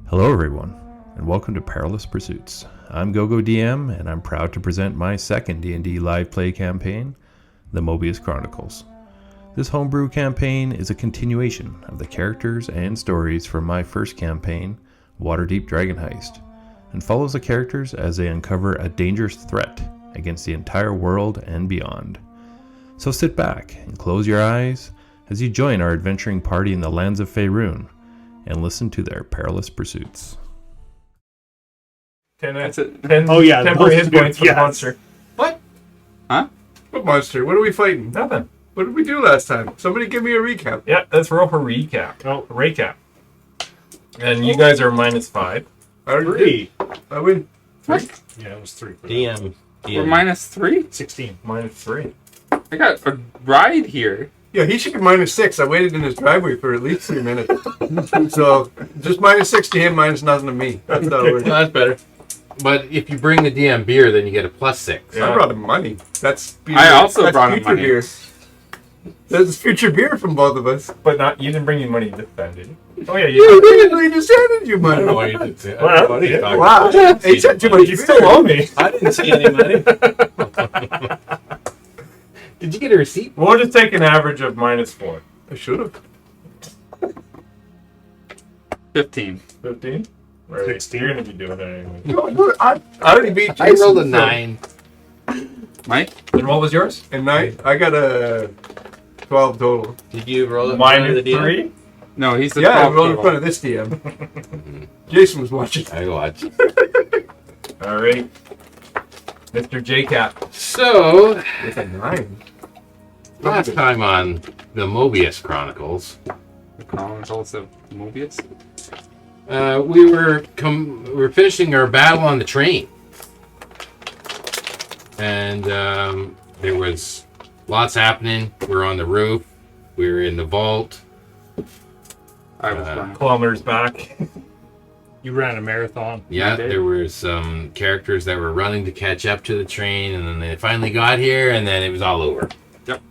Hello everyone, and welcome to Perilous Pursuits. I'm GoGo DM, and I'm proud to present my second D&D live play campaign, the Mobius Chronicles. This homebrew campaign is a continuation of the characters and stories from my first campaign, Waterdeep Dragon Heist, and follows the characters as they uncover a dangerous threat against the entire world and beyond. So sit back and close your eyes as you join our adventuring party in the lands of Faerun, and listen to their perilous pursuits. 10 Oh yeah, temporary hit points for the yes. monster. What? Huh? What monster? What are we fighting? Nothing. What did we do last time? Somebody give me a recap. Yeah, let's roll for recap. Oh, recap. And you guys are -5. I already did. I win. What? Yeah, it was 3. DM. We're -3? 16. -3. I got a ride here. Yeah, he should be -6. I waited in his driveway for at least 3 minutes. So, just -6 to him, -0 to me. That's how it works. No, that's better. But if you bring the DM beer, then you get a +6. I brought him money. That's I also brought him future money. beer. That's future beer from both of us. But you didn't bring any money this time, did you? Oh yeah, You you did. We just handed you I money. don't know why you did say Well, yeah. Wow. He said too much. You still owe me. I didn't see any money. Did you get a receipt? We'll just take an average of -4. I should have. 15. 15? Right. 16. You're going to be doing that anyway. No, I already beat Jason. I rolled a so- 9. Mike? And what was yours? And I got a 12 total. Did you roll it in front of the DM? -3? No, he's the Yeah, I 12 rolled in total. front of this DM. Jason was watching. I watch. All right. Mr. J-Cat. So, With a 9. last time on the Mobius Chronicles, The Chronicles of Mobius? we were finishing our battle on the train. And there was lots happening. We were on the roof. We were in the vault. I was running. Kilometers back. You ran a marathon. Yeah, I did. there were some characters that were running to catch up to the train, and then they finally got here, and then it was all over. Yep.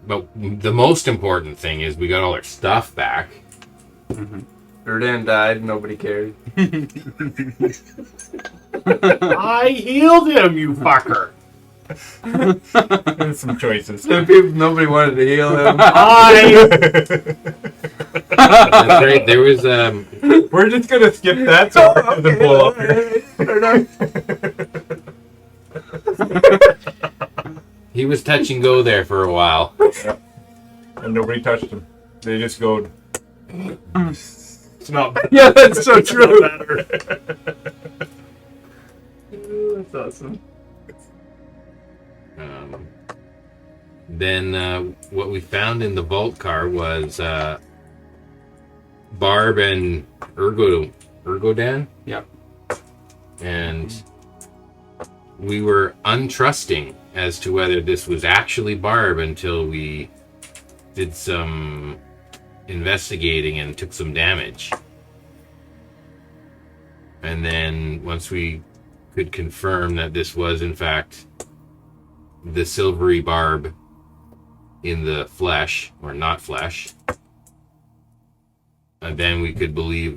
But the most important thing is we got all our stuff back. Erdan died. Nobody cared. I healed him, you fucker. There's some choices. Nobody wanted to heal him. That's right. There was We're just going to skip that so it doesn't blow up here. he was touch and go there for a while. And nobody touched him. They just go. It's not bad. Yeah, that's so true. That's awesome. Then what we found in the vault car was Barb and Ergodan. Yep. And we were untrusting as to whether this was actually Barb until we did some investigating and took some damage. And then once we could confirm that this was in fact the silvery Barb in the flesh, or not flesh, and then we could believe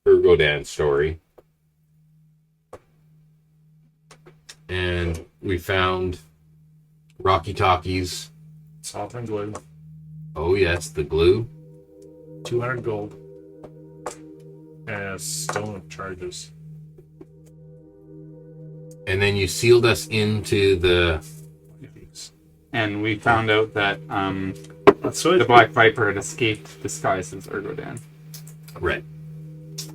Ergodan's story. And we found Rocky Talkies. Salt and glue. Oh yes, the glue. 200 gold. And a stone of charges. And then you sealed us into the... And we found out that That's the Black Viper had escaped disguised as Ergodan. Right.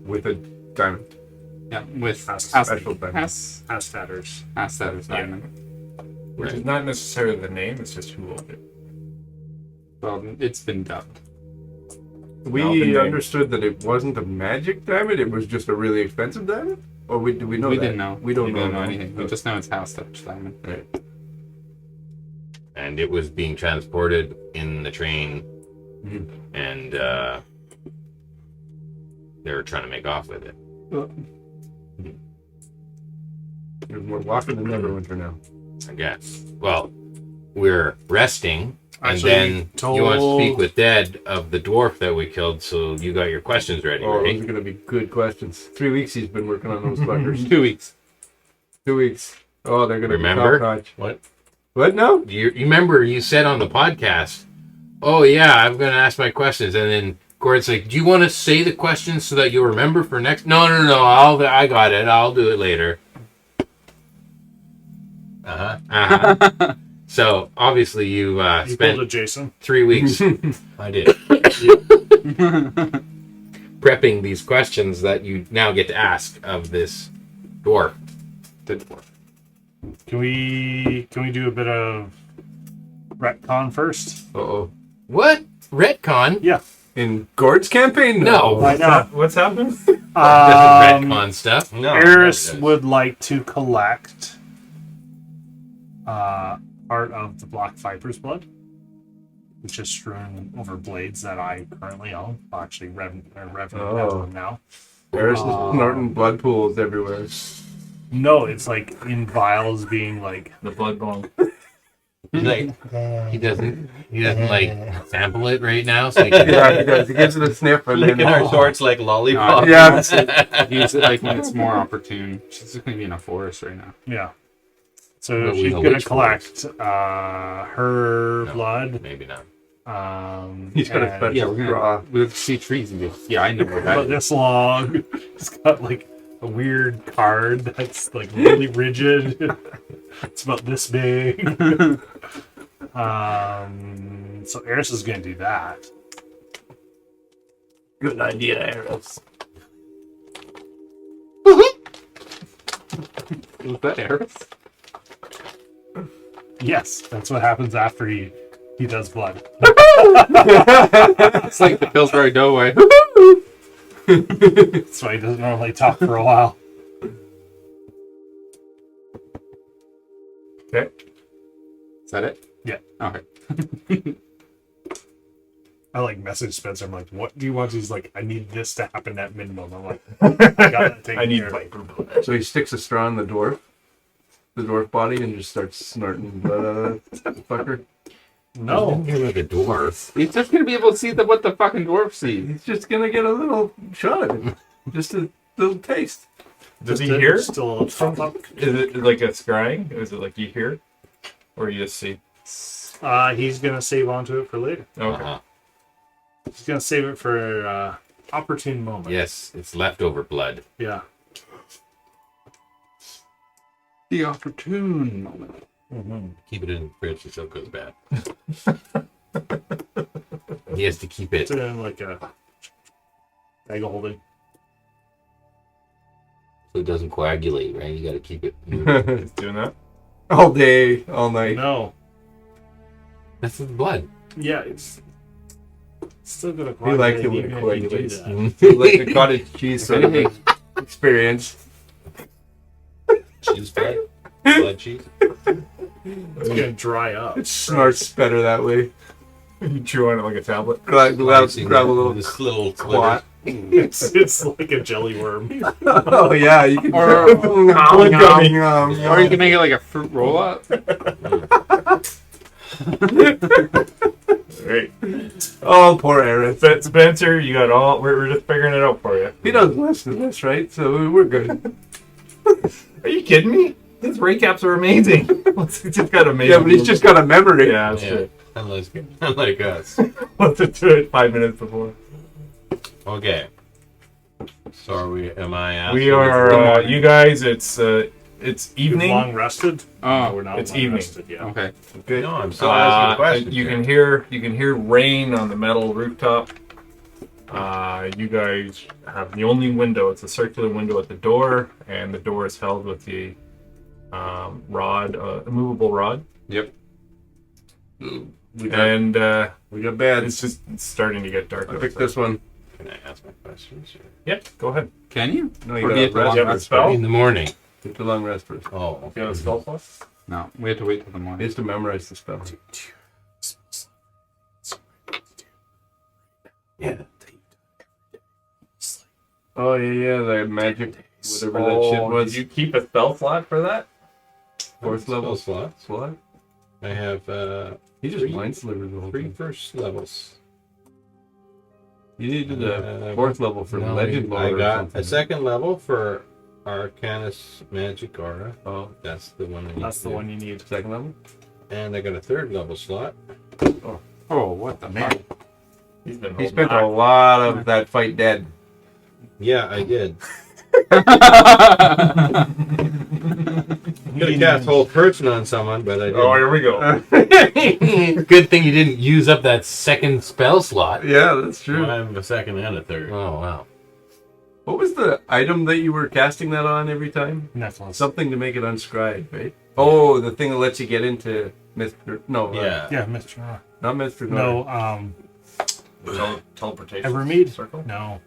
With a diamond. Yeah, with Special diamond. Astatters. Assetter's Yeah. diamond. Which is not necessarily the name, it's just who owned it. Well, it's been dubbed. We No, the name. understood that it wasn't a magic diamond. It was just a really expensive diamond. Or do we know We that? didn't know. We don't didn't know know anything. We just know it's house touch diamond. Right. And it was being transported in the train, and they were trying to make off with it. We're walking in Neverwinter now. I guess. Well, we're resting And Actually, then you want to told- speak with Dad of the dwarf that we killed, so you got your questions ready, Oh, those right? are gonna be good questions. 3 weeks he's been working on those fuckers. 2 weeks. 2 weeks. Oh, they're gonna Remember? be top notch. What? What? No? You remember you said on the podcast, oh yeah, I'm going to ask my questions. And then Gordon's like, do you want to say the questions so that you'll remember for next? No, I got it. I'll do it later. So obviously you You pulled spent it, Jason. 3 weeks. I did. Prepping these questions that you now get to ask of this dwarf. The dwarf. Can we do a bit of retcon first? Uh-oh. What? Retcon? Yeah. In Gord's campaign? No. I know. What's happening? Retcon stuff. No. Eris would like to collect part of the Black Viper's blood, which is strewn over blades that I currently own. Well, actually, Revenant has them now. Eris is snorting blood pools everywhere. No, it's like in vials being like The blood bone. He's like, he doesn't like sample it right now. So he can, Yeah, he does. He gives it a sniff and then... shorts like lollipop. Yeah. Use it like when it's more opportune. She's just gonna be in a forest right now. yeah. So But we she's know gonna which collect her No. blood. maybe not. He's got a and special Yeah, we're straw. gonna we'll see trees and be, yeah, I know where that about is. this long. It's got like a weird card that's like really rigid. It's about this big. So Eris is gonna do that. Good idea, Eris. Was that Eris? Yes, that's what happens after he does blood. It's like the Pillsbury Doughboy. That's why he doesn't normally talk for a while. Okay. Is that it? Yeah. Okay. I like message Spencer. I'm like, what do you want? He's like, I need this to happen at minimum. I'm like, I got that taken I need care of. viper blood. So he sticks a straw in the dwarf body, and just starts snorting blood out of that fucker. No, You're like a dwarf. He's just gonna be able to see what the fucking dwarf sees. He's just gonna get a little shot of it. Just a little taste. Does he hear? Still a top up. Is it like a scrying? Is it like you hear? Or you just see? He's gonna save onto it for later. Okay. Uh-huh. He's gonna save it for opportune moment. Yes, it's leftover blood. Yeah. The opportune moment. Keep it in the fridge so it goes bad. He has to keep it. It's in like a bag of holding. So it doesn't coagulate, right? You got to keep it. It's doing that? All day, all night. No. That's the blood. Yeah, it's still gonna He likes it when even it if you do coagulates. that. Like the cottage cheese sort of experience. Cheese blood. Blood cheese. It's gonna dry up. It snorts better that way. You chew on it like a tablet. Grab a little this little squat. It's like a jelly worm. Oh yeah, you can. Or- Nom, nom, nom, Or you can make it like a fruit roll up. Right. Oh, poor Eris. Spencer, you got all. We're just figuring it out for you. He does less than this, right? So we're good. Are you kidding me? His recaps are amazing. He's just got amazing. Yeah, but he's just got a memory. Yeah, that's Yeah. true. Unlike us. Let's do it 5 minutes before. Okay. So are we? Am I? Asking We are. You guys. It's evening. Long rested? Oh, We're not It's long evening. rested yet. okay. Good. No, I'm still asking questions. You here. can hear rain on the metal rooftop. You guys have the only window. It's a circular window at the door, and the door is held with the rod, immovable rod. Yep. We got, And we got beds. it's starting to get dark. I picked outside. this one. Can I ask my questions? Or? Yep, go ahead. Can you? No, Or you do got you have to rest. long You have a rest? spell? In the morning. Take the long rest first. Oh. You have a spell plus? No, we have to wait till the He morning. has to memorize the spell. Yeah. Oh yeah, the magic, whatever that shit was. Did you keep a spell slot for that? Fourth level slot. slot. I have He just mind slivered the whole 3 thing. first levels. You needed a 4th level for No, legend lore I or got something. a 2nd level for Arcanus Magic Aura. Oh, That's the one I need. That's to the do. one you need. 2nd level? And I got a 3rd level slot. Oh, what the Man. fuck? He's been He holding spent back. a lot of that fight dead. Yeah, I did. Could have cast whole person on someone, but I didn't. Oh, here we go. Good thing you didn't use up that 2nd spell slot. Yeah, that's true. I have a 2nd and a 3rd. Oh wow. What was the item that you were casting that on every time? Necklace. Something to make it unscribed, right? Oh, the thing that lets you get into Mr. No, Yeah. Yeah, Mr. not Mr. No, Teleportation. Evermead? Circle. No,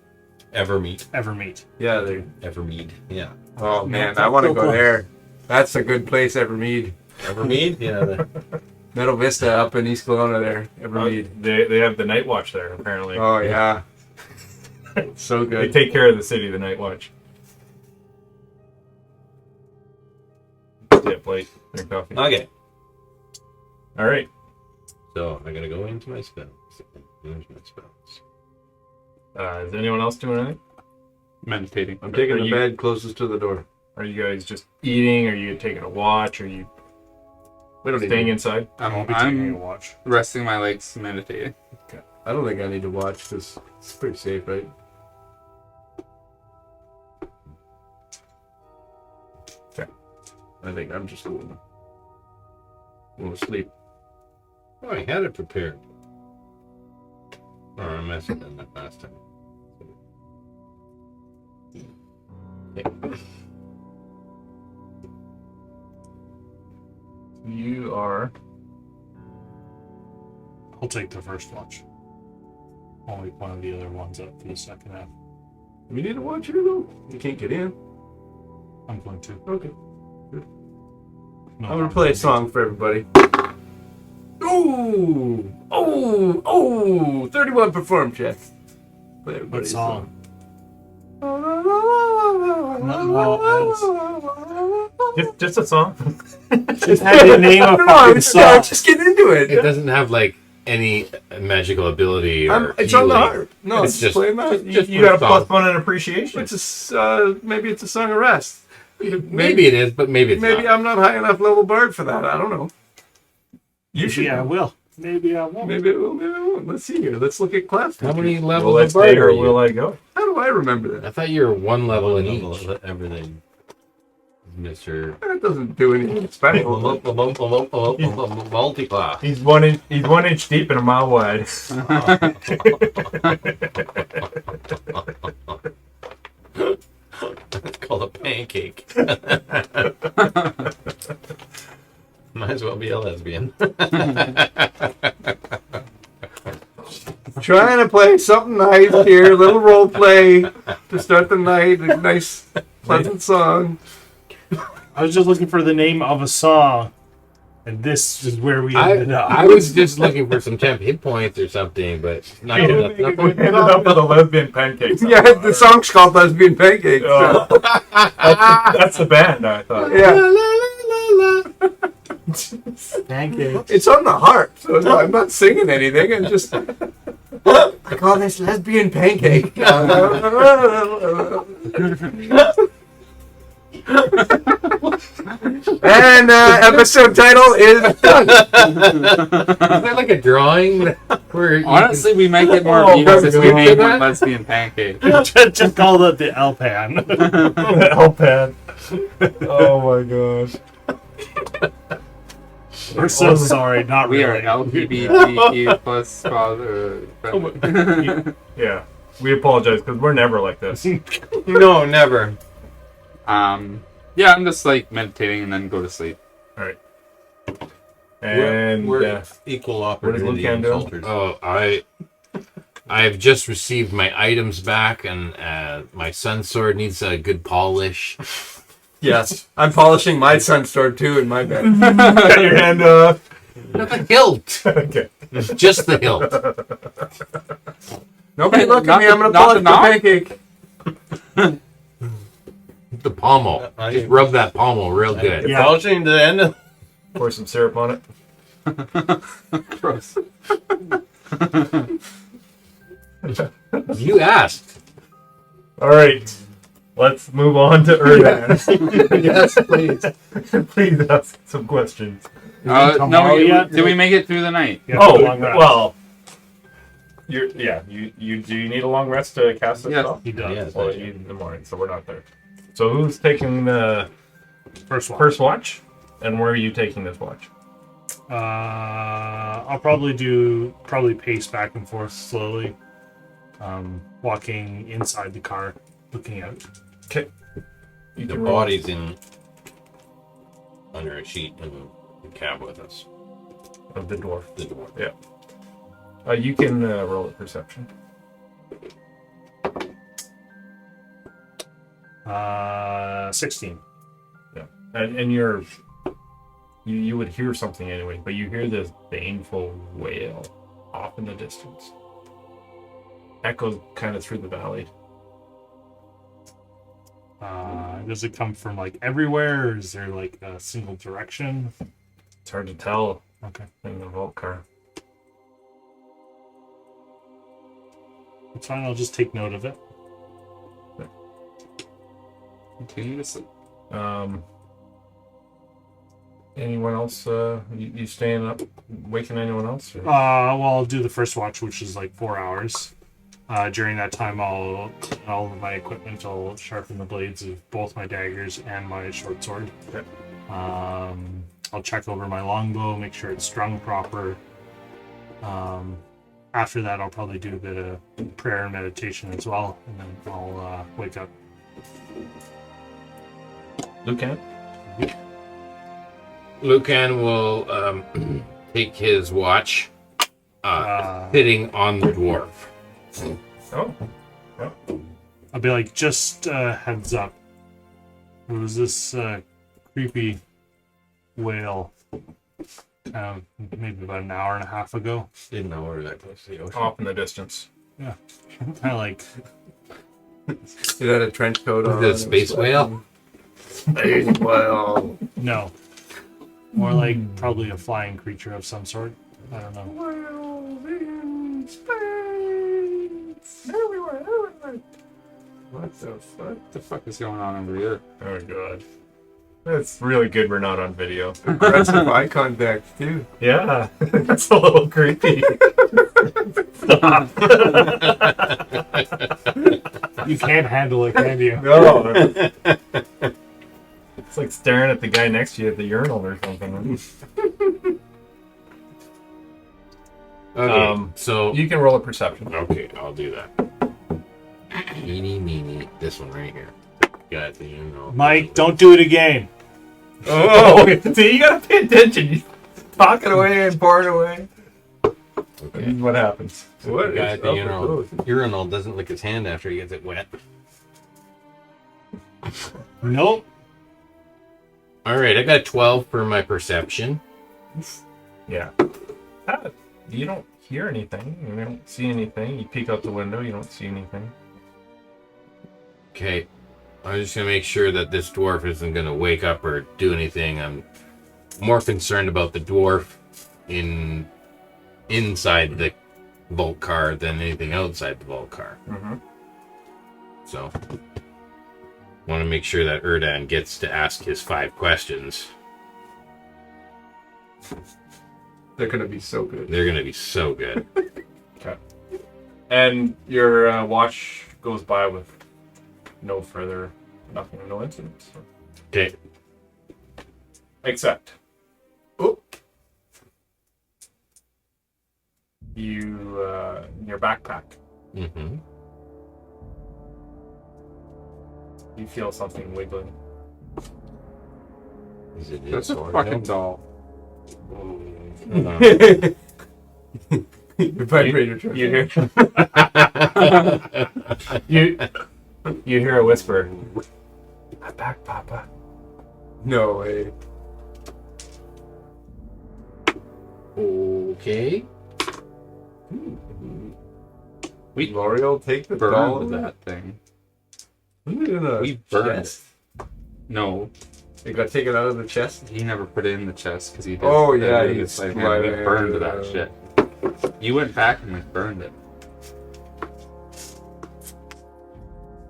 Evermeet. Evermeet. Yeah, there. Evermead. Yeah. Oh man, I want to go there. That's a good place, Evermead. Evermead? Yeah. Meadow Vista up in East Kelowna there, Evermead. They have the Night Watch there, apparently. Oh yeah. So They good. take care of the city, the Night Watch. Yeah, plate. Drink coffee. Okay. All right. So I gotta go into my spells. Use my spells. Is anyone else doing anything? Meditating. I'm taking Are the you- bed closest to the door. Are you guys just eating? Are you taking a watch? Are you We don't staying need. inside? I won't be taking a I'm watch. resting my legs, meditating. I don't think I need to watch this. It's pretty safe, right? Okay. I think I'm just going to sleep. Oh, I had it prepared. Oh, I messed it in that last time. You are. I'll take the first watch. I'll leave one of the other ones up for the second half. We need to watch here though. You can't get in. I'm going to. Okay. No, I'm gonna play a song for everybody. Ooh! Oh! 31 perform check. Play everybody What a song? Just a song. Just had to name a No, fucking song. just get into it. It doesn't have like any magical ability or It's on the healing. harp. No, It's it's just- just playing that. You got a +1 in appreciation. It's maybe it's a song of rest. Maybe it is, but maybe it's Maybe not. I'm not high enough level bard for that. I don't know. You should. Maybe I will. Maybe I won't. Maybe it will. Maybe it won't. Let's see here. Let's look at class. How many Will levels I of stay bard or are will you? I go? How do I remember that? I thought you were one level in Level each, of everything. Mr. That doesn't do anything special. Multi-class. He's 1 inch deep and a mile wide. It's called a pancake. Might as well be a lesbian. Trying to play something nice here. A little role play to start the night. A nice, pleasant song. I was just looking for the name of a song, and this is where we ended up. I was just looking for some temp hit points or something, but not We enough. ended up with a lesbian pancake song. Yeah, the song's called Lesbian Pancakes. Oh. That's the band, I thought. Yeah, Pancakes. it's on the harp, so I'm not singing anything. I'm just. I call this Lesbian Pancake. And episode title is done. Isn't that like a drawing? Where you Honestly, we might get more Oh, views if we go name to one that? lesbian pancake. just call it the L-Pan. L-Pan. Oh my gosh. We're so sorry, not We are really. LGBTQ plus father. Yeah. We apologize because we're never like this. No, never. Yeah, I'm just like meditating and then go to sleep. And we're equal opportunity Lucan do? insulters. Oh, I've just received my items back, and my sun sword needs a good polish. Yes, I'm polishing my sun sword too in my bed. got your hand up. Not the hilt, Okay. just the hilt. Nobody look at Not me. the- I'm gonna not polish the the knob? pancake. The pommel. Just rub that pommel real good. Yeah. Polishing to the end of Pour some syrup on it. Gross. You asked. All right, let's move on to Erdan. Yes, please. Please ask some questions. No, tomorrow yet? did we make it through the night? Yeah, Oh, long rest. well. You do you need a long rest to cast this Yes. spell? He does. Yes. Well, you need in the morning, so we're not there. So who's taking the First one. first watch, and where are you taking this watch? I'll probably pace back and forth slowly, walking inside the car, looking out. Okay. You The can roll. body's in under a sheet in the cab with us. Of the dwarf. The door. Yeah. You can roll a perception. 16. And you would hear something anyway, but you hear this baneful wail off in the distance. Echoes kind of through the valley. Does it come from like everywhere, or is there like a single direction? It's hard to tell Okay, in the vault car. it's fine. I'll just take note of it. Continue to sleep. Anyone else? You staying up, waking anyone else? Or? Well, I'll do the first watch, which is like 4 hours. During that time, I'll clean all of my equipment. I'll sharpen the blades of both my daggers and my short sword. Okay. I'll check over my longbow, make sure it's strung proper. After that, I'll probably do a bit of prayer and meditation as well, and then I'll wake up. Lucan? Lucan will take his watch, sitting on the dwarf. Oh. I'll be like, just heads up. There was this creepy whale maybe about an hour and a half ago. Didn't know where that close to the ocean. Off in the distance. Yeah. Kind of like, It had a trench coat on. The space whale? Space whale. no. More like probably a flying creature of some sort. I don't know. What the fuck is going on over here? Oh god. It's really good we're not on video. Aggressive eye contact too. Yeah, that's a little creepy. You can't handle it, can you? No. It's like staring at the guy next to you at the urinal or something. Okay, so You can roll a perception. okay, I'll do that. Eeny, meeny, this one right here. Got the Mike, don't do it again. Oh, see, you gotta pay attention. You talk it away and pour it away. Okay. This is what happens. What The guy is at the up urinal, with those? urinal doesn't lick his hand after he gets it wet. Nope. All right, I got a 12 for my perception. Yeah. You don't hear anything. You don't see anything. You peek out the window. You don't see anything. Okay, I'm just gonna make sure that this dwarf isn't gonna wake up or do anything. I'm more concerned about the dwarf inside the vault car than anything outside the vault car. Mm-hmm. So, want to make sure that Erdan gets to ask his 5 questions. They're gonna be so good. They're gonna be so good. Okay. And your watch goes by with no incidents. Okay, Except Oh, your backpack. mm-hmm. You feel something wiggling. Is it That's his a sword? fucking doll. your vibrator truck. You hear you hear a whisper. I'm back, Papa. No way. Okay. L'Oreal, take the doll. Burned that thing. Put it in a We burned chest. No. It got taken out of the chest. He never put it in the chest because he did. Oh, yeah, he he's like, right, we burned yeah. that shit. You went back and like burned it.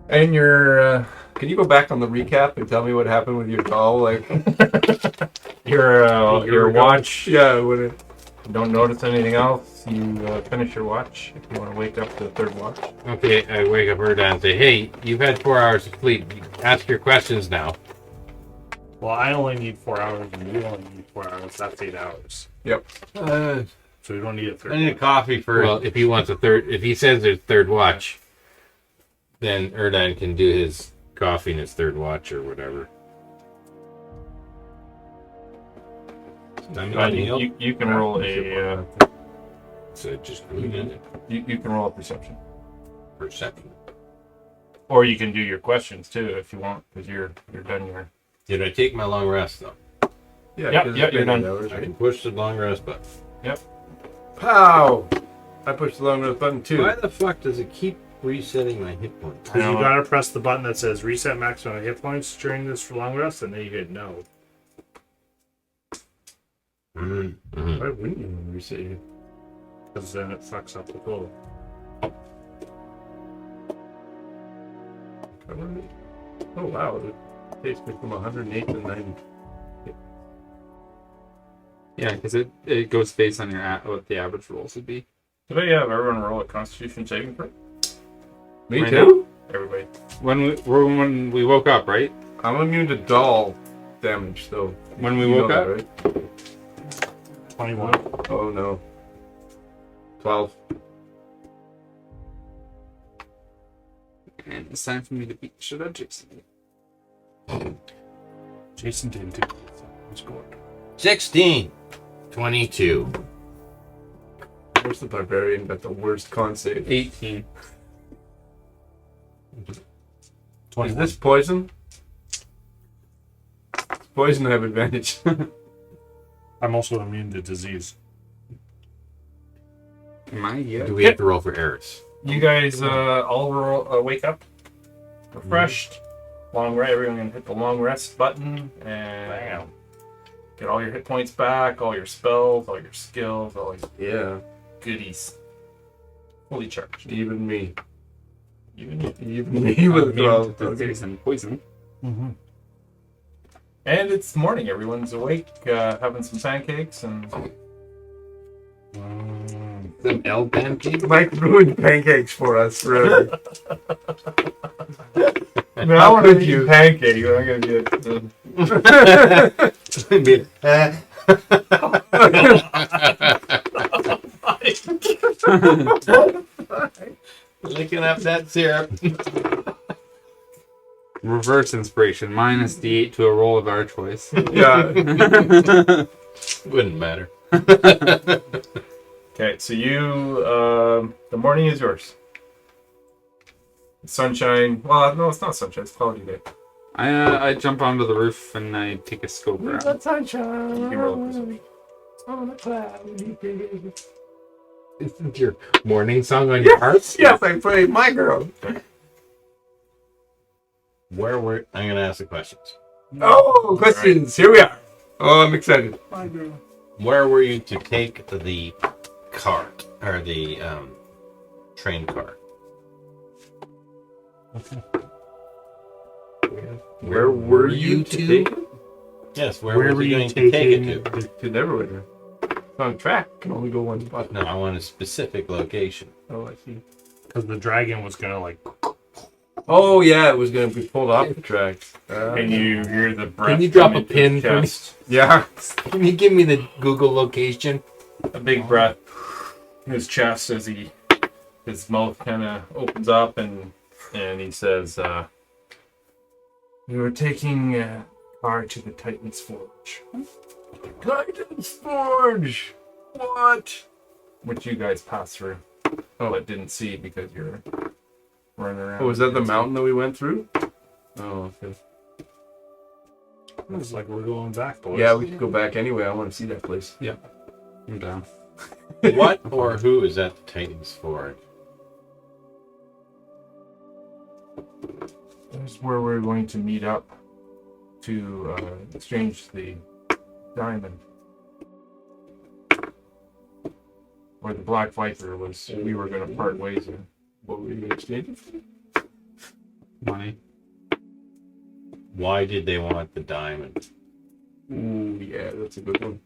And your Can you go back on the recap and tell me what happened with your doll? Like your watch. Yeah, when it. Don't notice anything else. You finish your watch. If you want to wake up to the third watch. Okay, I wake up Erdan and say, hey, you've had 4 hours of sleep. Ask your questions now. Well, I only need 4 hours, and you only need 4 hours. That's 8 hours. Yep. So we don't need a third. I need a coffee first. Well, if he wants a third, if he says there's third watch, then Erdan can do his coffee in his third watch or whatever. You can roll a So just read it. you can roll a perception, Perception. or you can do your questions too if you want, because you're done your. Did I take my long rest though? Yeah, Yep, 'cause yep, it's you're been done. 8 hours, I right? can push the long rest button. Pow! I pushed the long rest button too. Why the fuck does it keep resetting my hit points? Because you gotta press the button that says reset maximum hit points during this long rest, and then you hit no. Mm-hmm. Why wouldn't you reset it? Because then it fucks up the total. Oh wow, it takes me from 108 to 90. Yeah, because it goes based on your what the average rolls would be. Did I have everyone roll a Constitution saving throw? Me Right too? Everybody. When we woke up, right? I'm immune to doll damage, though. When we You know woke that, up? right? 21. Oh no. 12. And it's time for me to beat shit out of Jason. Jason didn't do it. So it's good. 16. 22. Where's the barbarian got the worst con save? 18. Is this poison? Poison have advantage. I'm also immune to disease. Am I yet? Do we have to roll for Eris? You guys all wake up, refreshed. Long rest. Everyone can hit the long rest button and get all your hit points back, all your spells, all your skills, all your Yeah, goodies. Fully charged. even me. Even you. Even me with Immune 12. to Okay. disease and poison. Mm-hmm. And it's morning. Everyone's awake, having some pancakes and. Some L pancake? Mike ruined pancakes for us forever. I mean, I want to eat pancakes. I'm gonna get. Licking up that syrup. Reverse inspiration. Minus D8 to a roll of our choice. Yeah. Wouldn't matter. Okay, so you, the morning is yours. Sunshine. Well, no, it's not sunshine. It's cloudy day. I jump onto the roof and I take a scope around. Sunshine You can roll a perception. on a cloudy day. Isn't your morning song on your harp? Yes, I play My Girl. Where were... I'm going to ask the questions. Oh, questions. Here we are. Oh, I'm excited. My Girl. Where were you to take the cart? Or the train car? Where were you to take it? Yes, where were you going to take it to? To Neverwinter. It's on track. Can only go one spot. No, I want a specific location. Oh, I see. Because the dragon was gonna like. Oh, yeah, it was going to be pulled off the tracks. And you hear the breath. Can you drop come a into pin his for me? chest. Yeah. Can you give me the Google location? A big breath in his chest as his mouth kind of opens up and he says, "We were taking a car to the Titan's Forge." Titan's Forge. What? Which you guys passed through, but didn't see because you're running around. Oh, was that the mountain that we went through? Oh, okay. Looks like we're going back, boys. Yeah, we could go back anyway. I want to see that place. I'm down. What or who is at the Titan's Forge? That's where we're going to meet up to exchange the diamond. Or the Black Viper was, we were going to part ways in. What were you exchanging? Money. Why did they want the diamond? Ooh, yeah, that's a good one.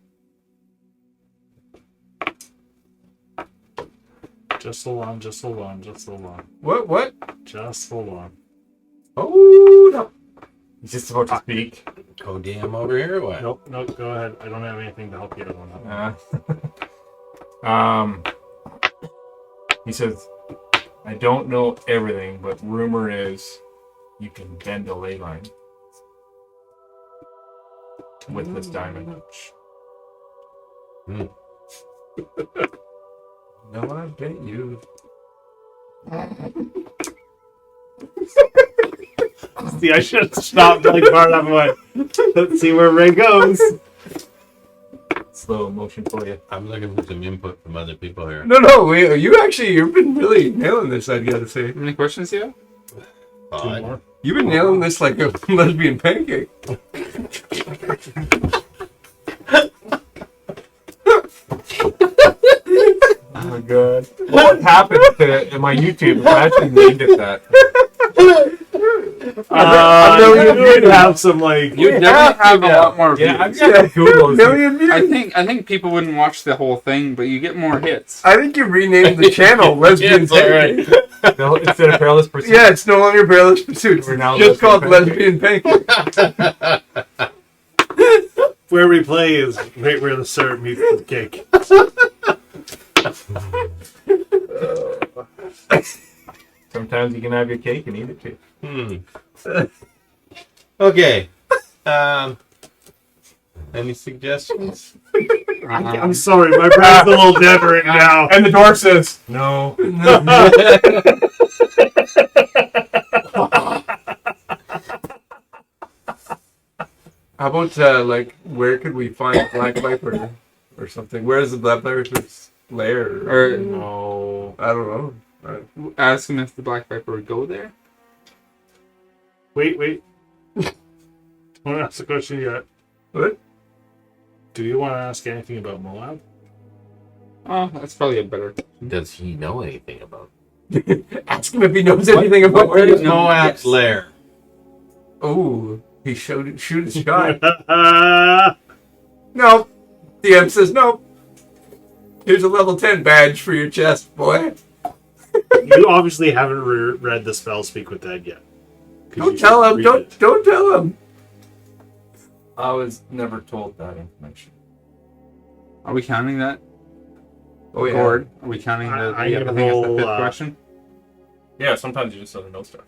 Just hold on, just hold on, just hold on. What? Just hold on. Oh, no. He's just about to speak. Co-DM over here or what? Nope, go ahead. I don't have anything to help you out on that one. He says, I don't know everything, but rumor is you can bend a ley line with this diamond. Hmm. No, I bet you. See, I should have stopped like far enough away. Let's see where Ray goes. Slow motion for you. I'm looking for some input from other people here. No, you've been really nailing this, I'd gotta say. How many questions do you have? Two more. You've been nailing this like a lesbian pancake. Oh my god. What happened to my YouTube? I actually named it that. You would have some like. You definitely have a lot more views. Yeah, I've got Google. Million views. I think people wouldn't watch the whole thing, but you get more hits. I think you renamed the channel Lesbian Yes, all Pancake. right. No, instead of Perilous Pursuit. Yeah, it's no longer Perilous Pursuits. We're now Just called Lesbian Lesbian Pancake. Where we play is right where the syrup meets the cake. Sometimes you can have your cake and eat it too. Okay. Any suggestions? I'm sorry, my brain's a little dead right now. And the door says, no. How about where could we find Black Viper or something? Where is the Black Viper's lair? Or No. I don't know. ask him if the Black Viper would go there. Wait. Want to ask a question yet? What? Do you want to ask anything about Moab? Oh, that's probably a better. Does he know anything about Ask him if he knows anything about where is it. Moab's lair? Oh, he shoot his shot. No. DM says no. Here's a level 10 badge for your chest, boy. You obviously haven't read the spell Speak with Dead yet. Don't tell him. Don't tell him. I was never told that information. Are we counting that? Oh, yeah. Chord? Are we counting the I'm gonna other thing as the roll, fifth question? Yeah, sometimes you just doesn't know stuff.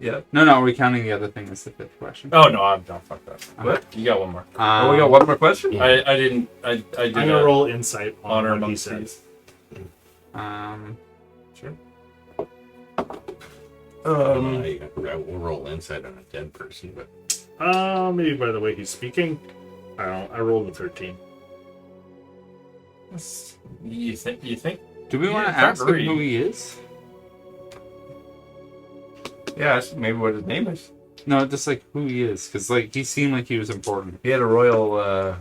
Yeah. No, are we counting the other thing as the fifth question? Oh no, I'm not. Fuck that. What? You got one more. Oh, we got one more question? Yeah. I did I'm gonna roll insight on honor what he amongst says. these. Sure. We'll roll insight on a dead person, but Maybe by the way he's speaking. I don't know. I rolled a 13. You think? Do we want to Yeah, it's ask not him who very- he is? Yeah, that's maybe what his name is. No, just like who he is, because like he seemed like he was important. He had a royal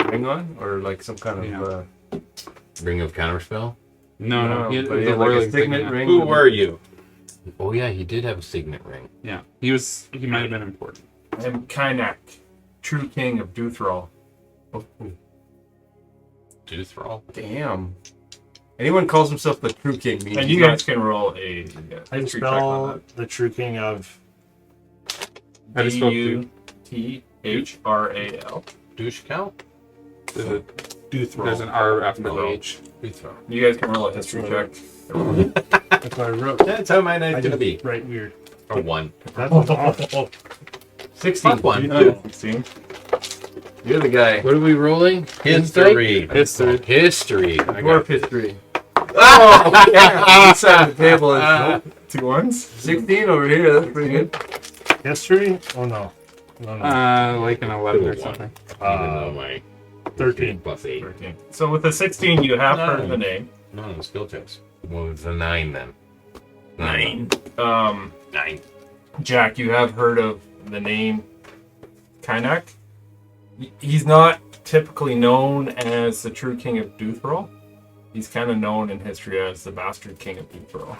ring on, or like some kind of. Yeah. Ring of Counterspell? No, he had but he the had like royal a signet insignia. ring. Who were you? Oh yeah, he did have a signet ring. Yeah, he might have been important. I am Kynak, true king of Duthrall. Duthrall? Damn. Anyone calls himself the true king means And he's you not- guys can roll a I history check on spell the True King of. I just spoke to Duthrall. Douche cow? there's an R after the H. Duthrall. You guys can roll a history check. That's what I wrote. That's how my I night's gonna did be. right weird. A 1. That's awful. 16. Fuck one. Oh, 16. You're the guy. What are we rolling? History. History. History. I Dwarf got history. Oh, yeah. Inside the table is 2 ones? 16 over here. That's pretty good. History? Oh no. No. Like an 11 or One. something. even though my 13. plus 8. 13. So with the 16, you have heard No. the name. No, skill checks. Well, it's a 9 then. 9. 9. 9. Jack, you have heard of the name Kynak. He's not typically known as the true king of Duthrol. He's kind of known in history as the bastard king of Duthrol.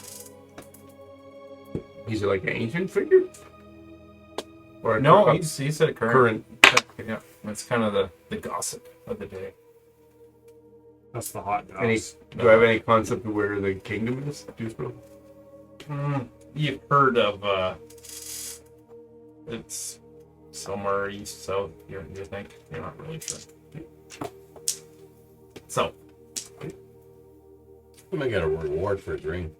He's like an ancient figure? Or No, he's a current. Yeah, that's kind of the gossip of the day. That's the hot Any, goss. do I have any concept of where the kingdom is? Dewsboro? You've heard of it's somewhere east, south. You think you're not really sure. So I might get a reward for his ring.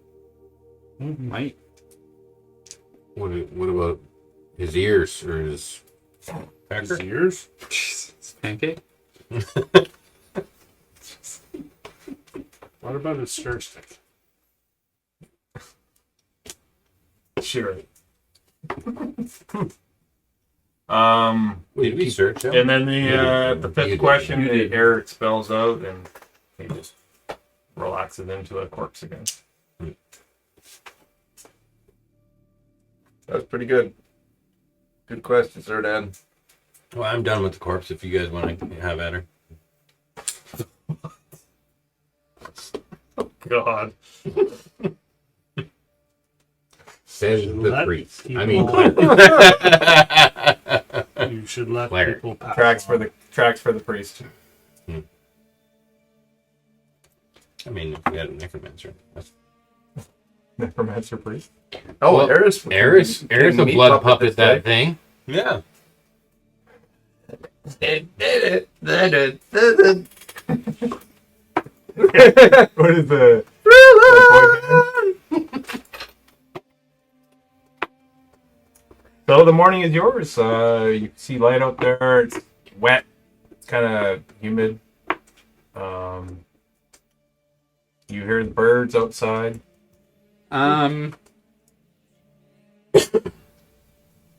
Might. What about his ears or his pecker? His ears? Jesus. Pancake? What about his stir stick? sure. Did we search him? And then the You fifth did. question, the air expels out, and he just relaxes into a corpse again. That was pretty good. Good question, sir, Dan. Well, I'm done with the corpse if you guys want to have at her. God. Says the Let priest. people- I mean, You should let Claire. people pass. Tracks for the priest. I mean, if we had a necromancer. That's... Necromancer priest. Oh, Well, Eris. Eris a meat blood puppet, this that guy. thing. Yeah. What is the boy band? So the morning is yours. You can see light out there. It's wet. It's kind of humid. You hear the birds outside.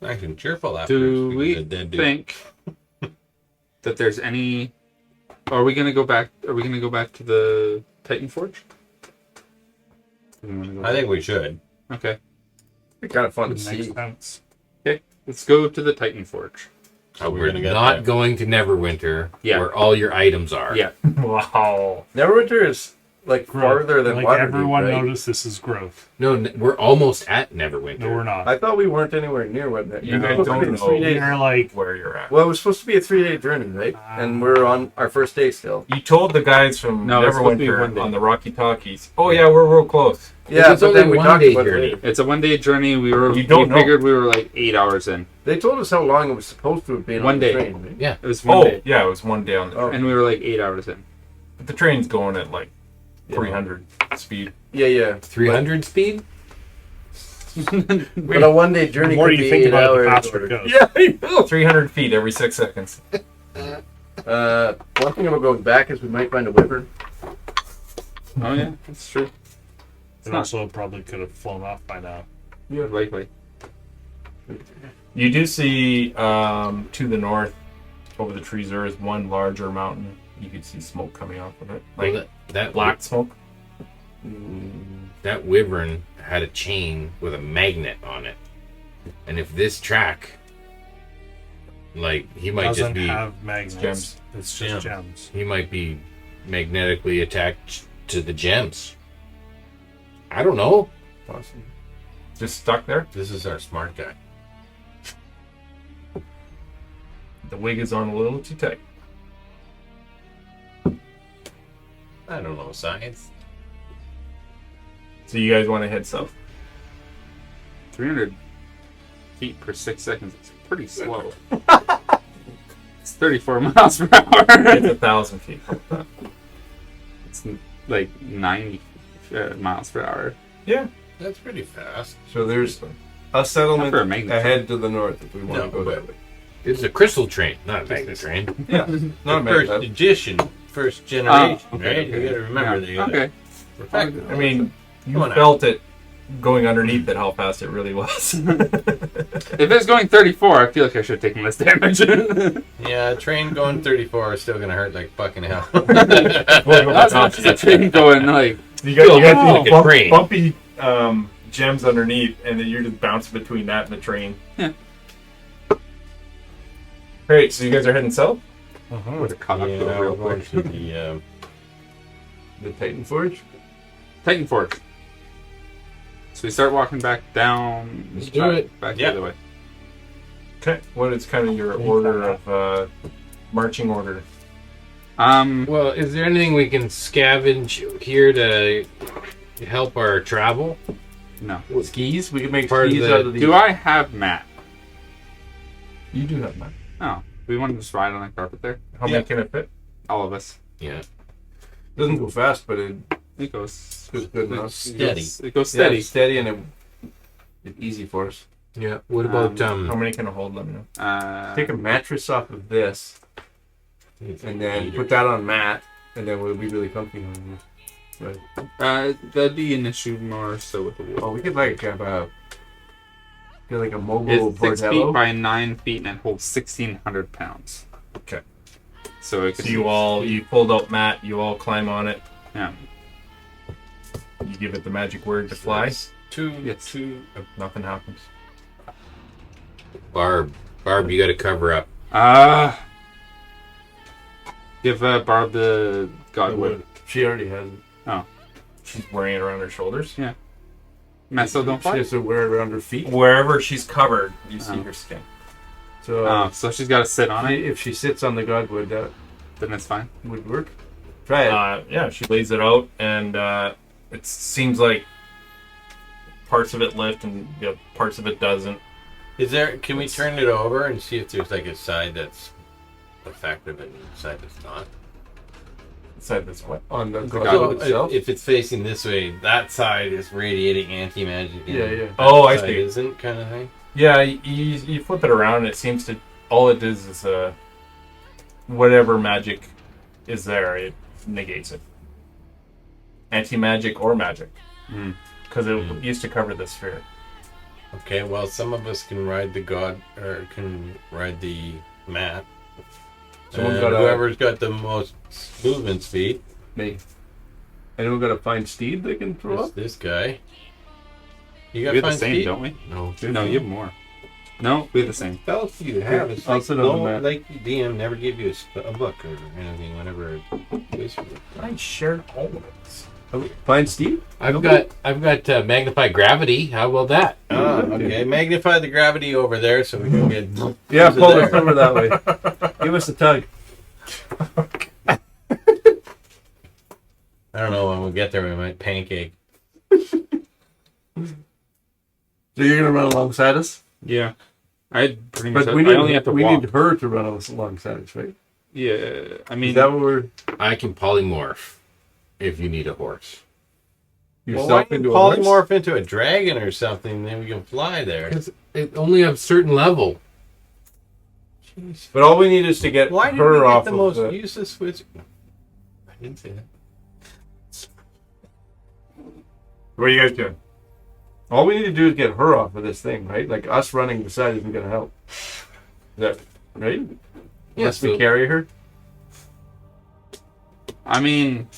Nice and cheerful after. Do speaking we of dead dude. think that there's any? Are we gonna go back? Are we gonna go back to the Titan Forge? I think we should. Okay. It's kind of fun to Makes see. sense. Okay. Let's go to the Titan Forge. So we're we're gonna get not there. going to Neverwinter, Yeah. where all your items are. Yeah. Wow. Neverwinter is like farther than like Waterdeep, everyone right? noticed this is growth. No, we're almost at Neverwinter. No, we're not. I thought we weren't anywhere near what that. You it was guys supposed to don't be know. 3 days. We're like, Where you're at. Well, it was supposed to be a 3-day journey, right? And we're on our first day still. You told the guys from No, it's supposed to be 1 Neverwinter day. on the Rocky Talkies. Oh yeah, we're real close. Yeah, It's but only then we one talked day about it journey. later. It's a 1 day journey. We You don't know. figured we were like 8 hours in. They told us how long it was supposed to have been 1 on day. the train, right? Yeah. It was 1 Oh day, yeah, it was 1 day on the Oh. train. and we were like 8 hours in. But the train's going at like Yeah. 300 speed. Yeah. 300 speed? But a 1 day journey the more could you be think 8 about it, the hours. faster it or- goes. Yeah, I know. 300 feet every 6 seconds. One thing about going back is we might find a wyvern. Oh yeah, that's true. It also probably could have flown off by now. Yeah, likely. You do see to the north, over the trees, there is one larger mountain. You can see smoke coming off of it, like Well, that black smoke. That wyvern had a chain with a magnet on it. And if this track, like, he might Doesn't just be, have magnets. gems. It's just Yeah. gems. he might be magnetically attached to the gems. I don't know. Possibly. Just stuck there. This is our smart guy. The wig is on a little too tight. I don't know science. So you guys want to head south? 300 feet per 6 seconds. It's pretty slow. It's 34 miles per hour. It's 1,000 feet. It's like 90 miles per hour. Yeah. That's pretty fast. So there's a settlement Not for a magnet ahead to the north if we want No, to go but- that way. It's a crystal train, not a magnet train. Yeah, not a First magnet. edition, first generation, okay, right? You gotta remember Yeah, they got okay. perfected. I mean, you Come on felt it going underneath it, how fast it really was. If it's going 34, I feel like I should have taken less damage. Yeah, a train going 34 is still gonna hurt like fucking hell. That's not just a train going like. You got like these a train. bumpy gems underneath, and then you're just bouncing between that and the train. Great, so you guys are heading south? Would have caught up to it real going quick. to the The Titan Forge. Titan Forge. So we start walking back down. Let's do it. Back the Yeah. other way. Okay. What is kind of your order of marching order? Well, is there anything we can scavenge here to help our travel? No. Skis. We can make Part of skis the- out of these. Do I have mat? You do have that. Oh, we want to just ride on the carpet there. How many can it fit? All of us. Yeah. Doesn't go fast, but It goes. it's good enough. Steady. It goes steady. Yeah, steady, and it's easy for us. Yeah. What about How many can it hold them? Take a mattress off of this, and then put that on Matt, and then we'll be really comfy on this. Right. That'd be an issue more so with the wood. Oh, we could like have a mobile It's 6 feet bordello. by 9 feet and it holds 1,600 pounds. Okay. So it could. So you pulled out Matt, you all climb on it, Yeah. you give it the magic word to fly. two? Yes. Nothing happens. Barb, you got to cover up. Give Barb the godwood. She already has it. She's wearing it around her shoulders. Meso don't She fly. has to wear it around her feet. Wherever she's covered, you see Oh. her skin. So So she's got to sit on it. if she sits on the godwood, that Then it's fine. would work. Try it. Yeah, she lays it out, and it seems like parts of it lift and parts of it doesn't. Is there? Can we turn it over and see if there's like a side that's effective and a side that's not? Side that's what? On the So, godwood So itself. if it's facing this way, that side is radiating anti-magic. and Yeah, yeah. that Oh, I side see. Isn't kind of thing. Yeah, you flip it around, and it seems to all it does is whatever magic is there, it negates it. Anti-magic or magic, because it used to cover the sphere. Okay, well, some of us can ride the can ride the mat. Someone's And got whoever's got the most movement speed me. Anyone got to find Steed they can throw is up? this guy. You got We have the fine same, speed? don't we? No. No, you have more. No, we have the same. What else do you have? It's I'll like, sit on the no, mat. like DM never gave you a book or anything whenever it was for it. I shared all of it. Find Steed? I've got magnify gravity. How about that? Okay. Magnify the gravity over there so we can get. Yeah, Is it pull there? us over that way. Give us a tug. I don't know when we get there. We might pancake. So you're gonna run alongside us? Yeah. I pretty much. But I only have to we walk. need her to run alongside us, right? Yeah. I mean, Is that what we're I can polymorph if you need a horse. yourself into a polymorph horse? into a dragon or something, then we can fly there. It only a certain level. Jeez. But all we need is to get Why did her we get off the of most the... useless wizard? I didn't say that. What are you guys doing? All we need to do is get her off of this thing, right? Like us running beside isn't gonna help. Is that right? Yeah, Unless we so- carry her. I mean,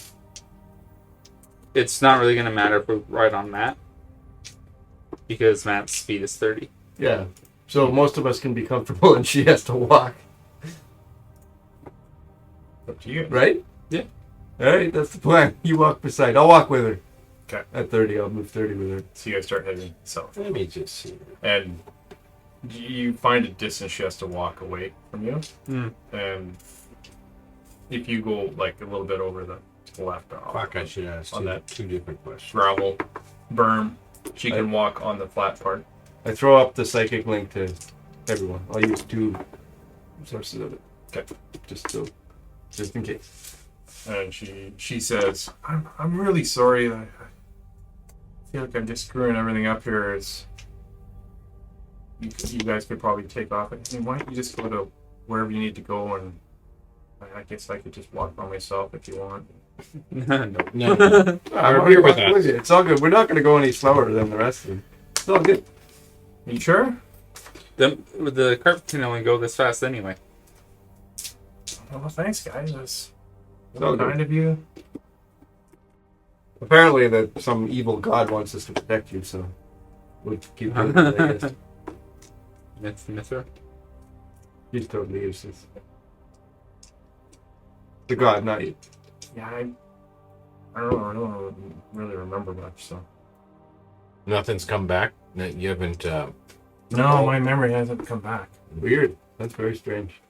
it's not really gonna matter if we ride on Matt because Matt's speed is 30. Yeah. So most of us can be comfortable, and she has to walk, Up to you. right? Yeah. All right, that's the plan. You walk beside. I'll walk with her. Okay. At 30, I'll move 30 with her. So you guys start heading south, Let me just see. and you find a distance she has to walk away from you, and if you go like a little bit over the left, Fuck, I should ask On that. two different questions. gravel berm, she can walk on the flat part. I throw up the psychic link to everyone. I'll use 2 sources of it. Okay. Just in case. And she says, I'm really sorry. I feel like I'm just screwing everything up here. You guys could probably take off. I mean, why don't you just go to wherever you need to go, and I guess I could just walk by myself if you want. No. No. I'm here with walking us. you. It's all good. We're not going to go any slower than the rest of them. It's all good. You sure? The carpet can only go this fast anyway. Well, thanks, guys. That's all good. kind of you. Apparently, that some evil god wants us to protect you, so we'll keep doing it, I guess. That's the Mithra. He's totally useless. The god, not you. Yeah, I don't really remember much. So Nothing's come back. You haven't. no, my memory hasn't come back. Weird. That's very strange.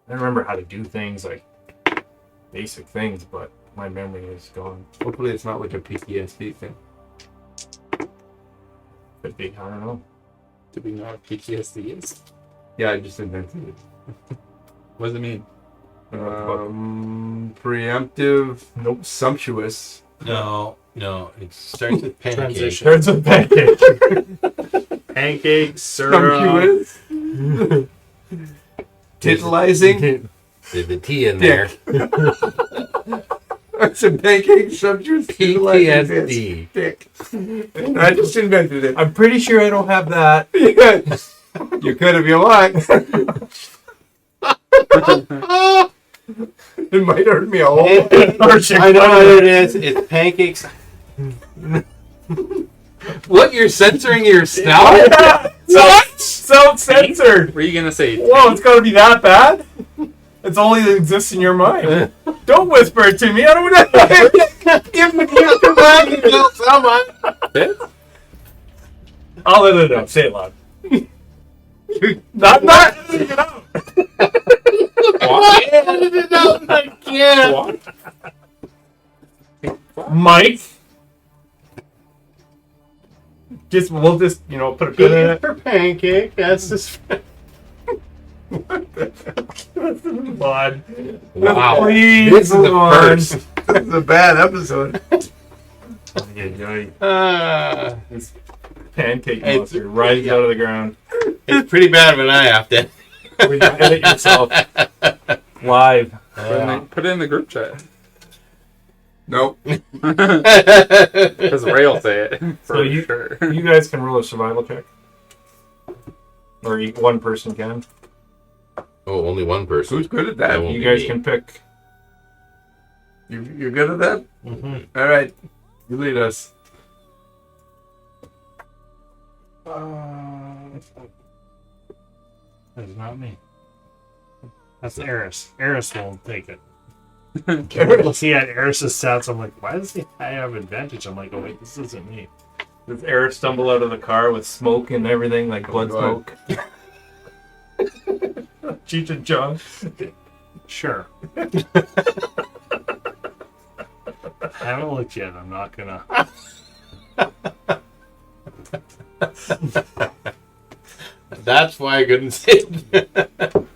I remember how to do things like basic things, but my memory is gone. Hopefully, it's not like a PTSD thing. Could be. I don't know. Do we know what PTSD is? Yeah, I just invented it. What does it mean? Preemptive. Nope. Sumptuous. No. It starts with pancake. Transition. There's a pancake. Pancakes, syrup. Sumptuous. Titillizing. There's a T in there. Some pancake sumptuous. Titillizing. PTSD. Dick. I just invented it. I'm pretty sure I don't have that. You could if you want. It might hurt me a whole lot. I know what it is. It's pancakes. What? You're censoring yourself? Self-censored. Were you gonna say? Whoa, it's gotta be that bad? It's only that exists in your mind. Don't whisper it to me. I don't know. Give me your command. You tell someone. I'll edit it up. Say it loud. Not editing it out. What? Edit it out. I can't. Mike. We'll just put a pin in P it. for pancake. That's just. Blood. Wow. Please This is the move on. first. This is a bad episode. This pancake It's- monster rises out of the ground. It's pretty bad when I have to. When you edit yourself live. Put it in the group chat. Nope. Because Ray will say it for So you- sure. You guys can roll a survival check. Or one person can. Oh, only one person. Who's good at That that? won't You be guys me. can pick. You're good at that? Mm-hmm. All right. You lead us. That's not me. That's Eris. Eris will take it. Looking at Eris's stats, I'm like, why does he have advantage? I'm like, oh wait, this isn't me. Does Eric stumble out of the car with smoke and everything, like blood God. smoke? Cheech and Chong. Sure. I haven't looked yet. I'm not gonna. That's why I couldn't say it.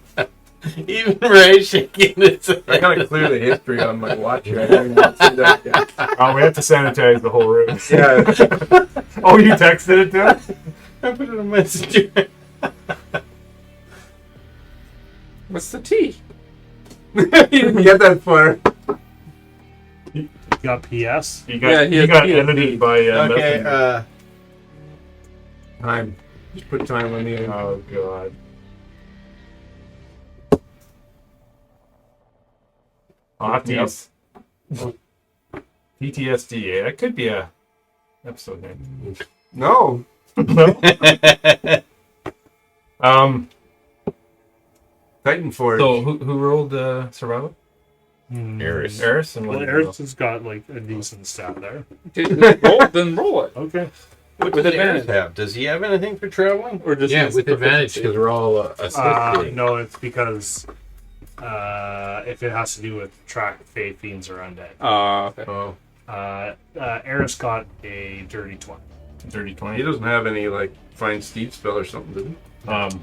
Even Ray shaking his head. I gotta clear the history on my watch here. I didn't even see that yet. Oh, we have to sanitize the whole room. Yeah. Oh, you texted it to us? I put it on Messenger. What's the T? You didn't get that far. You got PS? You got, Yeah, he you has got PSP. edited by Okay, Messenger. Time. Just put time on the end. Oh, God. I'll have to Yep. use PTSD. That could be a episode name. No. Titan Forge. So who rolled survival? Eris. Eris and Well, what? Eris has got like a decent stat there. Then roll it. Okay. With advantage. Have? Does he have anything for traveling? Or just Yeah, use with advantage proficiency? because we're all assisting. No, it's because if it has to do with track Fey Fiends or Undead. Oh, okay. Oh, Eris got a dirty 20. Dirty He 20. doesn't have any like fine steed spell or something, does he?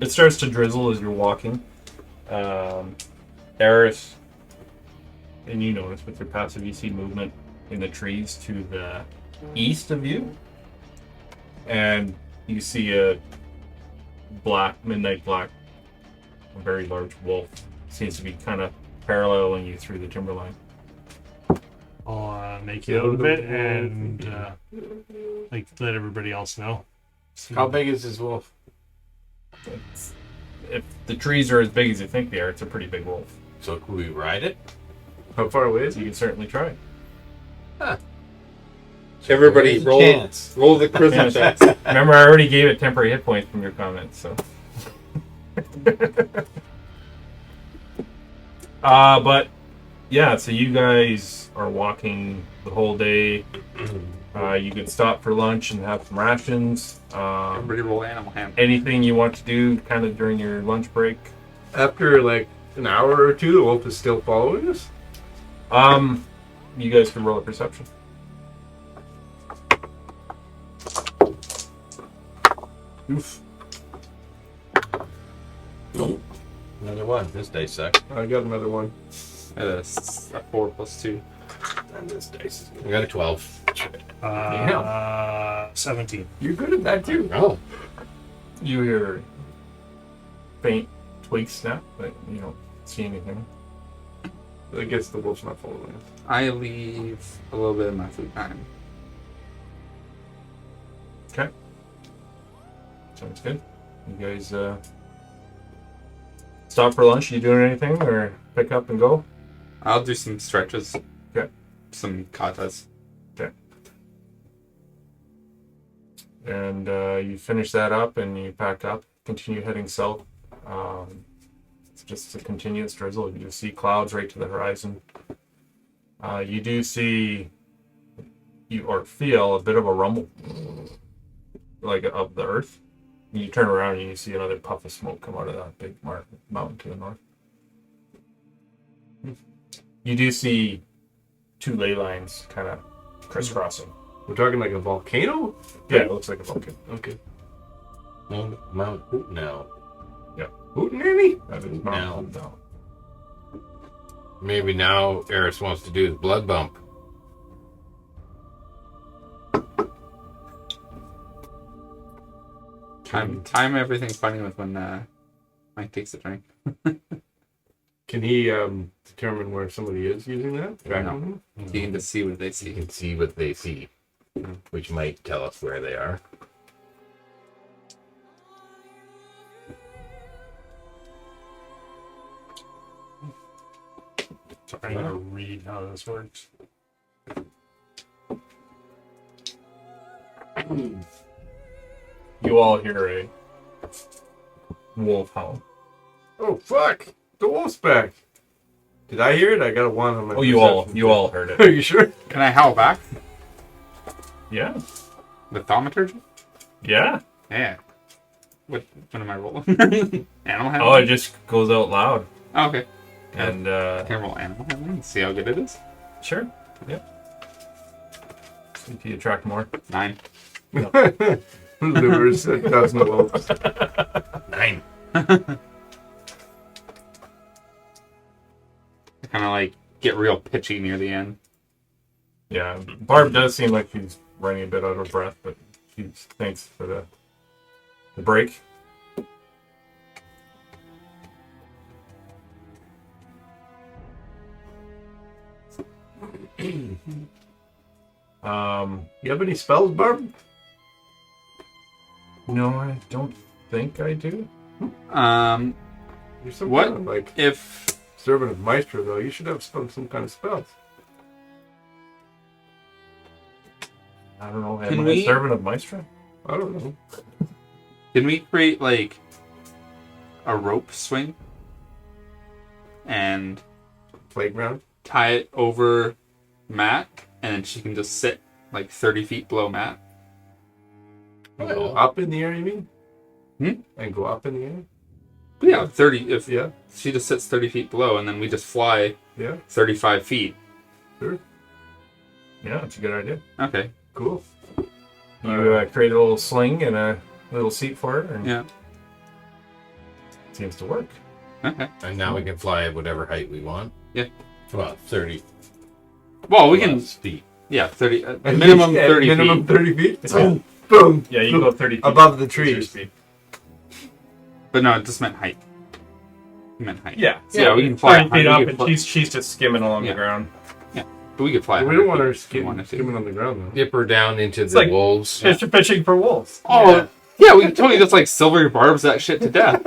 It starts to drizzle as you're walking. Eris, and you notice with your passive, you see movement in the trees to the east of you. And you see a midnight black, a very large wolf. Seems to be kind of paralleling you through the timberline. I'll make it out of it and like let everybody else know. how big is this wolf? If the trees are as big as you think they are, it's a pretty big wolf. So could we ride it? How far away is So he? you can certainly try. Everybody There's a roll chance. the charisma check. Remember, I already gave it temporary hit points from your comments, so. But yeah, so you guys are walking the whole day. You could stop for lunch and have some rations. Everybody roll animal handling. Anything you want to do kind of during your lunch break? After like an hour or two, the wolf is still following us. You guys can roll a perception. Oof. Another one. This dice sucks. I got another one. A 4 plus 2. And this dice. I got a 12. 17. You're good at that too. Oh. You hear faint twig snap, but you don't see anything. I guess the wolf's not following us. I leave a little bit of my food time. Okay. Sounds good. You guys stop for lunch? You doing anything or pick up and go? I'll do some stretches. Okay. Some katas. Okay. And you finish that up and you pack up, continue heading south. It's just a continuous drizzle. You just see clouds right to the horizon. You do see or feel a bit of a rumble, like of the earth. You turn around and you see another puff of smoke come out of that big mountain to the north. You do see 2 ley lines kind of crisscrossing. We're talking like a volcano? Yeah, it looks like a volcano. Okay. Mount Hoot now. Hootenanny? That is Now. Mount Hoot. Maybe now Eris wants to do his blood bump. Time everything funny with when Mike takes a drink. Can he determine where somebody is using that? Tracking No. them? You can just see what they You see. can see what they see, which might tell us where they are. Trying to read how this works. You all hear a wolf howl. Oh fuck! The wolf's back. Did I hear it? I got a 1 on my. Oh, you all heard Are it. you sure? Can I howl back? Yeah. With thaumaturgy? Yeah. Yeah. What am I rolling? Animal handling? Oh, it just goes out loud. Oh, okay. And Can I roll animal handling? See how good it is? sure. Yep. See if you attract more. 9. Lures a dozen wolves. 9. Kind of like get real pitchy near the end. Yeah. Barb does seem like she's running a bit out of breath, but thanks for the break. You have any spells, Barb? No, I don't think I do. You're some What? kind of like If servant of Maestro, though. You should have some kind of spells. I don't know. Can Am I we- a servant of Maestro? I don't know. can we create like a rope swing and Playground. tie it over Matt, and then she can just sit like 30 feet below Matt? Go up in the air, you mean? Hmm? And go up in the air? But yeah, 30. If Yeah. she just sits 30 feet below, and then we just fly Yeah. 35 feet. Sure. Yeah, that's a good idea. Okay. Cool. You create a little sling and a little seat for it, and Yeah. it seems to work. Okay. And now we can fly at whatever height we want. Yeah. Well, 30 Well, we can. feet. Yeah, 30. Minimum 30 Minimum feet. 30 feet? Yeah. Boom. Boom. Yeah, you go 30 feet Above the is your trees. speed. But no, it just meant height. It meant height. Yeah, So yeah, we can fly 30 feet we up, could and fly- she's just skimming along Yeah. the ground. But we could fly. We don't want 100 her feet if we wanted to. skimming on the ground, though. Dip her down into It's the like- wolves. Fishing for wolves. Oh, yeah, we can totally just like silver barbs that shit to death.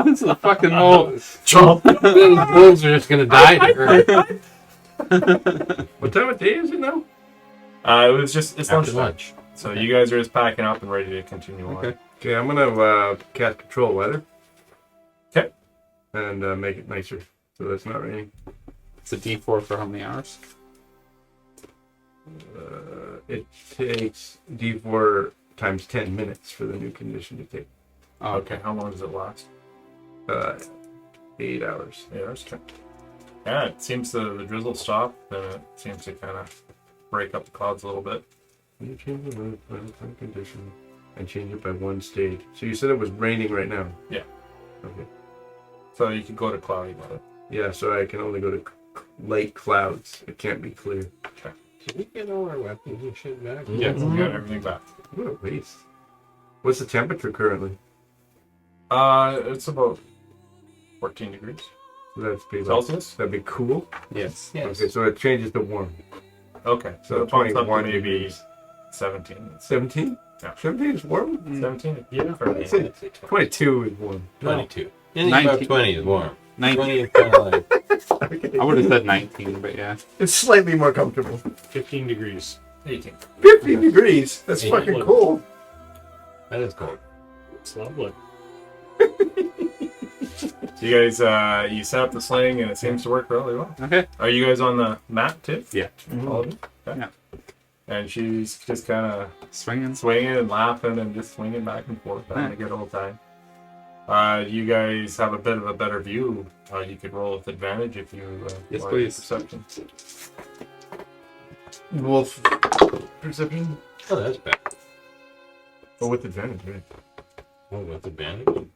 This is a fucking old. The wolves are just gonna die to her What time of day is it now? It's after lunchtime. lunch. So you guys are just packing up and ready to continue on. Okay. Okay, I'm gonna cast Control Weather. Okay. And make it nicer so that's not raining. It's a D4 for how many hours? It takes D4 times 10 minutes for the new condition to take. Oh, Okay. How long does it last? 8 hours. 8 hours. Okay. Yeah, it seems the drizzle stopped, and it seems to kind of break up the clouds a little bit. You change the weather time condition and change it by one stage. So you said it was raining right now? Yeah. Okay. So you could go to cloudy weather. Yeah, so I can only go to light clouds. It can't be clear. Did we get all our weapons and shit back? Yes, we got everything back. What a waste. What's the temperature currently? It's about 14 degrees So that's be like, Celsius. that'd be cool. yes. Yes. Okay, so it changes to warm. Okay, So so it bumps up to 21 maybe degrees. 17. 17? Yeah. 17 is warm? 17? Yeah. Fairly I'd say 22 is warm. 22. Anything above 20 is warm. 19. 20 is kind of like... Okay. I would have said 19, but yeah. It's slightly more comfortable. 15 degrees. 18. 50 degrees. That's Yeah. fucking cold. That is cold. It's lovely. So you guys, you set up the sling and it seems to work really well. Okay. Are you guys on the mat too? Yeah. All of you? Okay. Yeah. And she's just kind of Swinging. swinging and laughing and just swinging back and forth, having a good old time. You guys have a bit of a better view. You could roll with advantage if you Yes, want please. perception. Wolf perception? Oh, that's bad. Oh, with advantage, right? Oh, what's advantage?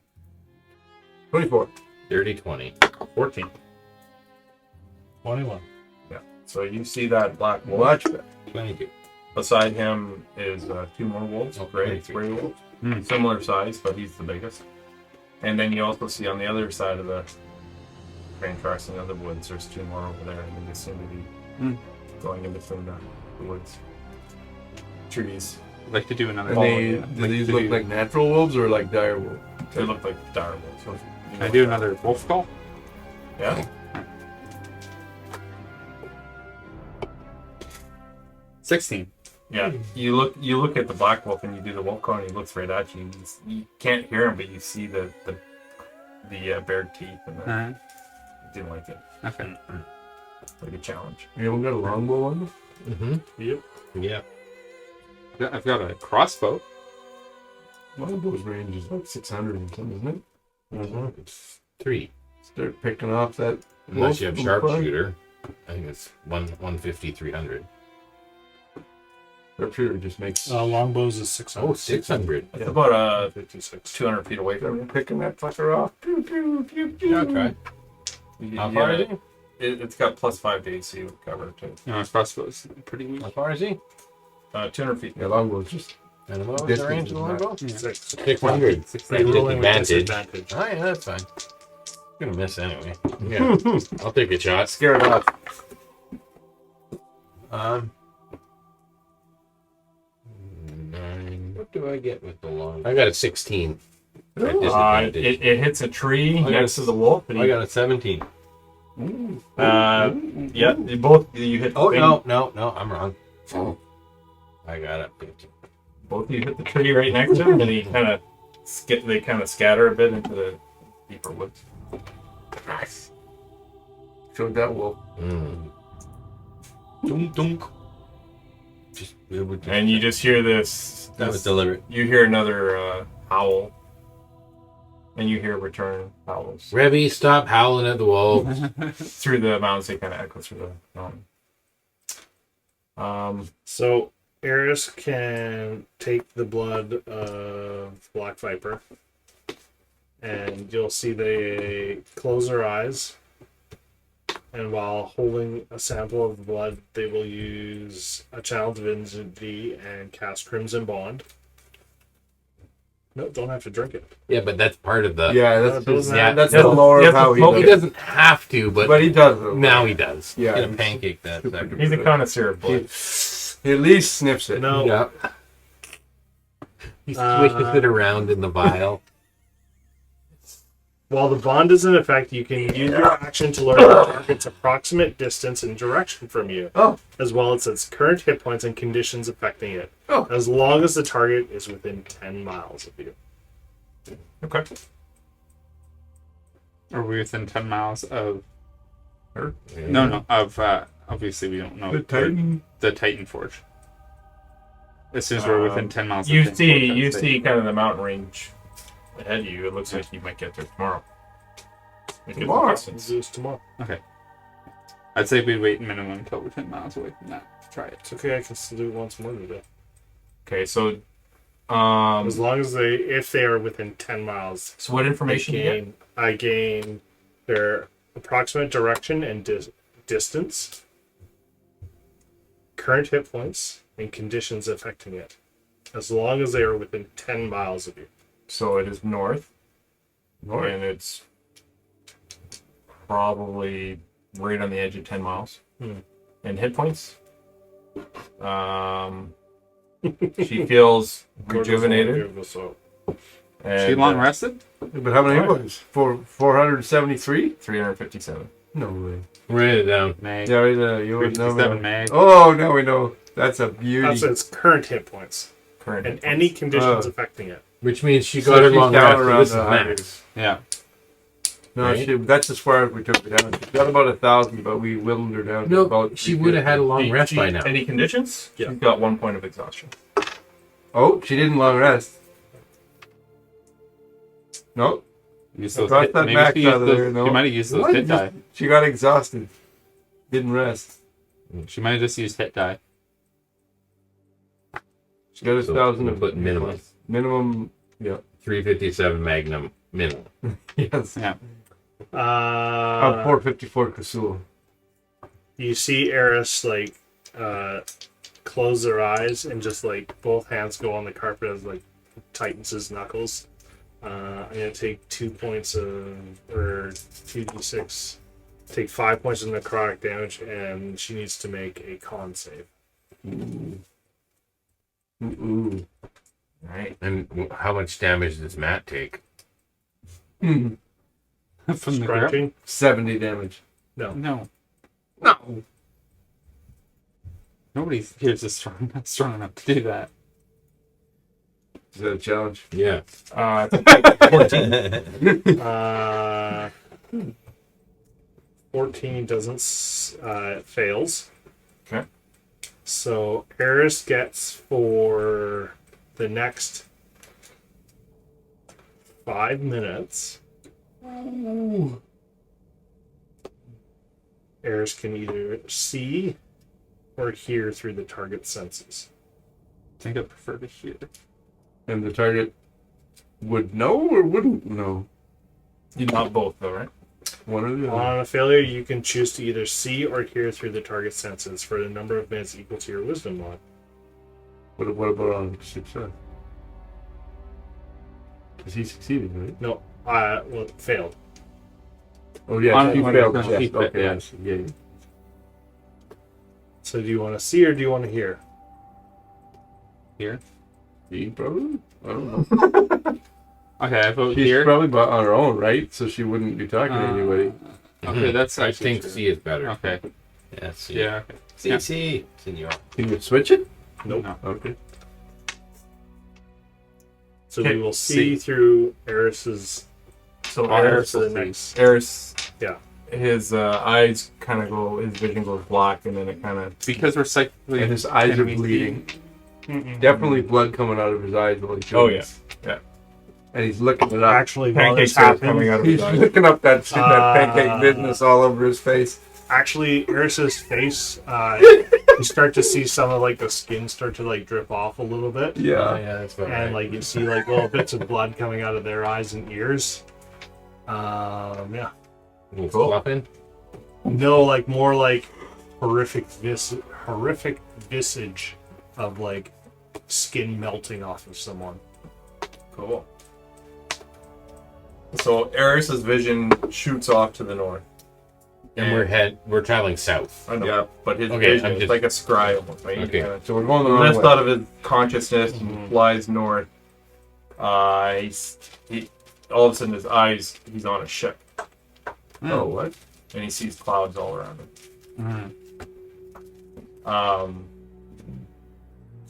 24. Dirty 20. 14. 21. Yeah. So you see that black wolf. Watch that. 22. Beside him is 2 more wolves, Oh, gray 23. wolves. Hmm. Similar size, but he's the biggest. And then you also see on the other side of the train tracks in the other woods, there's 2 more over there, and they just seem to be Hmm. going in between the woods. Trees. I'd like to do another. And they, I'd do these to look do- like natural wolves or like dire wolves? They look like dire wolves. So Can I do another wolf call? Yeah. 16. Yeah. You look at the black wolf and you do the wolf call and he looks right at you. You can't hear him, but you see the bared teeth and the, Alright. didn't like it. Okay. Like a challenge. Anyone got a longbow on them? Mm-hmm. Yep. Yeah. I've got a crossbow. Longbow's range is like 600 and something, isn't it? Mm-hmm. It's 3. Start picking off that Unless you have wolf from sharpshooter. I think it's 150, 300. Sharpshooter just makes. Longbows is 600. Oh, 600. It's about 56. 200 feet away from you. Picking that fucker off. Pew, pew, pew, pew. Yeah, I'll try. How far is he? It's got +5 to AC cover too. No, crossbow's pretty weak. How far is he? 200 feet. Yeah, longbow's just. And what was the Distance range of the is longbow? Yeah. 600. You're rolling with Disadvantage. disadvantage. Oh, yeah, that's fine. I'm gonna miss anyway. Yeah. I'll take a shot. Scare it off. What do I get with the long? I got a 16. At It disadvantage. hits a tree got next to the wolf. And I got a 17. yeah, you hit. Oh, the no, I'm wrong. I got it. 15. Both of you hit the tree right next to him, and he kind of they kind of scatter a bit into the deeper woods. Nice. Showed that wolf. Dunk, dunk. Just, it would And you just hear this. that was deliberate. You hear another howl, and you hear return howls Revy, stop howling at the wolves. through the mountains. They kind of echo through the mountain. So Eris can take the blood of Black Viper, and you'll see they close their eyes, and while holding a sample of the blood, they will use a channel divinity and cast Crimson Bond. No, don't have to drink it. Yeah, but that's part of the. Yeah, No, that's it doesn't yeah, have- that's yeah, the lore yeah, of how he well, He does it. doesn't have to, but But he does. Though. now he does. Yeah, Get a he's pancake that super second. He's a connoisseur of blood. He at least sniffs it. No, Yeah. He swishes it around in the vial. while the bond is in effect, you can use your action to learn the target's approximate distance and direction from you, Oh. as well as its current hit points and conditions affecting it, Oh. as long as the target is within 10 miles of you. Okay. Are we within 10 miles of? Her? No. Of obviously we don't know The Titan. the Titan Forge. As soon as we're within 10 miles. You of Titan see, Forge, you I'd say- see, kind of the mountain range ahead of you. It looks like you might get there tomorrow. Because of the Tomorrow? Let's distance. do this tomorrow. I'd say we'd wait minimum until we're 10 miles away from that to try it. It's okay. I can still do it once more today. Okay, so As long as if they are within 10 miles, so what information you get? I gain their approximate direction and distance, current hit points, and conditions affecting it. As long as they are within 10 miles of you. So it is north, and it's probably right on the edge of 10 miles. And hit points. She feels rejuvenated. So And, She long rested? But how many hit points? 473? 357. No way. Write it down. May. Yeah, you would know. 57 May. Oh, now we know. That's a beauty. that's its current hit points Current and hit any points. conditions affecting it. Which means she So got her she's long down rest. but around This is the max. Yeah. No, Right? that's as far as we took her down. She got about 1,000, but we whittled her down to No, about. she would have had a long rest by now. Any conditions? Yeah. She's got 1 point of exhaustion. Oh, she didn't long rest. No, Use those Cross hit, that maybe max she, out used of those, there, no. she might have used those What? hit die. she got exhausted. Didn't rest. She might have just used hit die. She got So 1,000 we'll of put minimum. Minimum, yeah. 357 Magnum minimum. Yes. Yeah. 454 Kasul. You see Eris like close their eyes and just like both hands go on the carpet as like tightens his knuckles. I'm gonna take 2 points of or 2d6. Take 5 points of necrotic damage, and she needs to make a con save. Ooh. Right. And how much damage does Matt take? From the grip? Scratching? 70 damage. No. No. No. Nobody here is strong enough to do that. Is that a challenge? Yeah. 14. 14 doesn't fails. Okay. So Eris gets for the next 5 minutes. Eris can either see or hear through the target's senses. I think I prefer to hear. And the target would know or wouldn't know? Not both, though, right? One or the other. On a failure, you can choose to either see or hear through the target's senses for a number of minutes equal to your wisdom mod. What about on success? Because he succeeded, right? No, well, it failed. Oh, yeah, On- he on failed. a- Yes. yeah. Okay, I see. Yeah. So do you want to see or do you want to hear? Here? See, probably? I don't know. Okay, I vote She's here. probably on her own, right? So she wouldn't be talking to anybody. Okay, that's I actually think true. C is better. Okay. Yeah, C. Yeah. Okay. C, Yeah. C. Senor. Can you switch it? Nope. No. Okay. So Okay, we will see through Eris's So Eris Eris, to the next. Eris, Yeah. his eyes kind of go, his vision goes black, and then it kind of. Because we're cycling. And his eyes are bleeding. Definitely blood coming out of his eyes while he's Oh, doing yeah. this. Yeah. And he's looking it up. Actually, while this Pancakes are coming happens, out of He's his eyes. looking up that pancake business all over his face. actually Eris's face, you start to see some of like the skin start to like drip off a little bit. Oh, Yeah. yeah, that's about And right. like you see like little bits of blood coming out of their eyes and ears. Yeah. Little Cool. fluffing. No, like more like horrific visage of like skin melting off of someone. Cool. So Eris's vision shoots off to the north. And we're traveling south. I know. Yeah. But his Okay, vision I'm is just- like a scry almost, right? Okay. So we're going the wrong Lifts way. out of his consciousness and flies north. He all of a sudden his eyes, he's on a ship, Oh, what? and he sees clouds all around him. Mhm.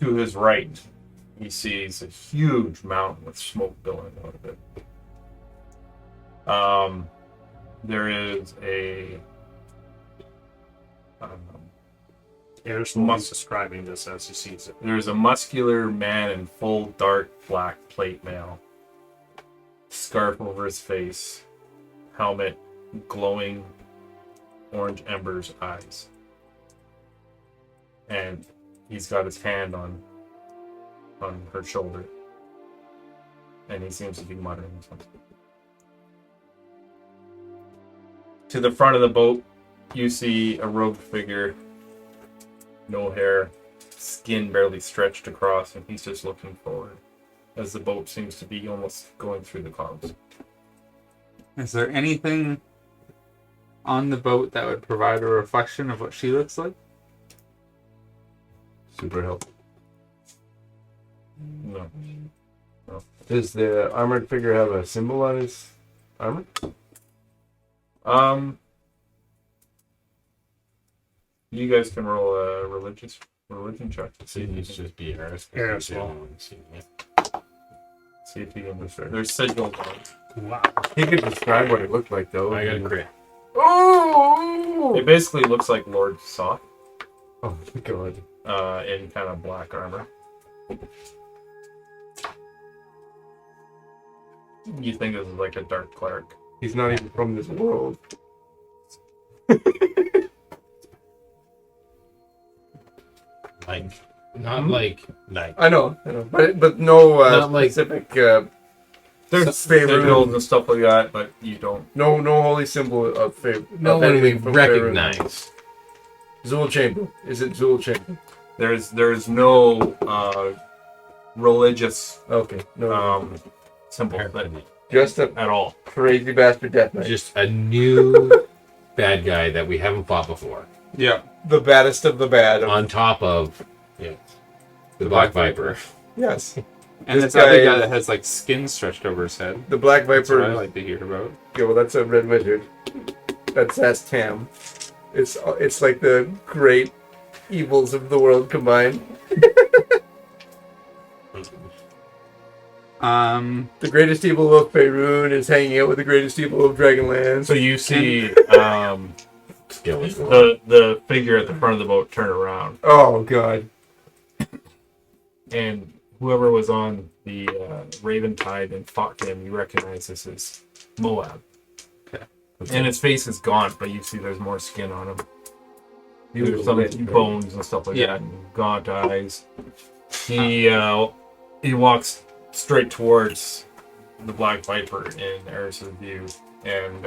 To his right, he sees a huge mountain with smoke billowing out of it. there is a Here's the one describing this as he sees it. there's a muscular man in full dark black plate mail, scarf over his face, helmet, glowing orange embers eyes, and he's got his hand on her shoulder, and he seems to be muttering something. To the front of the boat, you see a robed figure, no hair, skin barely stretched across, and he's just looking forward as the boat seems to be almost going through the clouds. Is there anything on the boat that would provide a reflection of what she looks like? Super helpful. No. Does the armored figure have a symbol on his armor? You guys can roll a religion check to see It if you needs to can, just be Eris. Eris will. see if you can there's sigils on. Wow. He could describe what it looked like, though. I got a crit. Oh! It basically looks like Lord Soth, Oh my god. in kind of black armor. You think this is like a dark cleric. He's not even from this world. Like, not like I know, but no Not like- specific. There's sigils and stuff like that, but you don't. No holy symbol of favor. no one would recognize. Zool Chamber. Is it Zool Chamber? There's no religious Okay. No. symbol that, Just a at all. crazy bastard death knight. Just a new bad guy that we haven't fought before. Yeah. the baddest of the bad. On top of the Black Viper. Yes. And This this other guy guy is- that has like skin stretched over his head. The Black That's what I Viper. like to hear about. Okay, well, that's a red wizard. That's Tam. It's like the great evils of the world combined. The greatest evil of Faerun is hanging out with the greatest evil of Dragonlance. So you see Skeleton. the figure at the front of the boat turn around, Oh god. and whoever was on the Raven Tide and fought him, you recognize this as Moab. Okay. And his face is gaunt, but you see there's more skin on him. He was There's some lit, right? bones and stuff like Yeah. that, and gaunt eyes. He walks straight towards the Black Viper in Eris's view, and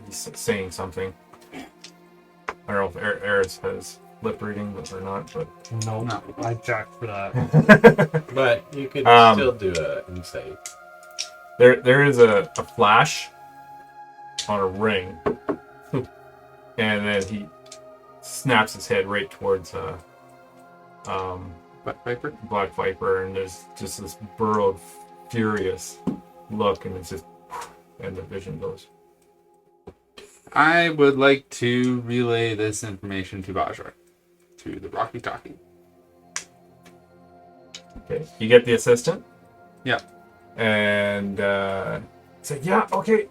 he's saying something. I don't know if Eris has lip reading or not, but No, No. I jacked for that. But you could still do a insight. there is a flash on a ring, and then he snaps his head right towards Black Viper? Black Viper, and there's just this burrowed, furious look, and it's just, and the vision goes. I would like to relay this information to Bajra, to the Rocky Talkie. Okay, you get the assistant. Yeah. And say, yeah, okay.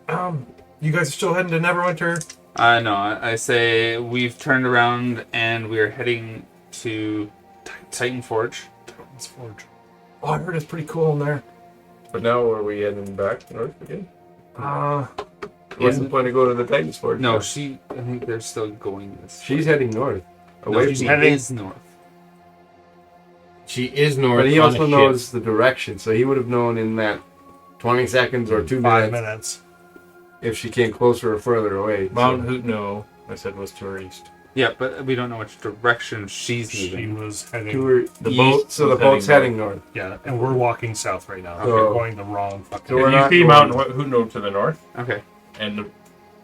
You guys are still heading to Neverwinter. No, I say we've turned around and we're heading to Titan Forge. Titan's Forge. Oh, I heard it's pretty cool in there. But now are we heading back north again? What's Yeah. the point to go to the Titans Forge? No, I think they're still going this. She's heading north. No, Away she from is north. She is north. But he on also a knows ship. the direction, so he would have known in that 20 seconds or 2 5 minutes minutes. if she came closer or further away. Mount Hootno, I said, was to her east. Yeah, but we don't know which direction she's She moving. was heading. To her The east, boat so the was boat's heading heading north. Yeah, and we're walking south right now. So- We're going the wrong fucking. So we're And you not see going- Mount Hootno to the north, Okay. and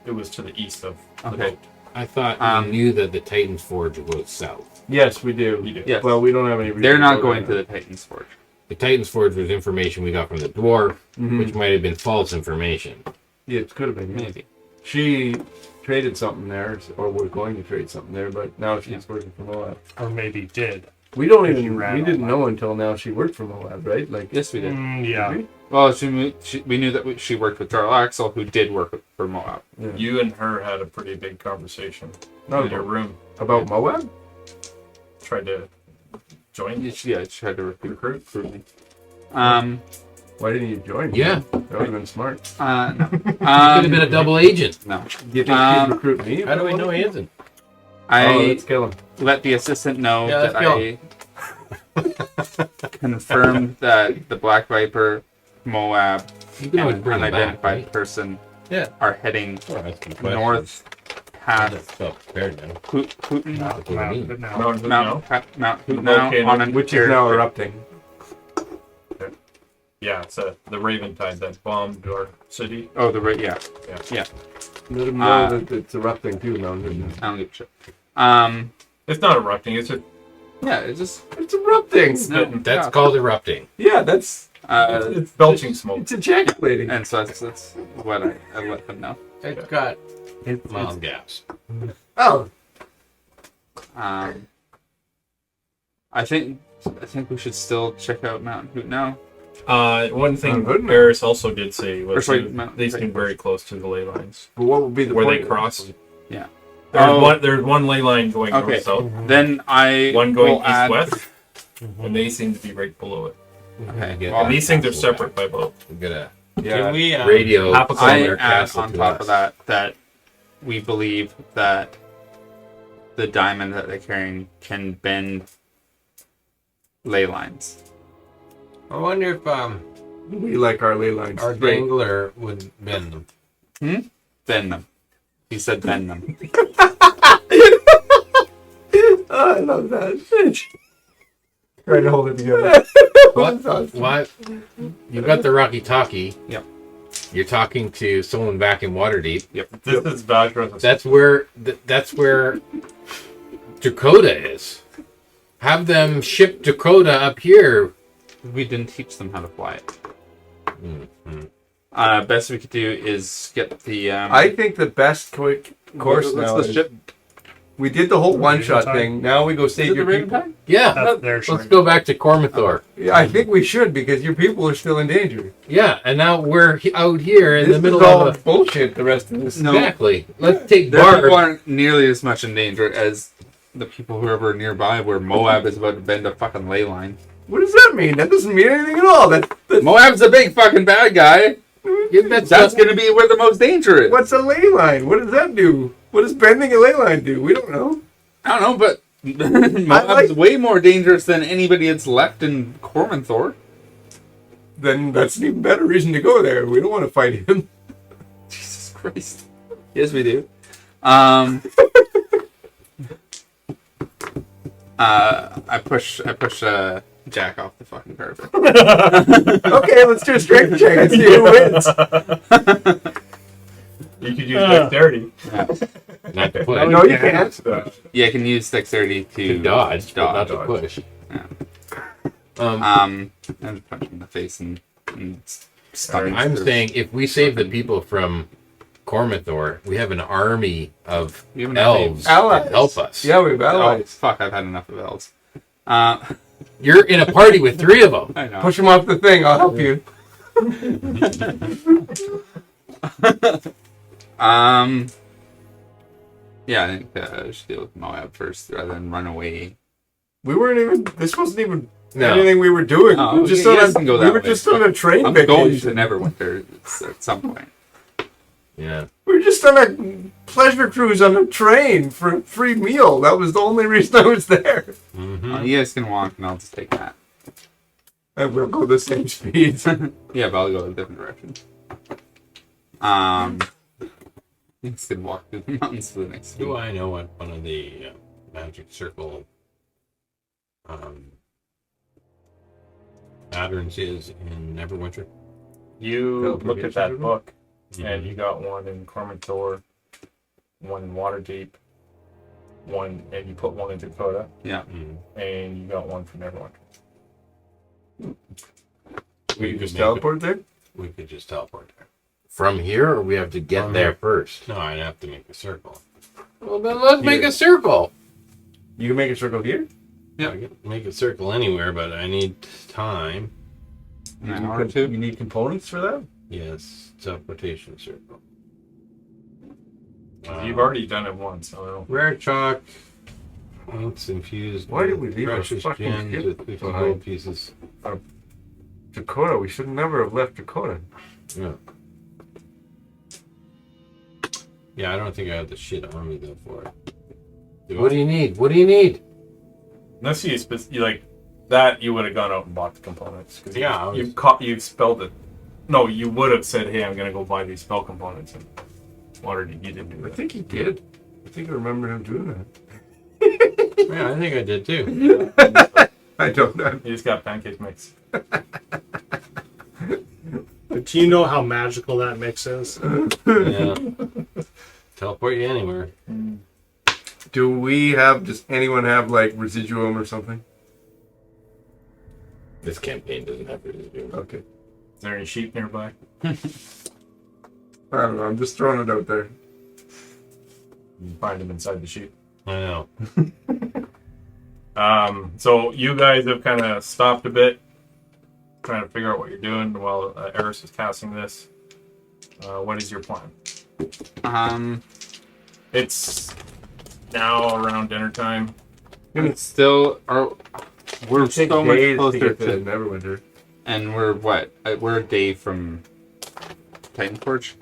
it was to the east of the Okay. boat. I thought we knew that the Titan's Forge was south. Yes, we do. You do. Yes. Well, we don't have any reason They're to not go going there. to the Titan's Forge. The Titan's Forge was information we got from the dwarf, Mhm. which might have been false information. Yeah, it could have been. Yeah. Maybe. She traded something there, or was going to trade something there, but now she's working for Moab. Or maybe did. We don't Because even. you ran We all didn't that. know until now she worked for Moab, right? Like, Yes, we did. Yeah. did Well, we knew that she worked with Darl Axel, who did work for Moab. we? Yeah. You and her had a pretty big conversation No, in your room. about Moab. Tried to join you. Yeah, she tried to recruit me. Why didn't you join? Yeah. That would have been smart. No. Could have been a double agent. No. Do you think she'd recruit me? How do we know he isn't? Oh, I let's kill him. let the assistant know Yeah, that let's I confirmed that the Black Viper, Moab, You can always and bring him back, unidentified right? person Yeah. are heading Well, that's some questions. north past That's not prepared now. Putin, That's what I mean. But now. Mount Mount Hood Putin Volcano, on an Which is now erupting. Yeah, it's the Raventide that bombed our city. Oh, the right, yeah. Let him know that it's erupting too, Mount Hood. I don't give a shit. It's not erupting. It's just Yeah, it's just It's erupting. no, That's called erupting. Yeah, that's. it's belching smoke. It's ejaculating. and so that's what I let them know. It's got mild gaps. Oh, I think we should still check out Mount Hoot now. One thing Mount Hood? Paris also did say was Or sorry, they Mount- seem very close to the ley lines but what would be the where point they of cross. Yeah. There's one ley line going Okay. north south, Then I one going will add. east west, and they seem to be right below it. Okay. Get And that these things are castle separate back. by boat. We're gonna Yeah. we radio Half a I kilometer add castle on to top us. of that we believe that the diamond that they're carrying can bend ley lines. I wonder if We like our ley lines. our Great. dangler would bend them. Bend them. He said bend them. Oh, I love that. Trying to hold it together. What? That's awesome. What? You got the Rocky Talkie. Yep. You're talking to someone back in Waterdeep. This is background. That's where Dakota is. Have them ship Dakota up here. We didn't teach them how to fly it. Mm-hmm. Best we could do is get the. I think the best quick course what's now the is ship? we did the whole one-shot Raventide? thing. Now we go Is save it the your people. Raventide? Yeah. That's their Let's shrine. go back to Cormathor. Yeah, I think we should because your people are still in danger. Yeah, and now we're out here in This the middle is all of a... bullshit. The rest of this. No. Exactly. Let's take Their people Barb. aren't nearly as much in danger as the people who are nearby, where Moab is about to bend a fucking ley line. What does that mean? That doesn't mean anything at all. That's Moab's a big fucking bad guy. Yeah, that's That's going to be where the most danger is. what's a ley line? What does that do? What does bending a ley line do? We don't know. I don't know, but Moab's way more dangerous than anybody that's left in Cormanthor. Then that's an even better reason to go there. We don't want to fight him. Jesus Christ. Yes, we do. I push Jack off the fucking carpet. Okay, let's do a strength check and see who wins. You could use dexterity. not to push. No, you can't. Yeah, I can use dexterity To dodge, but not to push. Yeah. Um, And punch him in the face and stun him. I'm saying if we save the people from Cormathor, we have an army of We have enough elves Allies. to help us. Yeah, we have Oh, allies. fuck, I've had enough of elves. You're in a party with 3 of them. I know. Push him off the thing. I'll help you. Yeah, I think I should deal with Moab first rather than run away. We weren't even. This wasn't even No. anything we were doing. Oh, we were just you on guys a, can go we that were way. just on a train I'm going vacation. to Neverwinter at some point. Yeah. We were just on a pleasure cruise on a train for a free meal. That was the only reason I was there. Mm-hmm. You guys can walk and I'll just take that. And we'll go the same speed. Yeah, but I'll go a different direction. You guys can walk through the mountains for the next Do week. I know what one of the magic circle patterns is in Neverwinter? You look at that Teleportation. book, and you got one in Cormanthor, one in Waterdeep, one, and you put one in Dakota, Yeah. Mm-hmm. and you got one from everyone. We could just make teleport there? We could just teleport there. From here, or we have to get From there here. first? No, I'd have to make a circle. Well, then let's make Here. a circle. You can make a circle here? Yeah, I can make a circle anywhere, but I need time. An hour or two. You need components for that? Yes, teleportation circle. You've already done it once. So Rare chalk. Inks infused. Why did with we leave our precious fucking gems ship with 50 behind? gold pieces? Dakota. We should never have left Dakota. Yeah. Yeah, I don't think I have the shit on me though for it. What do you need? What do you need? unless you like that, you would have gone out and bought the components. Cause Yeah, you spelled it. No, you would have said, "Hey, I'm gonna go buy these spell components." And Waterdeep, you didn't do I that. think he did. I think I remember him doing that. Yeah, I think I did too. I don't know. You just got pancake mix. But do you know how magical that mix is? Yeah. Teleport you anywhere. Do we have, does anyone have like residuum or something? This campaign doesn't have residuum. Okay. Is there any sheep nearby? I don't know. I'm just throwing it out there. You find them inside the sheep. I know. So you guys have kind of stopped a bit, trying to figure out what you're doing while Eris is casting this. What is your plan? It's now around dinner time. And still, we're Take so much days to closer get to to, Neverwinter. and we're what? We're a day from Titanforge.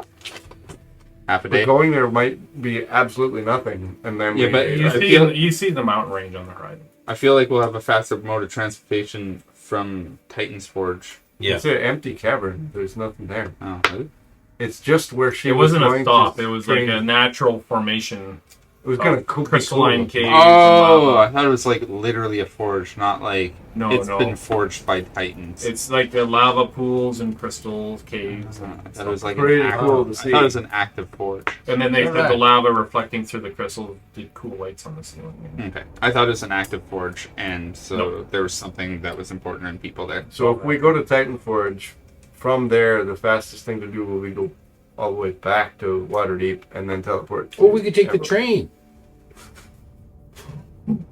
Half a But day. going there might be absolutely nothing, and then Yeah, we, but You see the mountain range on the horizon. I feel like we'll have a faster mode of transportation from Titan's Forge. Yeah. it's an empty cavern. There's nothing there. Oh, really? It's just where she It was wasn't a going stop. to It was train. like a natural formation. It was kind of Crystalline caves. Oh, I thought it was like literally a forge, not like No, it's no. been forged by Titans. It's like the lava pools and crystals, caves, I and thought it was like Pretty an active, cool to I see. thought it was an active forge. and then they said the Alright. lava reflecting through the crystal did cool lights on the ceiling. Okay, I thought it was an active forge, and so Nope. there was something that was important in people there. So if we go to Titanforge, from there, the fastest thing to do will be go all the way back to Waterdeep and then teleport. to Or we could take the Everett. train.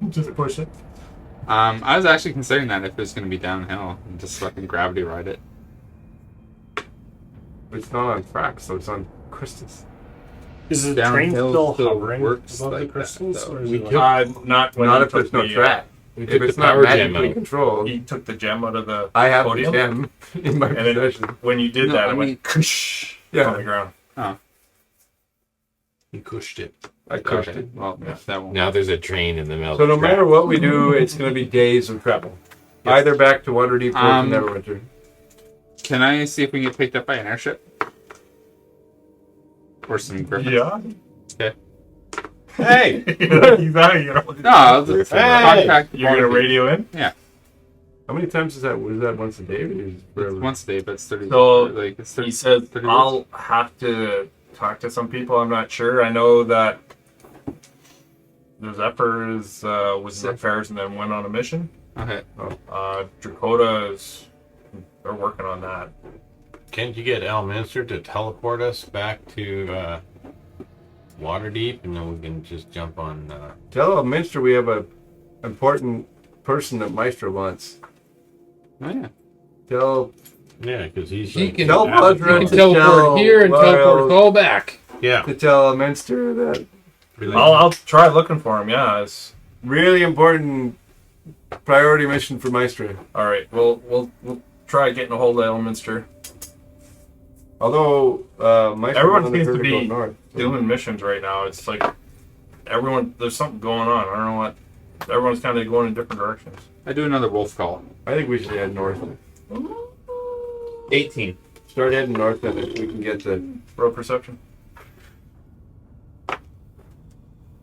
Just push it. I was actually considering that if it was going to be downhill, and just fucking gravity ride it. It's not on track, so it's on crystals. Is the train Downhill still hovering works above like the that, crystals? though. Or is We it took, like, not when Not he if took there's no the, track. We If took it's the not power gem magically out. controlled, He took the gem out of the I have podium, the gem in my and then possession. when you did No, that, I it mean- went kush Yeah. on the ground. You cushed it. I crushed Okay, it. well, that won't. Now there's a train in the middle. So no of the track. matter what we do, it's going to be days of travel. Yes. Either back to Waterdeep or to Um, Neverwinter. Can I see if we can get picked up by an airship? Or some griffins? Yeah. Okay. Hey, he's out here. No, I'll just Hey! contact the You're gonna Waterdeep. radio in. How many times is that? Was that once a day? Or is it It's forever? once a day, but it's 30. So, like it's 30. He said, 30 "I'll have to talk to some people. I'm not sure. I know that the Zephyrs was in affairs and then went on a mission. Okay. Dakota is they're working on that. Can't you get Elminster to teleport us back to Waterdeep, and then we can just jump on? Tell Minster we have a important person that Maestro wants. Oh yeah. Tell Yeah, because he's. He like- can, Tell he Pudra can to teleport tell here and teleport Lyle us all back. Yeah. to tell Minster that I'll try looking for him. Yeah. It's, really important priority mission for Maestro. all right. We'll try getting a hold of Elminster. Although Maestro Everyone wanted seems her to go be north. doing missions right now. It's like everyone. There's something going on. I don't know what. Everyone's kind of going in different directions. I do another wolf call. I think we should head north. 18. Start heading north, then if we can get to. Road perception.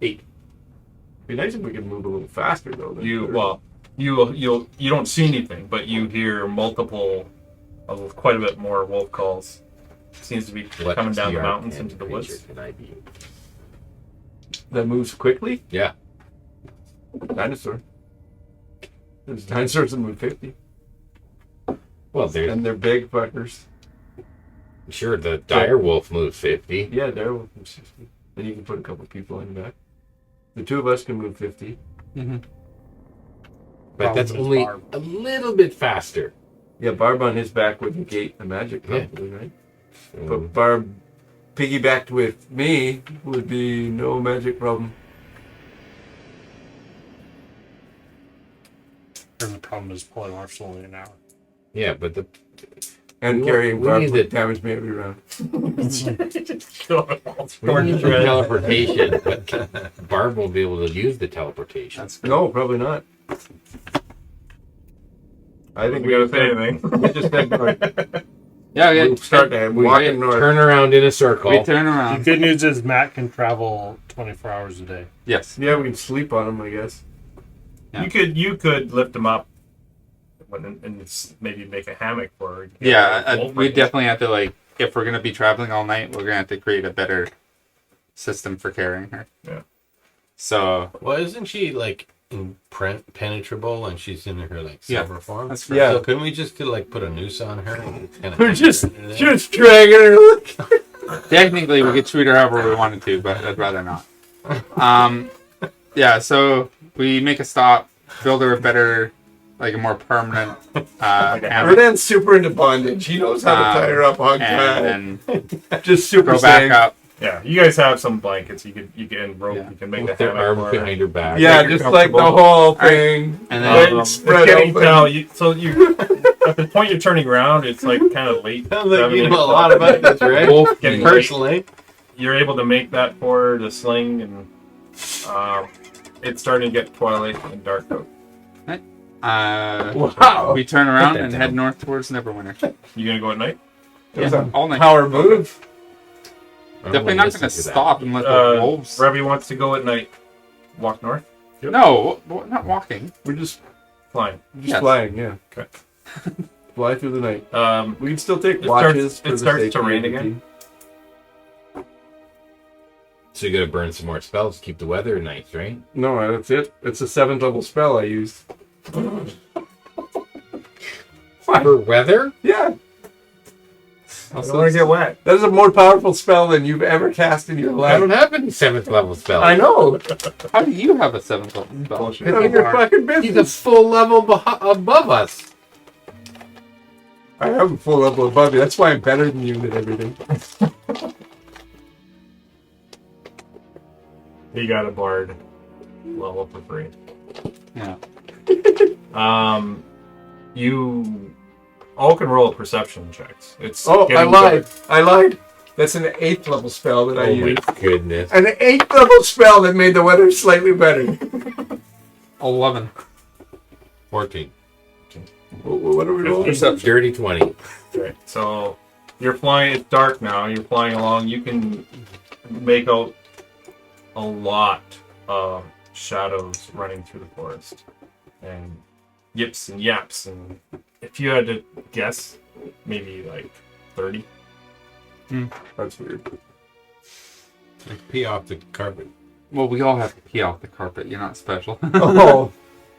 8. Be nice if we could move a little faster though. than You 30. well, you don't see anything, but you hear multiple, quite a bit more wolf calls. Seems to be What coming down the TR mountains and into the creature woods. Can I be? That moves quickly. Yeah. Dinosaur. There's dinosaurs that move 50, Well, there's and they're big fuckers. sure the dire wolf moves 50. Yeah, there will move 60. Then you can put a couple people in the back. The two of us can move 50. Mm-hmm. But that's Problem is only Barb. a little bit faster. Yeah, Barb on his back would negate the magic, Yeah. probably, right? So, But Barb piggybacked with me would be no magic problem. And the problem is polymorphs only an hour. yeah, but the And We carrying we Barb need would it. damage me every round. we need the teleportation, but Barb won't be able to use the teleportation. That's good. No, probably not. I think We gotta say anything. we just said north. Yeah, We start to We walking north. turn around in a circle. we turn The around. good news is Matt can travel 24 hours a day. Yes. Yeah, we can sleep on them, I guess. Yeah. You could lift them up and maybe make a hammock for. We definitely have to, like, if we're gonna be traveling all night, we're gonna have to create a better system for carrying her. Yeah. So Well, isn't she like impenetrable and she's in her like Yeah, silver form? that's So Yeah. couldn't we just like put a noose on her? And kind We're just dragging her. technically, we could treat her however we wanted to, but I'd rather not. Yeah. So we make a stop, build her a better, like a more permanent hammock, Erdan's super into bondage. He knows how to tie her up on and then Just super go back safe. up. Yeah, you guys have some blankets. You can rope. Yeah. You can make with the their hammock arm for her. behind her back. Yeah, Make her just like the comfortable. whole thing. And Legs then It's spread getting open. now. You at the point you're turning around, it's like kind of late. Sounds like 7, you 8 know a o'clock. lot about this, right? Both Getting Personally. You're able to make that for the sling, and it's starting to get twilight and dark out. Wow. we turn around that and down. head north towards Neverwinter. You gonna go at night? It was a all night. power move. Definitely not going to stop unless the wolves. Revy wants to go at night. Walk north. No, not walking. We're just Flying. Yes. flying, yeah. Okay. Fly through the night. We can still take It watches. starts- for it the starts safety to rain of the again. team. So you gotta burn some more spells to keep the weather nice, right? No, that's it. It's a 7th level spell I used. For weather? Yeah. I don't want to get wet. That is a more powerful spell than you've ever cast in your I life. don't have any 7th level spells. I know. How do you have a 7th level spell? Bullshit. None of your fucking He's a business. full level above us. I have a full level above you. That's why I'm better than you at everything. You got a bard level for free. Yeah. You all can roll perception checks. It's Oh, I getting lied. dark. I lied. That's an 8th level spell that I Oh my used. goodness. An 8th level spell that made the weather slightly better. 11. 14. What are we rolling? Dirty 20. Okay, so you're flying. It's dark now. You're flying along. You can make out a lot of shadows running through the forest, and yips and yaps. And if you had to guess, maybe like 30. That's weird. Like pee off the carpet. Well, we all have to pee off the carpet. You're not special. Oh.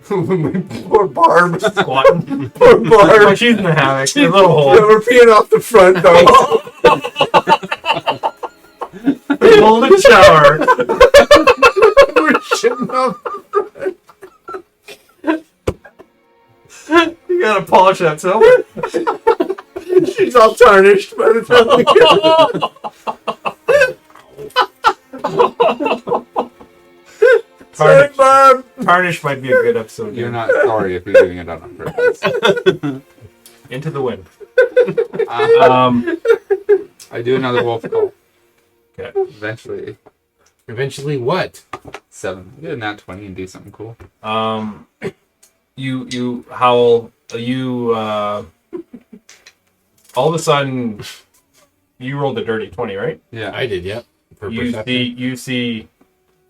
Poor Barb. Squatting. Poor Barb. She's in the hammock. There's a little hole. Yeah, we're peeing off the front though. Golden shower. We're shitting off. You gotta polish that silver. She's all tarnished by the time we get Sorry, Barb. Tarnish might be a good episode. You're Dude. not sorry if you're doing it on purpose. Into the wind. I do another wolf call. Okay. Eventually. Eventually what? 7. Get a nat 20 and do something cool. You howl. All of a sudden, you rolled a dirty 20, right? Yeah. I did, yep. For perception. You see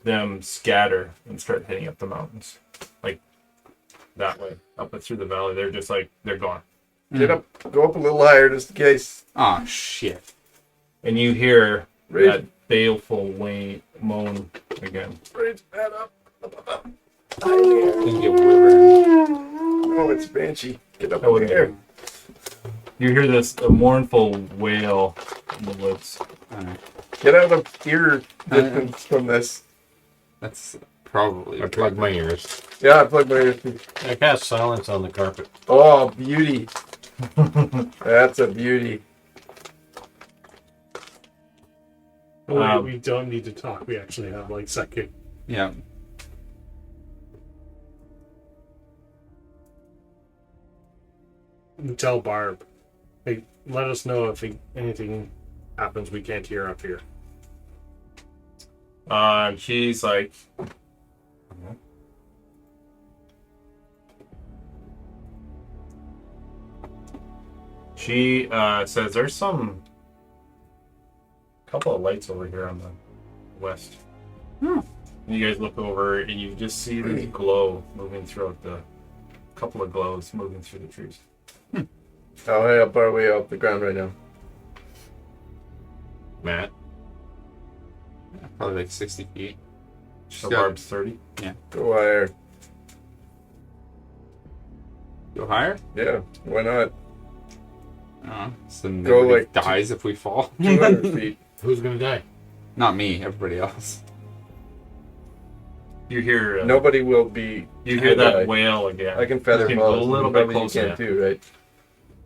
them scatter and start heading up the mountains, like that way, up and through the valley. They're just like they're gone, Get up, go up a little higher just in case. Oh, shit. and you hear Raise- that baleful moan again. Raise that up. Think you wyvern. Oh, it's Banshee. Get up Oh, in the air. You hear this a mournful wail in the woods. Alright. Get out of ear distance from this. That's Probably. I plugged my ears. Yeah, I plugged my ears. I cast silence on the carpet. Oh, beauty. That's a beauty. We don't need to talk. We actually have like second. Yeah. Tell Barb. Hey, let us know if anything happens we can't hear up here. She's like, she says there's some couple of lights over here on the west. And you guys look over and you just see this glow moving throughout the couple of glows moving through the trees. How high up are we off the ground right now? Matt, Probably like 60 feet. So Barb's 30. Go higher. Go higher? Yeah, why not? So then Go, nobody like, dies if we fall. 200 feet. who's gonna die? Not me, everybody else. You hear Nobody will be. you hear die. that wail again. I can feather You can fall. go a little bit Probably closer. You can too, right?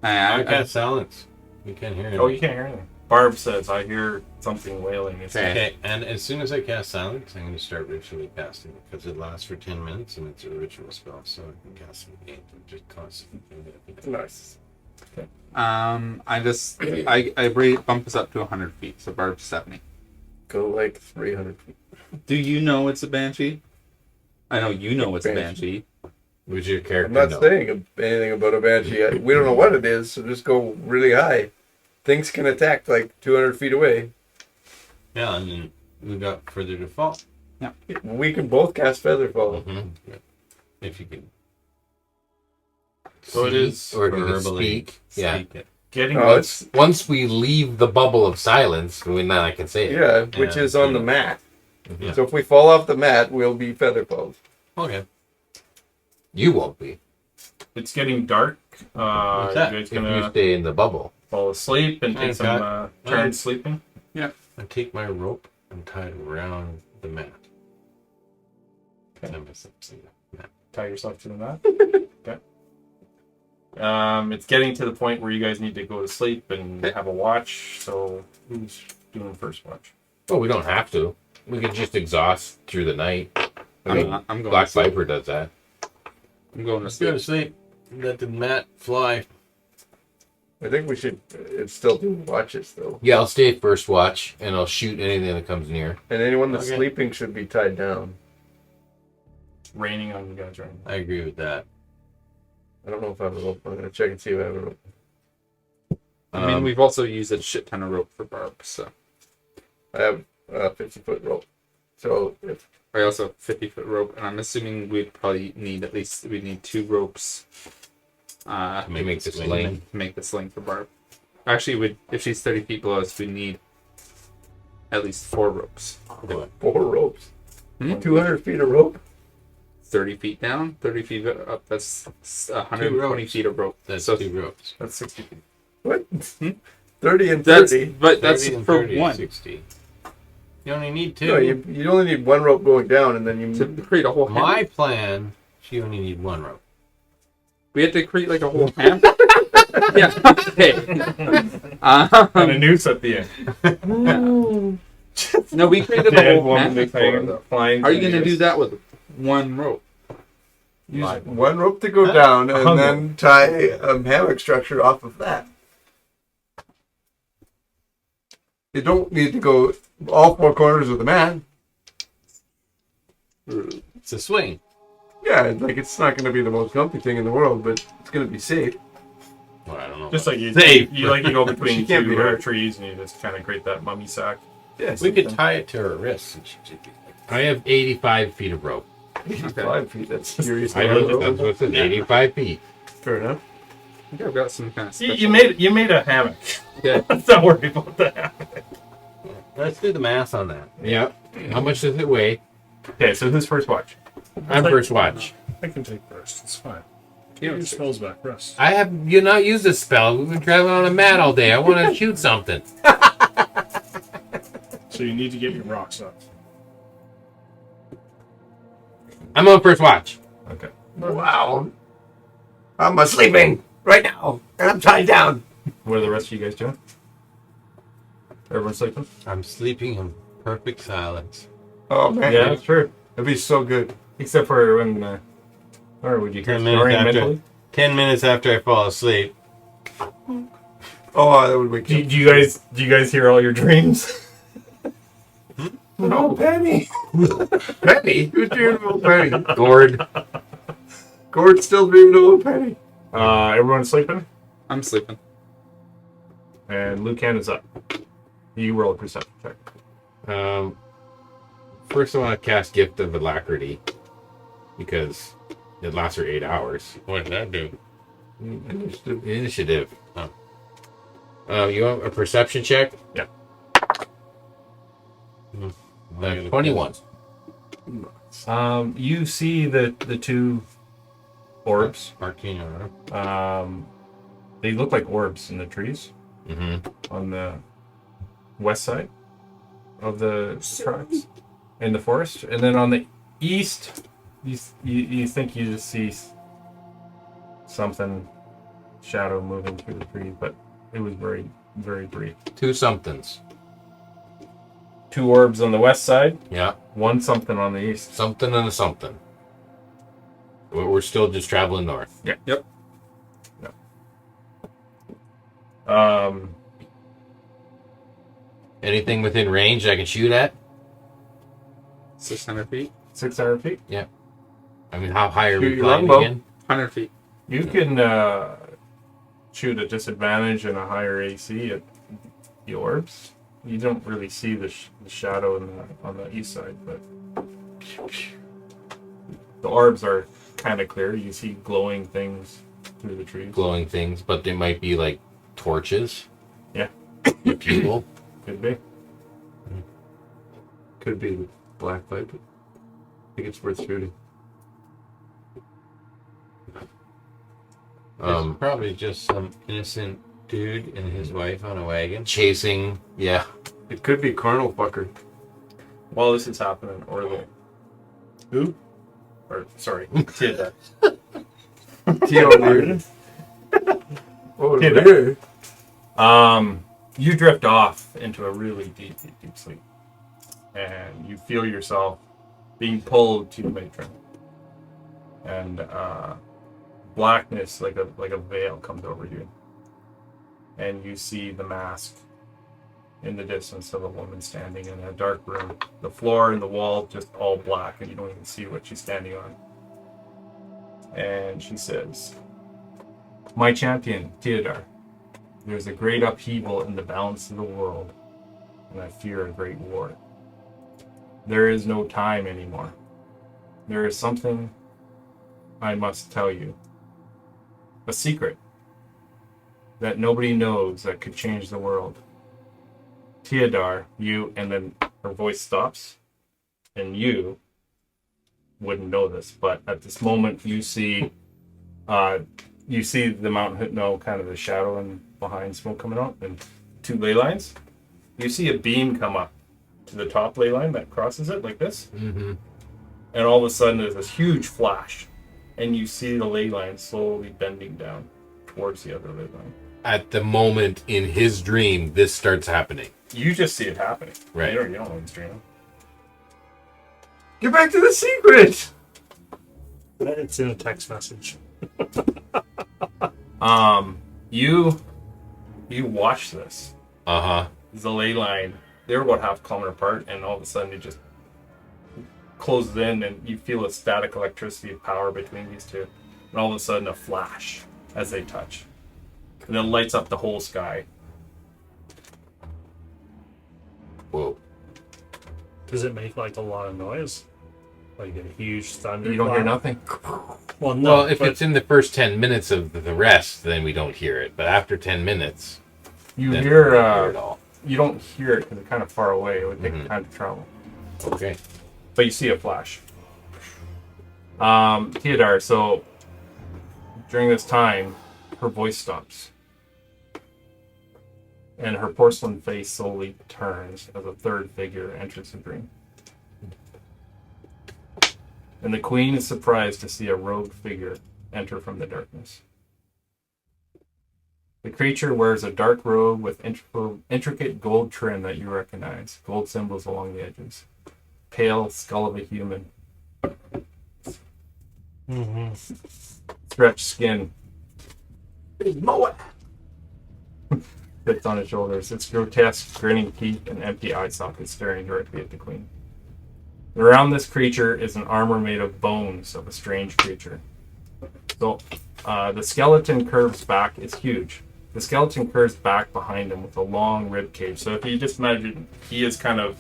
I I cast silence. You can't hear anything. Oh, you can't hear anything. Barb says, I hear something wailing. It's Okay. Okay, and as soon as I cast silence, I'm going to start ritually casting it because it lasts for 10 minutes and it's a ritual spell, so I can cast it again. Just constantly. Nice. I bump us up to 100 feet, so Barb's 70. Go like 300 feet. Do you know it's a banshee? I know you know it's a banshee. Who's your character? I'm not know? saying anything about a banshee. We don't know what it is, so just go really high. Things can attack like 200 feet away. Yeah, and then we got further to fall. We can both cast feather fall. Mm-hmm. If you can. So it see, is or if you can verbally speak. Yeah. Speak it. getting No, it's Once we leave the bubble of silence, then I can say it. yeah, which Yeah. is on the mat. Yeah. So if we fall off the mat, we'll be feather falls. Okay. You won't be. it's getting dark. What's You that? guys If you gonna stay in the bubble. fall asleep and take Okay. some turns sleeping? I take my rope and tie it around the mat. Okay. Tie myself to the mat. Tie yourself to the mat. Okay. It's getting to the point where you guys need to go to sleep and Okay. have a watch. So who's doing first watch? Oh, we don't have to. We could just exhaust through the night. I mean, I'm going Black to sleep. Viper does that. I'm going to Go sleep. to sleep. Let the mat fly. I think we should still do watches though. Yeah, I'll stay first watch, and I'll shoot anything that comes near. And anyone that's Okay. sleeping should be tied down. It's raining on you guys right now. I agree with that. I don't know if I have a rope. I'm gonna check and see if I have a rope. I mean, we've also used a shit ton of rope for Barb, so. I have a 50-foot rope. So if I also have 50-foot rope, and I'm assuming we'd probably need we'd need 2 ropes. To make the sling. To make the sling for Barb. Actually, if she's 30 feet below us, we need at least 4 ropes. 4 ropes, Hmm? 200 feet of rope. 30 feet down, 30 feet up. That's 120 ropes. feet of rope. That's so 2 ropes. That's 60 feet. What? Hmm? 30 and that's 30. but that's 30 and for 30 is one 60. You only need 2. No, you only need 1 rope going down, and then you. to create a whole. My hammock. plan, you only need 1 rope. We had to create like a whole hammock. Yeah. Okay. And a noose at the end. No, we created a Dead whole woman hammock for thing her. flying How are you through going to the do that with 1 rope? Use 1 rope to go down, and Hung then tie a hammock structure off of that. You don't need to go all 4 corners of the mat. It's a swing. Yeah, like it's not going to be the most comfy thing in the world, but it's going to be safe. Well, I don't know. Just like you, Safe. you like you go between She can't be 2 hurt. trees and you just kind of create that mummy sack. Yes. We could tie it to her wrists. And she'd be like, I have 85 feet of rope. 5 feet. That's serious. I know that's what it says. 85 feet. Fair enough. I think I've got some kind of special. You made a hammock. Yeah. Let's not worry about the hammock. Let's do the math on that. Yep. How much does it weigh? Okay, so who's first watch? I'm first watch. I can take first. It's fine. You Get know, your spells back. Rest. I have you not used this spell. We've been traveling on a mat all day. I want to shoot something. So you need to get your rocks up. I'm on first watch. Okay. Wow. I'm sleeping right now, and I'm tied down. What are the rest of you guys doing? Everyone's sleeping? I'm sleeping in perfect silence. Oh man, Yeah, that's true. that'd be so good. Except for when, or would you hear 10 minutes snoring after. mentally? 10 minutes after I fall asleep. Oh, that would wake Do you. you guys hear all your dreams? No, Penny. Penny? Who's dreaming about Penny? Gord. Gord's still dreaming about Penny. Everyone's sleeping, I'm sleeping. and Lucan is up. You roll a perception check. First I want to cast Gift of Alacrity. Because it lasts for 8 hours. What did that do? Initiative. Oh. You want a perception check? Yeah. 21. You see the two orbs. Arcane Aura. They look like orbs in the trees on the west side of the tracks in the forest, and then on the east, you think you just see something shadow moving through the trees, but it was very, very brief. Two somethings. Two orbs on the west side, Yeah. one something on the east. Something and a something. We're still just traveling north. Yeah. Yep. Anything within range I can shoot at? 600 feet. 600 feet. I mean, how high are Shoot we your climbing longbow. again? 100 feet. You can shoot at disadvantage and a higher AC at the orbs. You don't really see the shadow on the east side, but the orbs are kind of clear. You see glowing things through the trees. Glowing things, but they might be like torches. Yeah. With people. Could be. Could be the Black Viper. I think it's worth shooting. It's probably just some innocent dude and his wife on a wagon chasing. Yeah. It could be Carnal Fucker. While this is happening, or the who? Or sorry, Tid. T.O. weird. Oh, Yeah, weird. You drift off into a really deep sleep, and you feel yourself being pulled to the matron, and blackness like a veil comes over you, and you see the mask in the distance of a woman standing in a dark room. The floor and the wall just all black, and you don't even see what she's standing on. And she says, "My champion, Theodar, there's a great upheaval in the balance of the world, and I fear a great war. There is no time anymore. There is something I must tell you. A secret that nobody knows that could change the world. Theodar, you," and then her voice stops, "and you wouldn't know this, but at this moment you see the Mount Hypno, kind of the shadow and behind smoke coming out, and two ley lines. You see a beam come up to the top ley line that crosses it like this, and all of a sudden there's this huge flash, and you see the ley line slowly bending down towards the other ley line. At the moment in his dream, this starts happening. You just see it happening. Right. You don't know what's dreaming. Get back to the secret! It's in a text message. You watch this. Uh-huh. The ley line, they're about half a kilometer apart, and all of a sudden it just closes in, and you feel a static electricity power between these two. And all of a sudden a flash as they touch. And it lights up the whole sky. Whoa. Does it make like a lot of noise? Like a huge thunder? You don't hear nothing. Well, no. Well, if but it's in the first 10 minutes of the rest, then we don't hear it. But after 10 minutes, You then hear, we hear it all. you don't hear it because it's kind of far away. It would take time to travel. Okay. But you see a flash. Theodar, so during this time, her voice stops. And her porcelain face slowly turns as a third figure enters the dream. and the queen is surprised to see a robed figure enter from the darkness. The creature wears a dark robe with intricate gold trim that you recognize, gold symbols along the edges. Pale skull of a human. Stretched skin. Moab. Fits on his shoulders. Its grotesque, grinning teeth and empty eye sockets staring directly at the queen. Around this creature is an armor made of bones of a strange creature. So, the skeleton curves back. It's huge. The skeleton curves back behind him with a long rib cage. So if you just imagine, he is kind of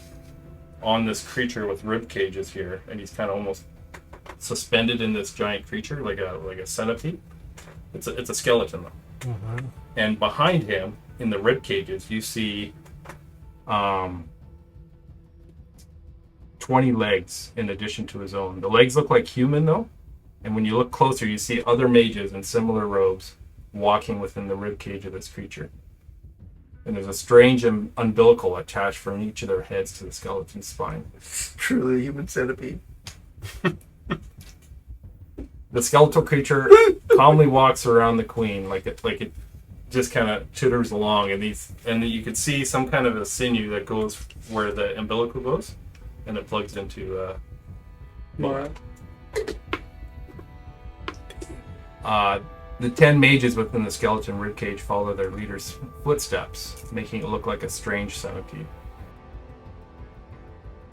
on this creature with rib cages here, and he's kind of almost suspended in this giant creature, like a centipede. It's a skeleton though. Mm-hmm. And behind him, in the rib cages, you see 20 legs in addition to his own. The legs look like human though, and when you look closer, you see other mages in similar robes walking within the rib cage of this creature. And there's a strange umbilical attached from each of their heads to the skeleton's spine. Truly a human centipede. The skeletal creature calmly walks around the queen like it just kind of chitters along, and you can see some kind of a sinew that goes where the umbilical goes, and it plugs into Moab. The 10 mages within the skeleton ribcage follow their leader's footsteps, making it look like a strange centipede.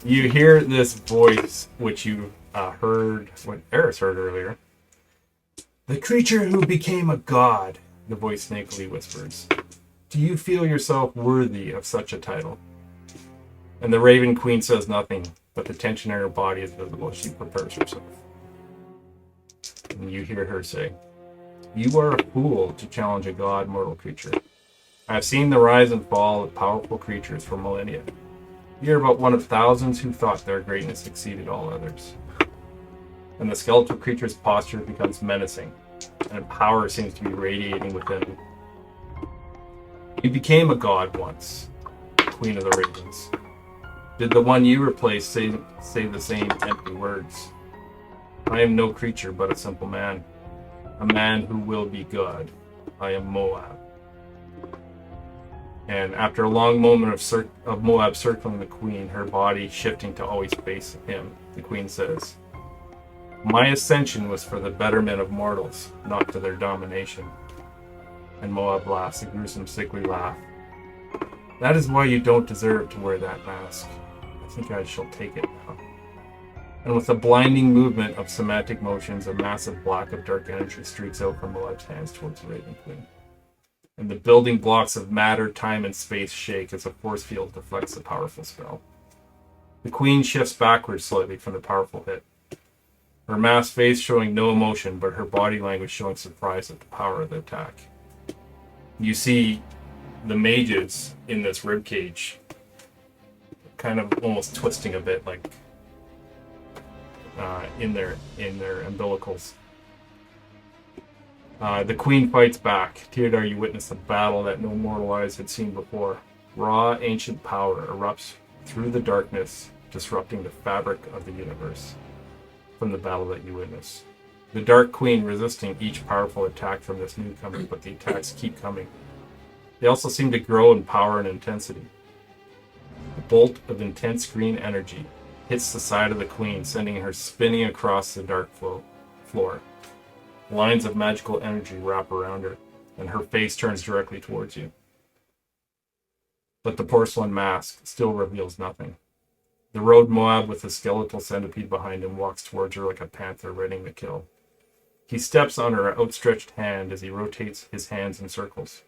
You hear this voice, which you heard, what Eris heard earlier. The creature who became a god, the voice snakily whispers. Do you feel yourself worthy of such a title? And the Raven Queen says nothing, but the tension in her body is visible as she prepares herself. And you hear her say, You are a fool to challenge a god, mortal creature. I have seen the rise and fall of powerful creatures for millennia. You are but one of thousands who thought their greatness exceeded all others. And the skeletal creature's posture becomes menacing, and power seems to be radiating within him. You became a god once, Queen of the Ravens. Did the one you replaced say the same empty words? I am no creature but a simple man. A man who will be God. I am Moab. And after a long moment of Moab circling the queen, her body shifting to always face him, the queen says, My ascension was for the betterment of mortals, not to their domination. And Moab laughs, a gruesome, sickly laugh. That is why you don't deserve to wear that mask. I think I shall take it now. And with a blinding movement of somatic motions, a massive block of dark energy streaks out from Moab's hands towards the Raven Queen. And the building blocks of matter, time, and space shake as a force field deflects the powerful spell. The queen shifts backwards slightly from the powerful hit. Her masked face showing no emotion, but her body language showing surprise at the power of the attack. You see the mages in this ribcage kind of almost twisting a bit, like in their umbilicals. The queen fights back. Teodar, you witness a battle that no mortal eyes had seen before. Raw, ancient power erupts through the darkness, disrupting the fabric of the universe from the battle that you witness. The Dark Queen resisting each powerful attack from this newcomer, but the attacks keep coming. They also seem to grow in power and intensity. A bolt of intense green energy hits the side of the queen, sending her spinning across the dark floor. Lines of magical energy wrap around her, and her face turns directly towards you. But the porcelain mask still reveals nothing. The road Moab with the skeletal centipede behind him walks towards her like a panther readying to kill. He steps on her outstretched hand as he rotates his hands in circles.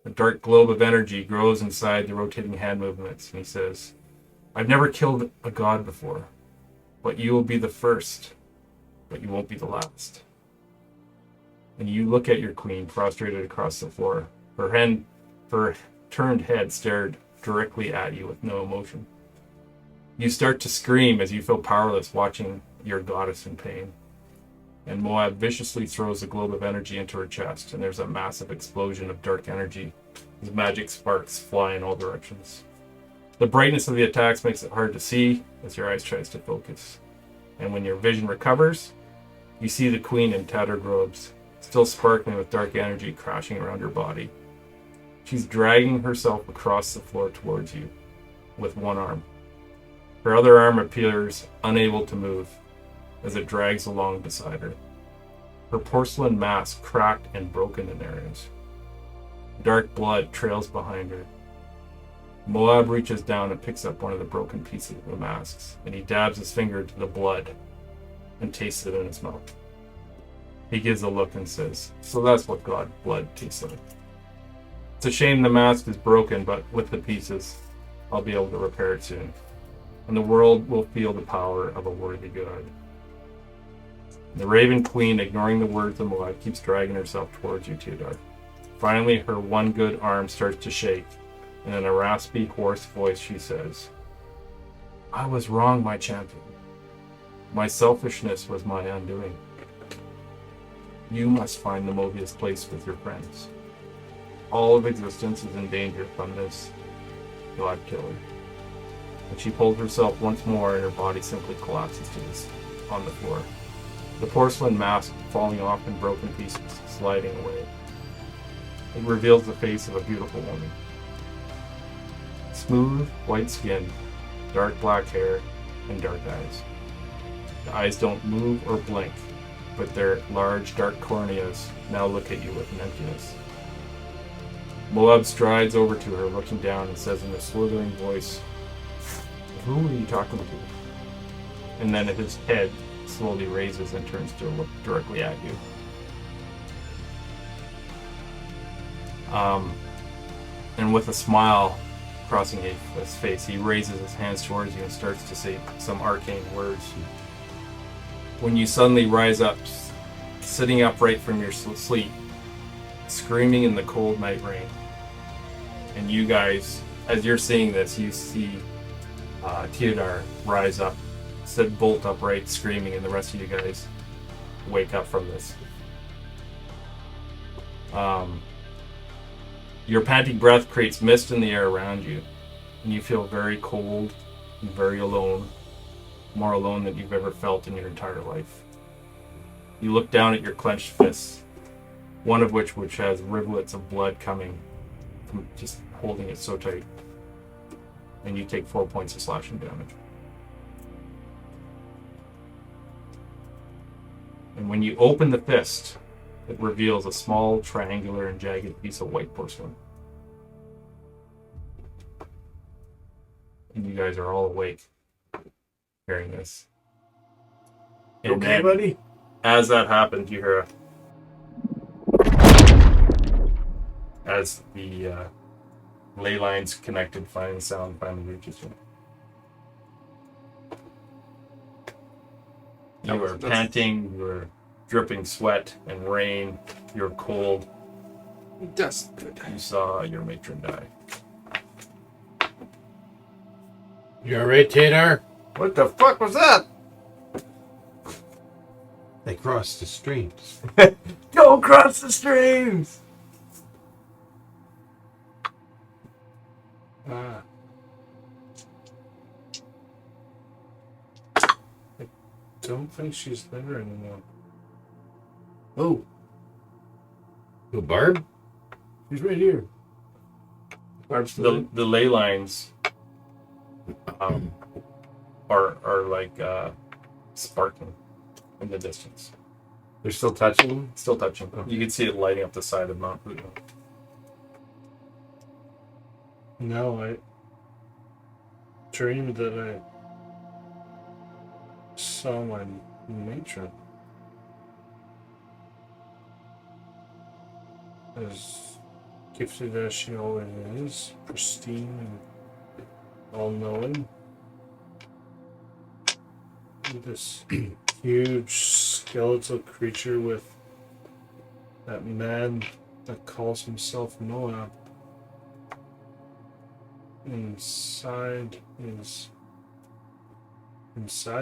A dark globe of energy grows inside the rotating hand movements, and he says, I've never killed a god before, but you will be the first, but you won't be the last. And you look at your queen prostrated across the floor. Her turned head stared directly at you with no emotion. You start to scream as you feel powerless watching your goddess in pain. And Moab viciously throws a globe of energy into her chest, and there's a massive explosion of dark energy as magic sparks fly in all directions. The brightness of the attacks makes it hard to see as your eyes tries to focus. And when your vision recovers, you see the queen in tattered robes, still sparkling with dark energy crashing around her body. She's dragging herself across the floor towards you with one arm. Her other arm appears unable to move as it drags along beside her. Her porcelain mask cracked and broken in areas. Dark blood trails behind her. Moab reaches down and picks up one of the broken pieces of the masks, and he dabs his finger into the blood and tastes it in his mouth. He gives a look and says, "So that's what blood tastes like. It's a shame the mask is broken, but with the pieces, I'll be able to repair it soon, and the world will feel the power of a worthy god." The Raven Queen, ignoring the words of Moab, keeps dragging herself towards you, Theodore. Finally, her one good arm starts to shake, and in a raspy, hoarse voice she says, "I was wrong, my champion. My selfishness was my undoing. You must find the Mobius place with your friends. All of existence is in danger from this god killer." And she pulls herself once more, and her body simply collapses on the floor. The porcelain mask falling off in broken pieces, sliding away. It reveals the face of a beautiful woman. Smooth, white skin, dark black hair, and dark eyes. The eyes don't move or blink, but their large, dark corneas now look at you with an emptiness. Moab strides over to her, looking down, and says in a slithering voice, "Who are you talking to?" And then his head slowly raises and turns to look directly at you. And with a smile crossing his face, he raises his hands towards you and starts to say some arcane words. When you suddenly rise up, sitting upright from your sleep, screaming in the cold night rain. And you guys, as you're seeing this, you see Theodore rise up, sit bolt upright, screaming, and the rest of you guys wake up from this. Your panting breath creates mist in the air around you, and you feel very cold and very alone, more alone than you've ever felt in your entire life. You look down at your clenched fists, one of which has rivulets of blood coming from just holding it so tight, and you take 4 points of slashing damage. And when you open the fist, it reveals a small, triangular, and jagged piece of white porcelain. And you guys are all awake, hearing this. And Okay, then, buddy? as that happens, you hear as the ley lines connected, finally sound finally reaches you. You were panting, you were dripping sweat and rain, you're cold. Dust. You saw your matron die. You alright, Tadar? What the fuck was that? They crossed the streams. Go across the streams! Ah. I don't think she's there anymore. Oh, Who, Barb? he's right here. Barb's still The ley lines are like sparkling in the distance. They're still touching. Still touching. You can see it lighting up the side of Mount Pluto. No, I dreamed that I saw my matron. As gifted as she always is, pristine and all-knowing. This huge skeletal creature with that man that calls himself Moab. Inside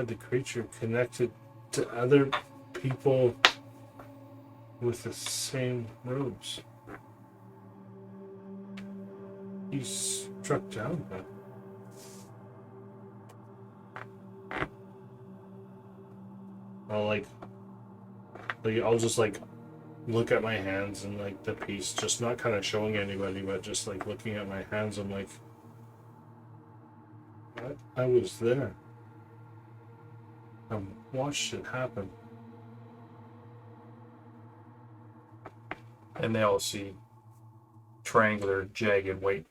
the creature, connected to other people with the same robes. He's struck down, but I'll just like look at my hands and like the piece, just not kind of showing anybody, but just like looking at my hands. I'm like, what? I was there. I watched it happen. And they all see triangular, jagged, white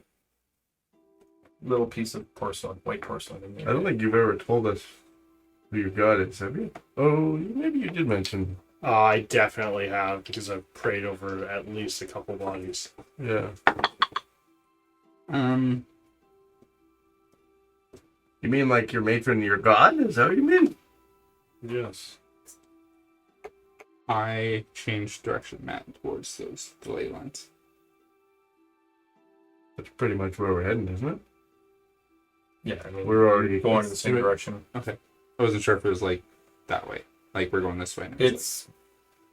little piece of porcelain, white porcelain in there. I don't think you've ever told us who your god is, have you? Oh, maybe you did mention. I definitely have, because I've prayed over at least a couple bodies. Yeah. Um, You mean like your matron, your god? Is that what you mean? Yes. I changed direction Matt towards those the ley lines. That's pretty much where we're heading, isn't it? Yeah, I mean, We're already going in the same do it. direction. Okay. I wasn't sure if it was like that way. Like we're going this way. And It's,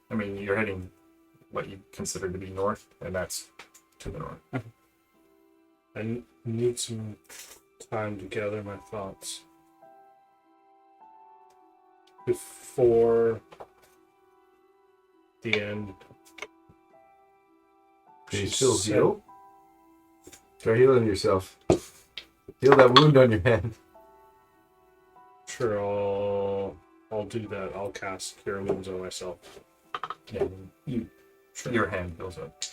I mean, you're heading what you consider to be north, and that's to the north. I need some time to gather my thoughts before the end. Can you She still said- heal? Try healing yourself. Heal that wound on your hand. Sure, I'll do that. I'll cast Cure Wounds on myself. Yeah, your hand fills up.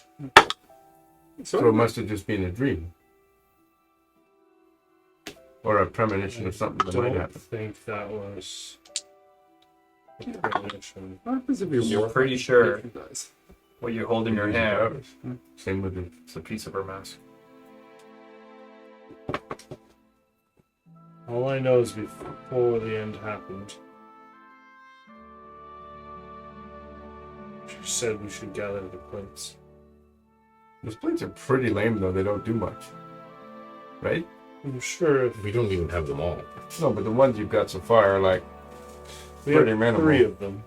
So it must have just been a dream. Or a premonition of something that might Don't happen. think that was a premonition. what happens if your You're wolf pretty sure patron dies? what you hold in your Using hand powers. Same with the. is a piece of her mask. All I know is before the end happened, she said we should gather the plates. Those plates are pretty lame though, they don't do much. Right? I'm sure if We don't even have them all. No, but the ones you've got so far are like we have pretty minimal. 3 of them,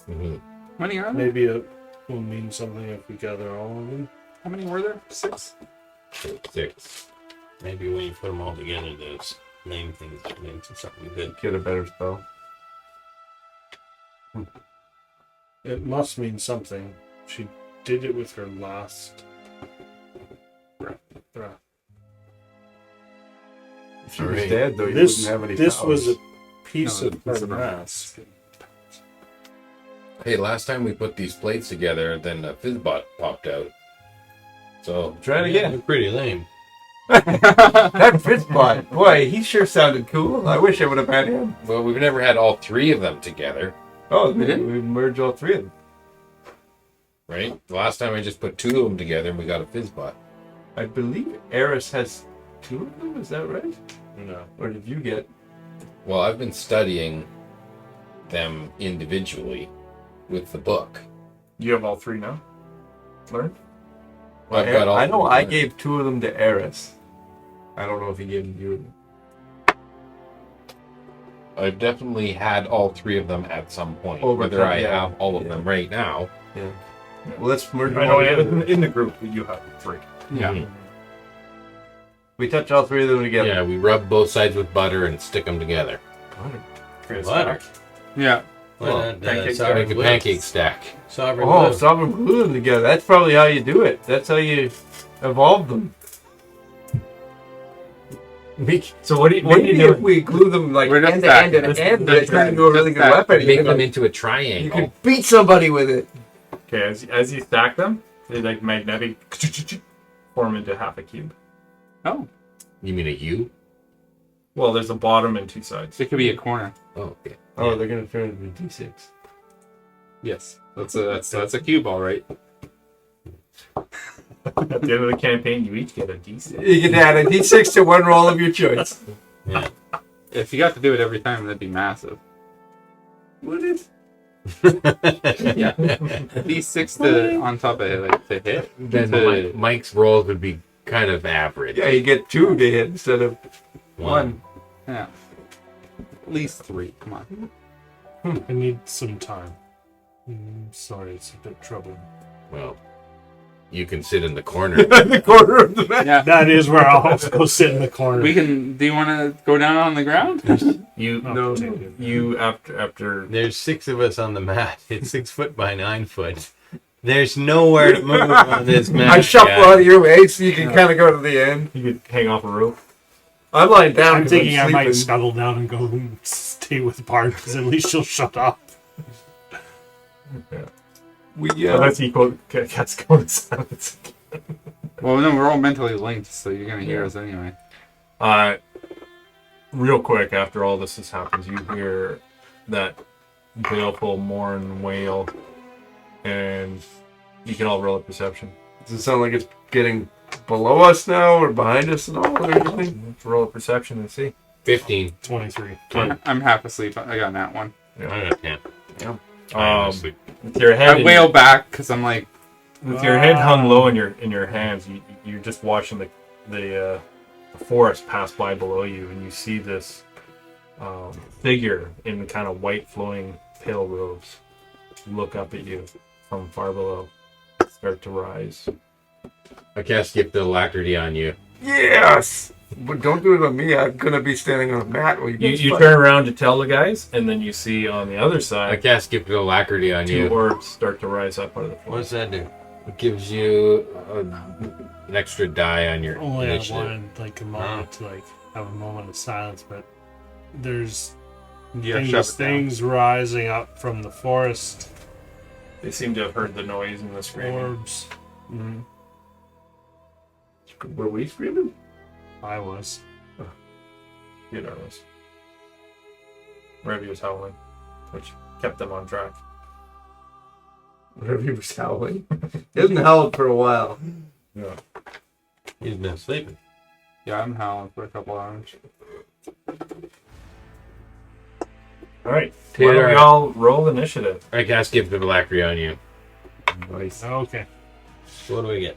Mm-hmm. How many are there? maybe it will mean something if we gather all of them. How many were there? 6? 6. Maybe when you put them all together, those name things turn into something good. get a better spell. It must mean something. She did it with her last breath. If she was Alright. dead though, you This wouldn't have any this powers. was a piece No, of it's her a mask. Hey, last time we put these plates together, then a fizzbot popped out. So Try it again. they're pretty lame. That Fitzbot, boy, he sure sounded cool. I wish I would have had him. Well, we've never had all 3 of them together, Oh, We did? we merged all 3 of them. right? The last time I just put 2 of them together and we got a fizzbot. I believe Eris has 2 of them. Is that right? No. Or did you get? Well, I've been studying them individually with the book. You have all 3 now? Learned? I've got all I know 3 I learned. gave 2 of them to Eris. I don't know if he gave them to you. I've definitely had all 3 of them at some point. Over Whether time, I yeah. have all of Yeah. them right now. Yeah. Well, let's merge them I all know together. in the group you have 3. Yeah. Mhm. We touch all 3 of them together. Yeah, we rub both sides with butter and stick them together. Butter. Yeah. pancake Make a pancake stack. Sovereign Oh, glue. sovereign glue them together. That's probably how you do it. That's how you evolve them. So what do you Maybe if we glue them like We're just end to end and stacking. end, Just they turn into a really good stacking. weapon. Make You them can, into a you triangle. can beat somebody with it. Okay, as you stack them, they like magnetic form into half a cube. Oh, You mean a U? Well, there's a bottom and 2 sides. it could be a corner. Oh, okay. Oh, they're gonna turn into a D6. Yes, that's a cue ball, right? At the end of the campaign, you each get a D6. You can add a D6 to one roll of your choice. Yeah. If you got to do it every time, that'd be massive. Would it? Yeah, D6 to on top of it, like to hit. Then to- Mike's rolls would be kind of average. Yeah, you get 2 to hit instead of 1. Yeah, at least 3. Come on. I need some time. Sorry, it's a bit troubling. Well, You can sit in the corner. In the corner of the mat. Yeah. That is where I'll go sit in the corner. We can. Do you want to go down on the ground? You No. you after There's 6 of us on the mat. It's 6 foot by 9 foot. There's nowhere to move on this mat. I shuffle guys. out of your way so you can kind of go to the end. you could hang off a rope. I'm lying down. I'm 'cause thinking I might sleeping. scuttle down and go stay with Bart because at least she'll shut up. Unless he gets going silence. Well, no, we're all mentally linked, so you're gonna hear us anyway. Real quick, after all this has happened, you hear that baleful mourn wail, and you can all roll a perception. Does it sound like it's getting below us now or behind us and all or anything? Let's roll a perception and see. 15. 23. I'm half asleep. I got that one. I got 10. I'm Um, asleep. with your head, I wail back because I'm like, with your head hung low in your hands, you're just watching the forest pass by below you, and you see this figure in kind of white flowing pale robes look up at you from far below, start to rise. I cast Gift of Alacrity on you. Yes! But don't do it on me. I'm going to be standing on a mat while you guys You fight. turn around to tell the guys, and then you see on the other I side cast Gift of Alacrity on 2 you. orbs start to rise up out of the What forest. does that do? It gives you an extra die on your Only I initiative. wanted like a moment to like have a moment of silence, but there's yeah, shove it down. things rising up from the forest. They seem to have heard the noise and the screaming. Orbs. Mm-hmm. Were we screaming? I was. You know, Revy was howling, which kept them on track. Whatever he was howling. He hasn't howled for a while. Yeah. He's been sleeping. Yeah, I'm howling for a couple hours. All right. Why Taylor, don't we all roll initiative? I cast Gift of Alacrity on you. Nice. Okay. So what do we get?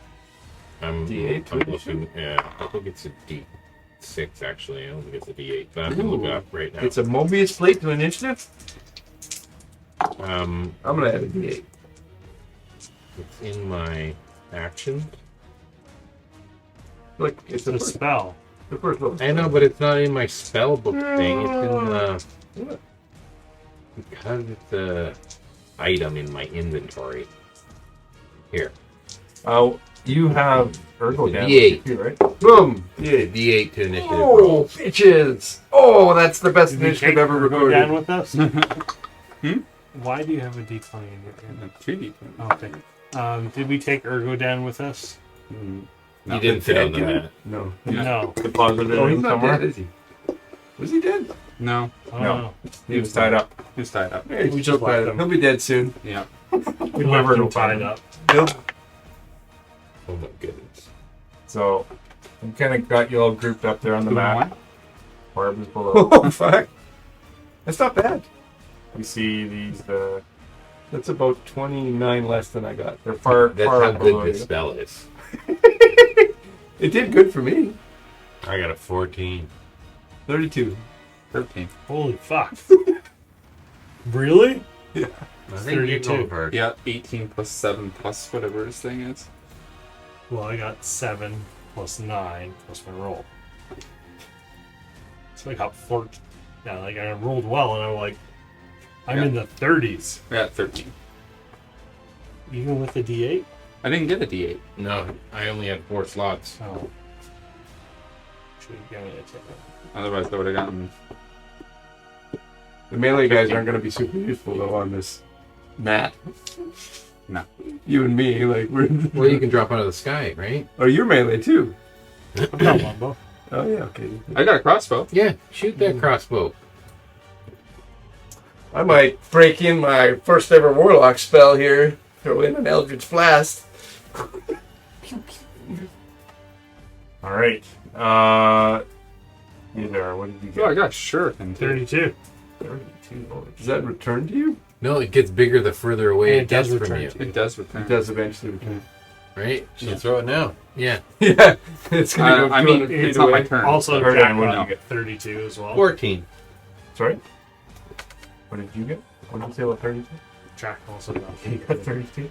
I'm D8 I'm looking. Yeah, I think it's a D6 actually. I don't think it's a D8, but I'm gonna look it up right now. It's a Mobius plate to initiative? Um, I'm going to add a D8. it's in my action. Look, it's It's a the first, spell. the first level. I know, but it's not in my spell book thing. It's in because it's a item in my inventory. Here, You have Ergo damage D8. too, right? Boom! D8. D8 to initiative Oh, roll. bitches! Oh, that's the best Did you initiative take ever Ergo down recorded. with us? Why do you have a D20 in your 2D. Okay. Did we take Ergo down with us? You didn't fit on the mat. No. No. Deposited Oh, he's him not somewhere. dead, is he? Was he dead? No, Oh, No. He was tied up. he's tied up. Yeah, he's We still just left tied up. him. He'll be dead soon. Yeah. We never left him know tied time. up. He'll Oh my goodness. So, we kind of got you all grouped up there on the Who map. won? Barb is below. Oh, fuck. That's not bad. You see these, That's about 29 less than I got. they're far, That's far how below good this you. spell is. It did good for me. I got a 14. 32. 13. Holy fuck. Really? I think you 32. go first. Yeah, 18 plus 7 plus whatever his thing is. Well, I got 7 plus 9 plus my roll. So I got 14. Yeah, like I rolled well, and I'm like, I'm Yeah. in the 30s. Yeah, 13. Even with the D8? I didn't get a D8. No, I only had 4 slots. Oh. Should have given it to him. Otherwise, I would have gotten. The melee guys aren't going to be super useful, though, on this mat. No. You and me, like, we're... Well, you can drop out of the sky, right? Oh, you're melee, too. I've got one, Bo. Oh, yeah, okay. I got a crossbow. Yeah, shoot that crossbow. I might break in my first ever warlock spell here. Throw in an Eldritch Blast. All right. You there. What did you Oh, I get? got shuriken too. 32. 32. Holy Does that return to you? No, it gets bigger the further away And it it does gets from return you, to It does return. It does eventually return. right? You should throw it now. Yeah. Yeah, it's going to go I mean, 200 feet it's not my away. turn. Also, Or Jack nine, what did got you get? 32 as well. 14. Sorry? What did you get? What did you say about 32? Jack also got You got 32?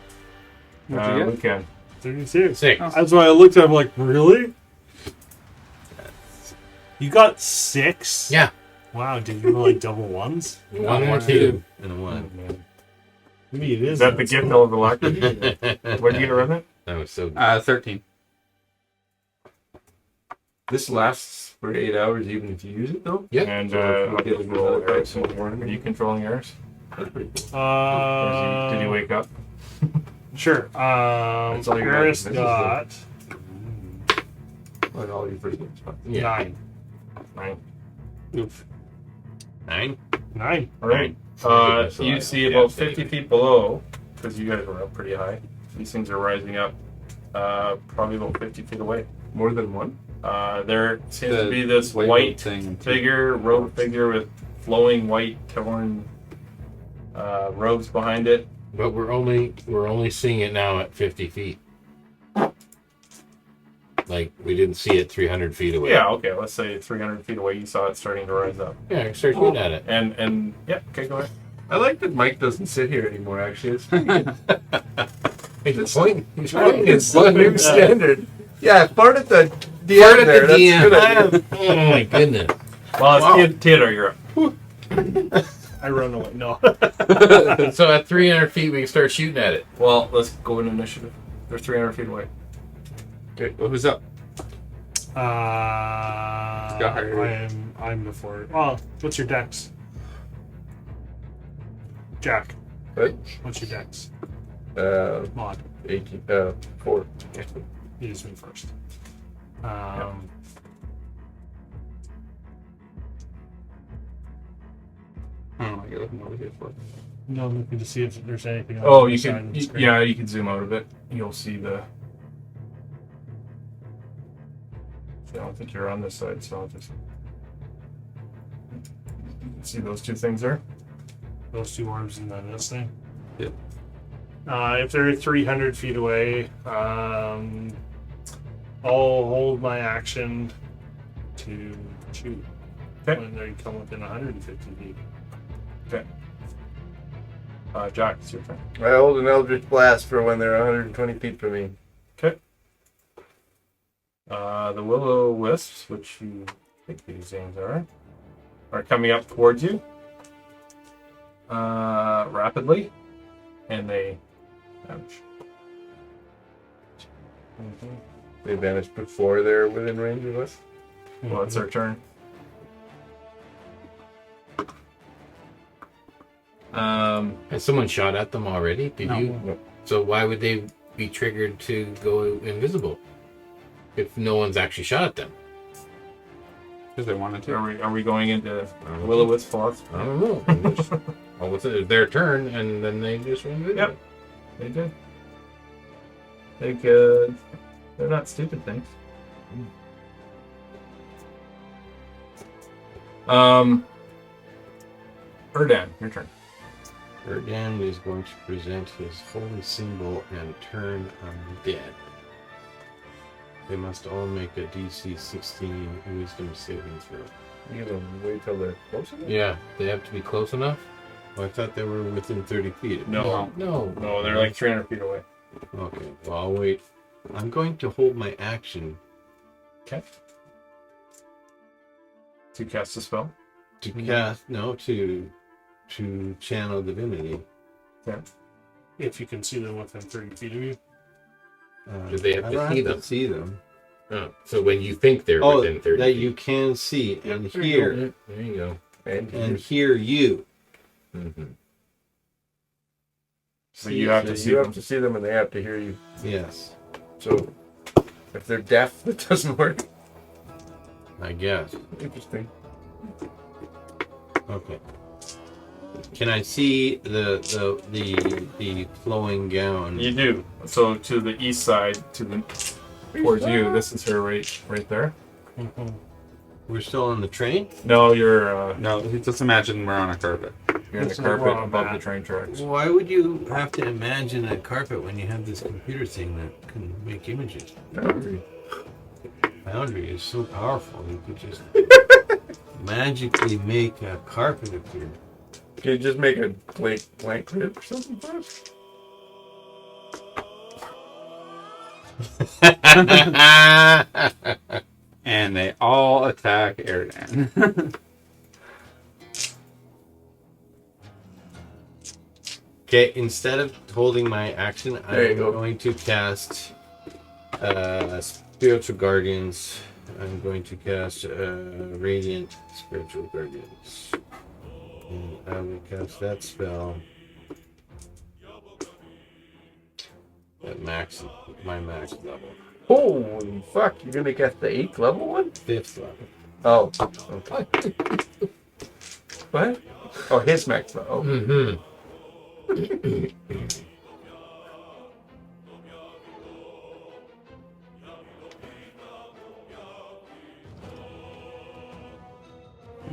What'd you get? Lucan. 32. 6. That's why I looked at him like, really? You got 6? Yeah. Wow, did you roll like double ones? 1 and 2. And a 1. Maybe it is. Is that the gift of alacrity? Where do you get run it? That was so 13. This lasts for 8 hours, even if you use it, though. Yeah. And So if you I'll get roll another Eris. in the morning. Are you controlling Eris? That's pretty cool. Or did he wake up? Sure. That's all you got. Paris This is got Like all your first names. Yeah. 9. 9. Oof. 9? 9. All right. So You I- see yeah, about stay 50 there. feet below, because you guys were up pretty high. These things are rising up, probably about 50 feet away. More than one? There seems to The be this wave white thing. figure, robed figure with flowing white torn robes behind it. But we're only seeing it now at 50 feet. Like we didn't see it 300 feet away. Yeah, okay. Let's say 300 feet away, you saw it starting to rise up. Yeah, I start shooting at it. And yeah, okay, go ahead. I like that Mike doesn't sit here anymore, actually. It's He's pointing. He's pointing. It's a new standard. Yeah, part at the DM Part of there. the That's DM. good idea. Oh my goodness. Well, it's Wow. Theodore, you're up. I run away. No. So at 300 feet, we can start shooting at it. Well, let's go in initiative. They're 300 feet away. Okay, well, who's up? I'm before. Well, what's your dex? Jack. What? What's your dex? Uh, Mod. 18, 4. You just went first. I don't know what you're looking over here for. No, I'm looking to see if there's anything. On Oh, the you side can. of the screen. Yeah, you can zoom out of it. You'll see the. I don't think you're on this side, so I'll just. See those two things there? Those two orbs and then this thing. Yep. If they're 300 feet away, I'll hold my action to shoot Okay. when they come within 150 feet. Jack, it's your turn. I hold an Eldritch Blast for when they're 120 feet from me. Okay. The will-o-wisps, which you think these things are coming up towards you rapidly, and they ouch. They vanished before they're within range of us. Well, it's their turn. Has someone shot at them already? Did No. you? No. So why would they be triggered to go invisible if no one's actually shot at them? Because they wanted to. Are we going into will-o-wisp philosophy? I don't know. I'm just- Well, it's their turn, and then they just went invisible. Yep. They did. They're not stupid things. Erdan, your turn. Erdan is going to present his holy symbol and turn undead. They must all make a DC 16 Wisdom saving throw. You can wait till they're close enough. Yeah, they have to be close enough. Well, I thought they were within 30 feet. No. No. No, they're like 300 feet away. Okay, well, I'll wait. I'm going to hold my action Okay. To cast a spell. to cast, no, to channel divinity. Okay. If you can see them within 30 feet of you. Do they have I to don't see have them? to see them. Oh, so when you think they're Oh, within 30 that feet. you can see and there you hear Yeah, there you go. and hear you. Mm-hmm. So you have to see you them. have to see them and they have to hear you. Yes, So if they're deaf, that doesn't work. I guess. Interesting. Okay. Can I see the flowing gown? You do. So to the east side, towards you. This is her right there. We're still on the train? No, you're No, just imagine we're on a carpet. you're in the Looks like we're carpet on above that. the train tracks. Why would you have to imagine a carpet when you have this computer thing that can make images? Foundry is so powerful, you could just magically make a carpet appear. Can you just make a blank grid or something for us? And they all attack Eridan. Okay, instead of holding my action, There you I'm go. going to cast Spiritual Guardians. I'm going to cast Radiant Spiritual Guardians. And I will cast that spell at my max level. Holy fuck! You're gonna get the 8th level one? 5th level. Oh. Okay. What? Oh, his max level. Oh. Mm-hmm.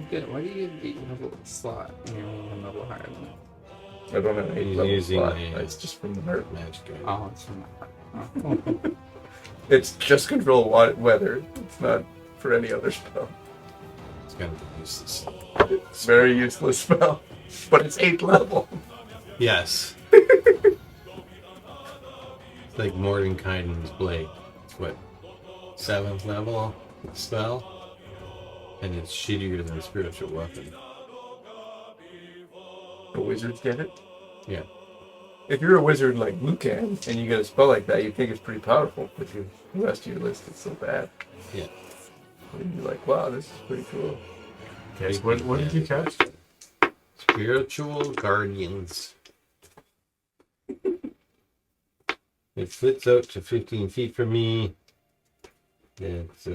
Good. Why do you get an 8 level slot when you're only 1 level higher than that? I don't have an 8th He's level using slot. a- It's just from the nerd. Magic item. Oh, it's from that. Oh. It's just control weather. It's not for any other spell. It's kind of useless. It's a very useless spell. But it's 8th level. Yes. It's like Mordenkainen's Blade. It's what? 7th level spell? And it's shittier than a spiritual weapon. The wizards get it? Yeah. If you're a wizard like Lucan and you get a spell like that, you think it's pretty powerful, but the rest of your list is so bad. Yeah. And you're like, wow, this is pretty cool. Okay, so what did you cast? Spiritual Guardians. It flits out to 15 feet from me. It's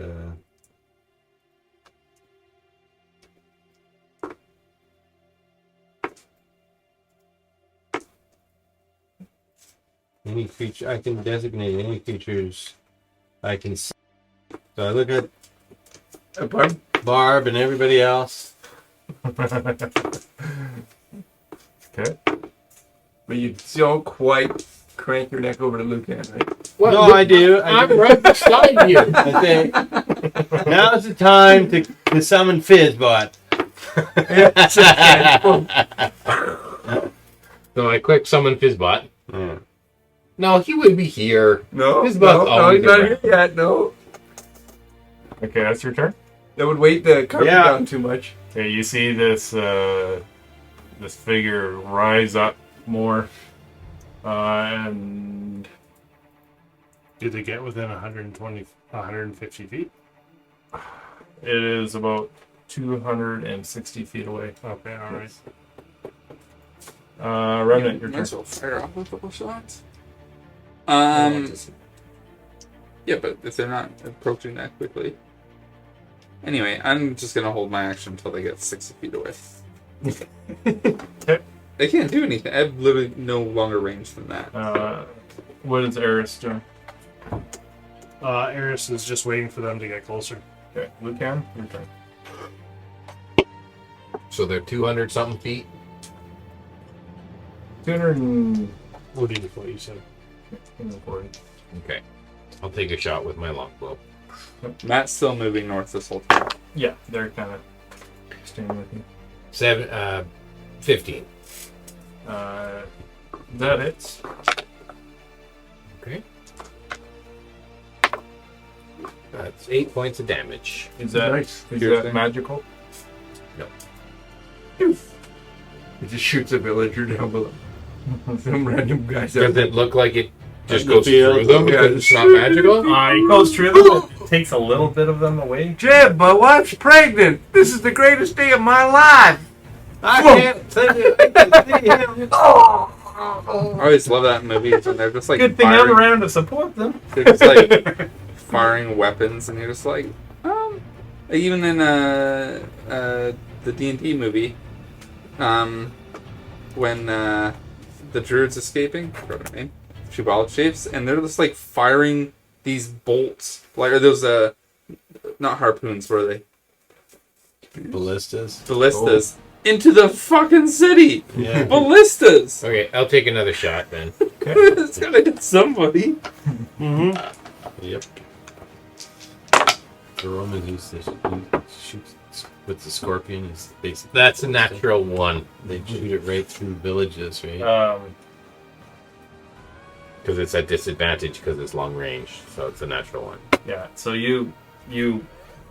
any creature I can designate any creatures I can see. So I look at Barb? Barb and everybody else. Okay. But you don't quite crank your neck over to Lucan, right? Well, No, look, I do. I'm right beside you. I think now's the time to summon Fizzbot. So I quick summon Fizzbot. Yeah. No, he would be here. No, His no, butt's no, always he's not around. here yet, no. Okay, that's your turn. That would weight the carpet Yeah. down too much. Okay, you see this this figure rise up more, and Do they get within 150 feet? it is about 260 feet away. Okay, all right. Remnant, your Might turn. as well fire off a couple shots. Oh, Yeah, but if they're not approaching that quickly. Anyway, I'm just gonna hold my action until they get 60 feet away. Okay. They can't do anything. I have literally no longer range than that. What is Eris doing? Eris is just waiting for them to get closer. Okay, Lucan, your turn. So they're 200 something feet. 240. What do you what you said? Okay. I'll take a shot with my longbow. Matt's still moving north this whole time. Yeah, they're kind of staying with you. 15. That hits. Okay. That's 8 points of damage. Is that Nice. is Sure that thing. magical? It just shoots a villager down below. Some random guys Does out there. it look like it just the goes field. through them Yeah. because it's not magical? It goes through them. It takes a little bit of them away. Jeb, my wife's pregnant. This is the greatest day of my life. I can't see him. I always love that in movies when they're just like Good thing I'm firing, around to support them. they're just like firing weapons, and you're just like even in the D&D movie, when the druid's escaping, I forgot her name, she wild shapes, and they're just like firing these bolts, like are those not harpoons, what are they? Ballistas. Ballistas into the fucking city. Yeah. Ballistas. Okay, I'll take another shot then. It's gotta hit somebody. Yep. The Romans used to shoot with the scorpion. Is basically That's a natural 1. They shoot it right through villages, right? Because it's at disadvantage because it's long range, so it's a natural one. Yeah. So you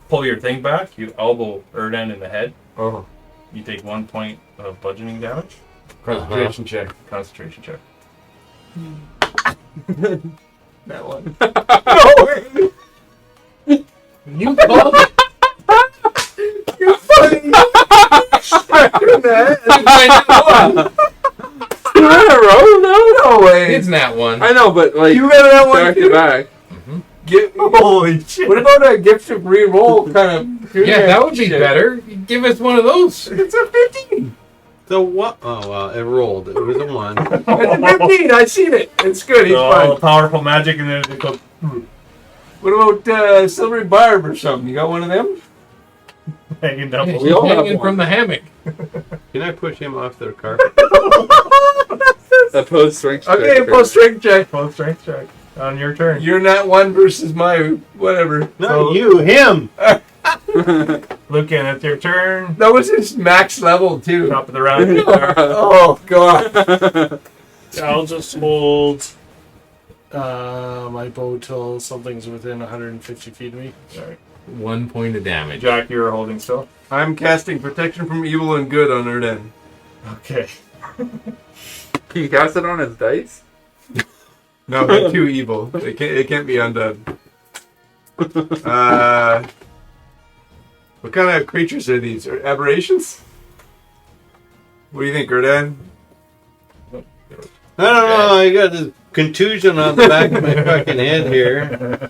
pull your thing back. You elbow Erden in the head. Oh, You take 1 point of bludgeoning damage. concentration check. Concentration check. That one. You called it. No way. It's that one. I know, but like You got that one back to too? back. Holy shit. What about a gift of re-roll kind of? Yeah, that would be shit? better. Give us one of those. It's a 15. So what? Oh well, it rolled. It was a 1. It's a 15. I've seen it. It's good. He's So fine. powerful magic, and then it goes. What about Silvery Barb or something? You got one of them? Hanging down. Yeah, We all she's have hanging one. from the hammock. Can I push him off the carpet? Opposed strength check. Okay, post strength check. Full strength check on your turn. You're not one versus my whatever. Not So- you, him. Lucan, it's your turn. That was his max level too. Top of the round. Oh god. I'll just hold my bow till something's within 150 feet of me. Sorry. 1 point of damage. Jack, you're holding still. I'm casting protection from evil and good on Erden. Okay. Can you cast it on his dice? No, they're too evil. It can't be undone. What kind of creatures are these? Are aberrations? What do you think, Erden? I don't know. I got this contusion on the back of my fucking head here.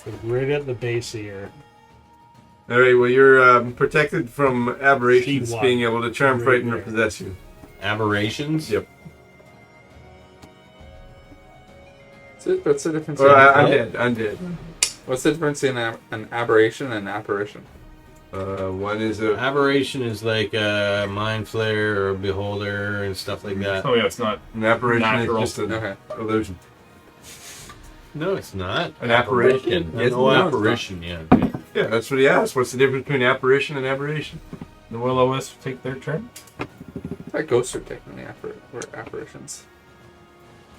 So right at the base here. All right. Well, you're protected from aberrations She being won. able to charm, Right frighten, or there. possess you. Aberrations. Yep. What's the difference? Or in, undead. What's the difference in an aberration and apparition? One is a Aberration is like a mind flare or a beholder and stuff like that. Oh yeah, it's not. an apparition. Natural. Is just an Okay. illusion. No, it's not. An apparition. Yes, No, it's not. apparition. Yeah. Yeah, that's what he asked. What's the difference between apparition and aberration? The Will-O-Wisp take their turn. I thought ghosts are technically were apparitions.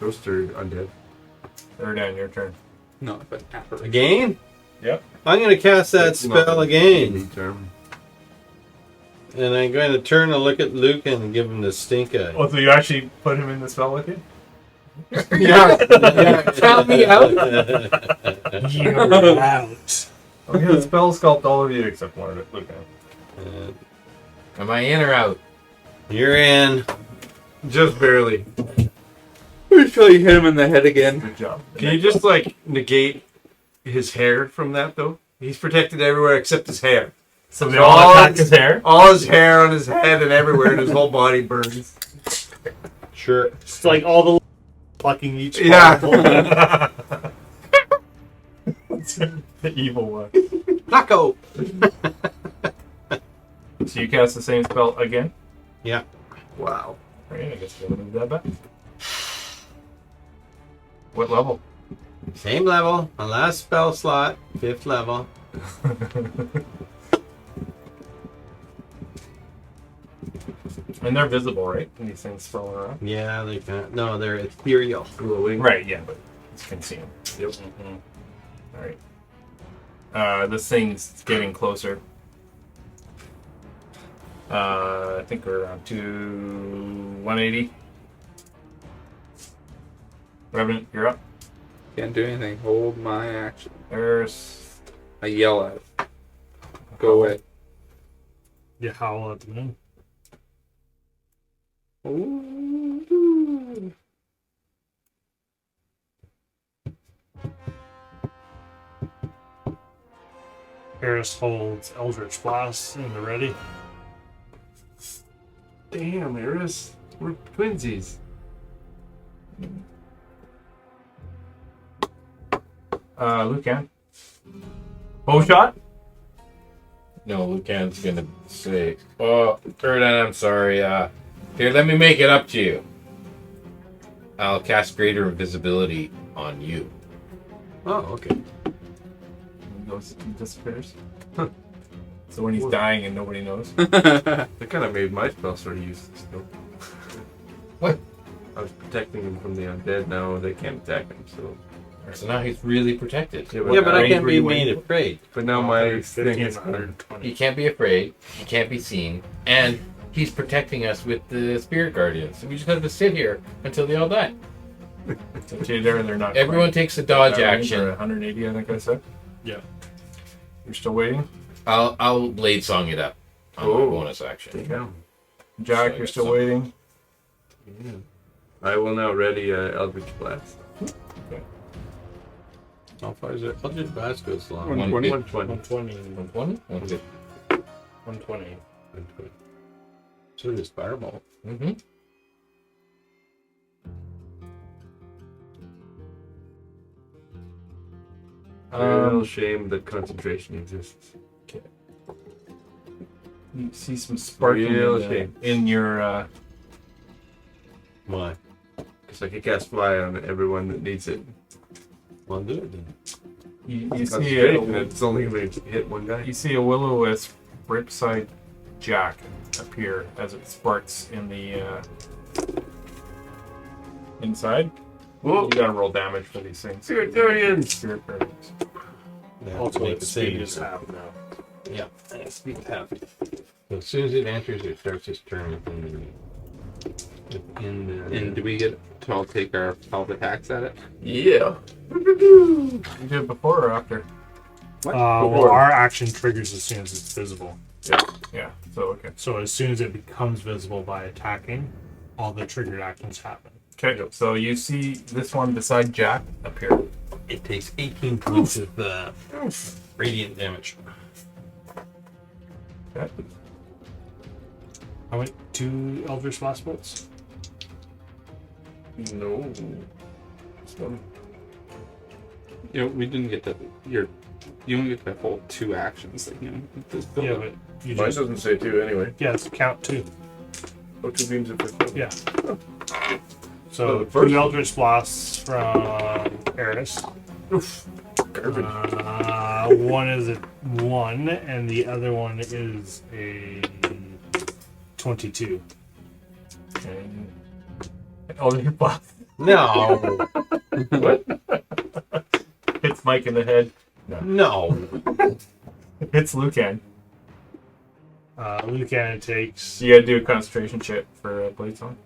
Ghosts are undead. Erden, your turn. No, but apparitions. Again? Yep. I'm going to cast that It's not spell a again. term. And I'm going to turn and look at Luke and give him the stink eye. Oh, so you actually put him in the spell with you? Yeah. Count me out. You're out. Okay, the spell sculpt all of you except one of it. Look at Am I in or out? You're in. Just barely. Until you hit him in the head again. Good job. Can you just like negate his hair from that though? He's protected everywhere except his hair. So they all attack his- his hair? All his hair on his head and everywhere, and his whole body burns. Sure. It's like all the plucking each Yeah. particle. The evil one. Taco. So you cast the same spell again? Yeah. Wow. Alright, I guess you gotta move that back. What level? Same level. My last spell slot. 5th level. And they're visible, right? These things rolling around? Yeah, they can't. No, they're ethereal. Glowing. Right, yeah, but you can see them. Yep. Alright. This thing's getting closer. I think we're around to 180. Revenant, you're up. Can't do anything. Hold my action. There's I yell at it. Go away. You howl at the moon. Ooh. Harris holds Eldritch Blast in the ready. Damn, Eris. We're twinsies. Lucan. Bow shot? No, Lucan's gonna say, "Oh, Erden, I'm sorry. Here, let me make it up to you. I'll cast Greater Invisibility on you." Oh, okay. He disappears. So when he's dying and nobody knows. That kind of made my spell sort of useless. Though. What? I was protecting him from the undead. Now they can't attack him. So now he's really protected. Yeah, Yeah, but I range can't were be you made waiting for? afraid. But now my thing 15, is 120. He can't be afraid. He can't be seen. And he's protecting us with the spirit guardians. So we just have to sit here until they all die. Okay, they're not. Everyone takes a dodge That range action. for 180, I think I said. Yeah. You're still waiting. I'll blade song it up on my Oh. bonus action. Yeah. Jack, So you're still some- waiting. Yeah. I will now ready Eldritch Blast. How far is it? Eldritch Blast goes long. 120. 120. 120. 1? 120. So does Fireball. Mm-hmm. Real shame that concentration exists. You see some sparkling Real in, shame. in your. Why? Because I can cast Fly on everyone that needs it. Well, do it then. You see Concentration, a, it's only going to hit one guy. you see a will-o-wisp ripside Jack appear as it sparks in the inside. Whoa! You gotta roll damage for these things. Spiritorians! Spirit guardians. They have Also, to make its a speed saving is throw. half now. Yeah, and speed half. So as soon as it enters, it starts its turn within the. And do we get to all take our 12 attacks at it? Yeah! You do it before or after? Well, our action triggers as soon as it's visible. Yeah. So okay. So as soon as it becomes visible by attacking, all the triggered actions happen. Okay. So you see this one beside Jack appear. It takes 18 points of radiant damage. Okay. I went 2 Eldritch Blast bolts. No. This one. You know, we didn't get to you only get to hold 2 actions. Like, you know, this Yeah, but you Mine just doesn't say 2 anyway. yes, count 2. Oh, 2 beams of first level. Yeah. Oh, So the first 2 Eldritch Blasts from Eris. Oof. Garbage. One is a 1, and the other one is a 22. And oh, your buff No, hits Mike in the head. no. Hits Lucan. Lucan takes So you gotta do a concentration check for Blade Song.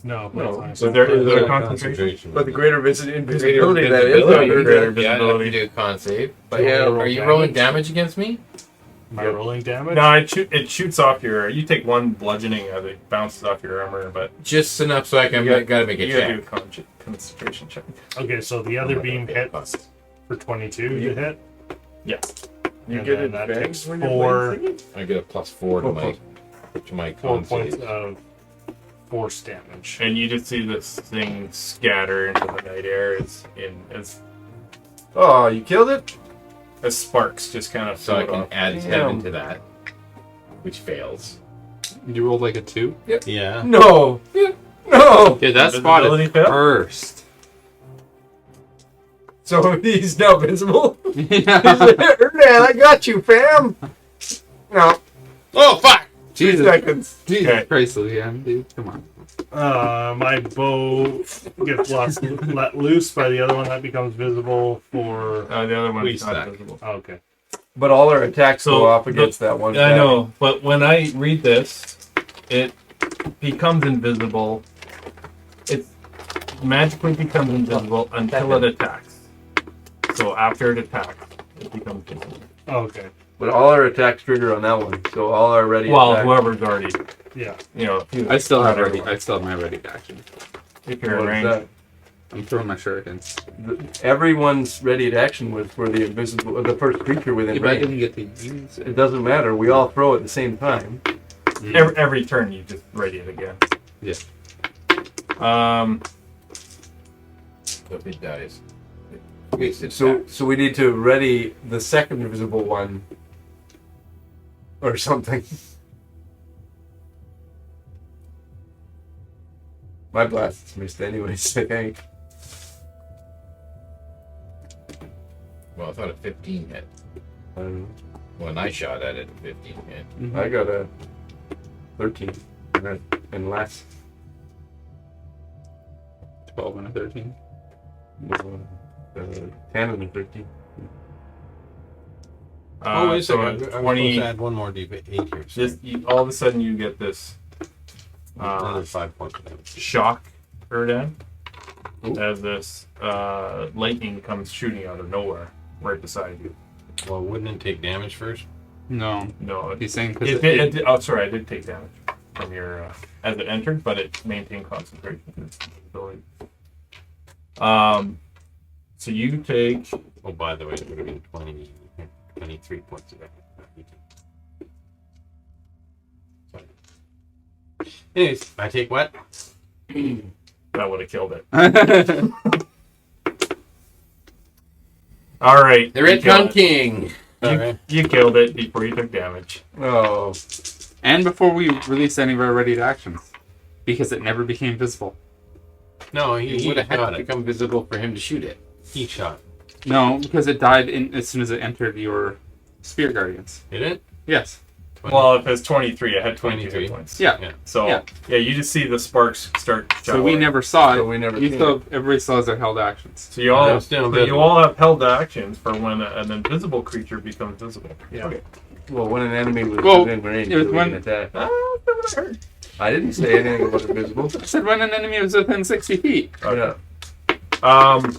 no. No, that's so not- there is Yeah, a concentration. But the greater invisibility Invisibility, that is. you I heard greater that. yeah, you have to visibility. do a con save. But Yeah, are you rolling damage against me? Am I rolling damage? No, it shoots off your. You take 1 bludgeoning as it bounces off your armor, but Just enough so I can gotta make a you gotta do check. a concentration check. Okay, so the other beam hits for 22 to hit. Yeah. You And get then that advantage takes when you're 4 playing I get a +4 to my 4 con points save. of force damage. And you just see this thing scatter into the night air as Oh, you killed it? sparks just kind of So I float can off. add Damn. 7 to that, which fails. You rolled like a 2? Yeah. No! No! Okay, that spot Invisibility is fail? cursed. So he's now visible? Yeah. Man, I got you, fam! No, Oh fuck! 2 Jesus, seconds. Jesus Okay. Christ, Leanne, dude, come on. My bow gets let loose by the other one that becomes visible for. The other one's Waste not stack. visible. Oh, okay. But all our attacks So, go off against that one. I stack. know, but when I read this, it becomes invisible. It magically becomes invisible until it attacks. So after it attacks, it becomes visible. Okay. But all our attacks trigger on that one. So all our ready Well, attacks. whoever's already, Yeah. I still have Whatever. ready. I still have my ready action. if you're in What is range. that? I'm throwing my shurikens. Everyone's ready to action was for the invisible, the first creature within If I range. didn't get to use It it. doesn't matter. We all throw at the same time. Every turn you just ready it again. Yeah. So if it dies, it wasted So attacks. we need to ready the second invisible one, or something. My blast is missed anyways, I think. Well, I thought a 15 hit. I don't know. When I shot at it, a 15 hit. I got a 13 and less. 12 and a 13. 10 and a 13. Oh, wait a so second. I at was supposed 20, to add one more D8 here. So all of a sudden you get this another 5 points of damage. shock, Erdan, as this lightning comes shooting out of nowhere right beside you. Well, wouldn't it take damage first? No. No, He's saying because oh, sorry, I did take damage from your as it entered, but it maintained concentration. So you take. Oh, by the way, it would have been 23 points of damage. Sorry. Anyways, I take what? That would have killed it. All right, The Red Gun King. You killed it before you took damage. Oh. and before we released any of our ready actions, because it never became visible. No, he would have had shot to it. become visible for him to shoot it. He shot. No, because it died as soon as it entered your Spirit Guardians. Did it? Yes. 20. Well, if it's 23, I had 22 23. hit points. Yeah. Yeah. So Yeah. you just see the sparks start. So we showering. never saw it. So we never you seen still, everybody still has their held actions. So you all, That's still so you visible. all have held actions for when an invisible creature becomes visible. Yeah. Okay. Well, when an enemy was Well, within range, it was so we when- can attack. Ah, that's what I heard. I didn't say anything about invisible. I said when an enemy was within 60 feet. Okay. Yeah. Then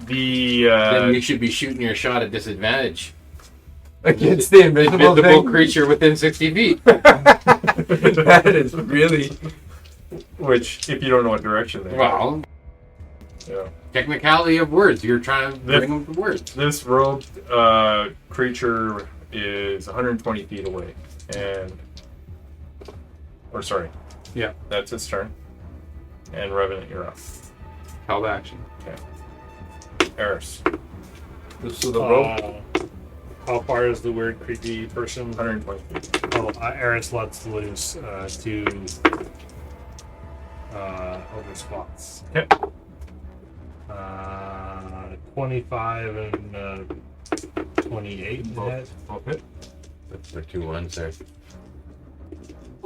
The you should be shooting your shot at disadvantage. Against the invisible Invisible thing. creature within 60 feet. That is really. which, if you don't know what direction they are, Well, yeah. technicality of words. You're trying to bring them to words. This robed creature is 120 feet away, or sorry, Yeah. that's its turn. And Revenant, you're up. Held action. Eris, So the rope. How far is the weird, creepy person? 120 feet. Oh, Eris lets loose two over spots. Okay. 25 and 28 to hit. Okay. That's for 2 ones there.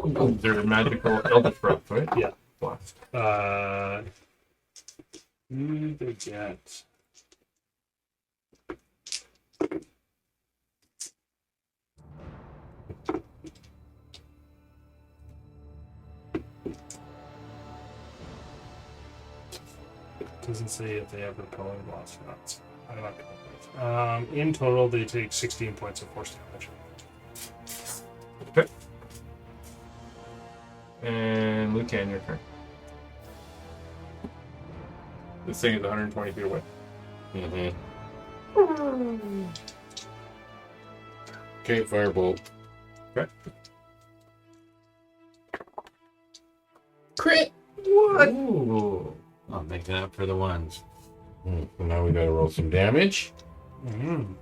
They're magical eldritch breath, right? Yeah. Blast. Who they get? Doesn't say if they ever color blast or not. So I'm not gonna play. In total, they take 16 points of force damage. Okay. And Lucan, your turn. This thing is 120 feet away. Mm-hmm. Okay, firebolt. Okay. Crit! What? Ooh. I'll make that up for the ones. So now we gotta roll some damage. Mm-hmm.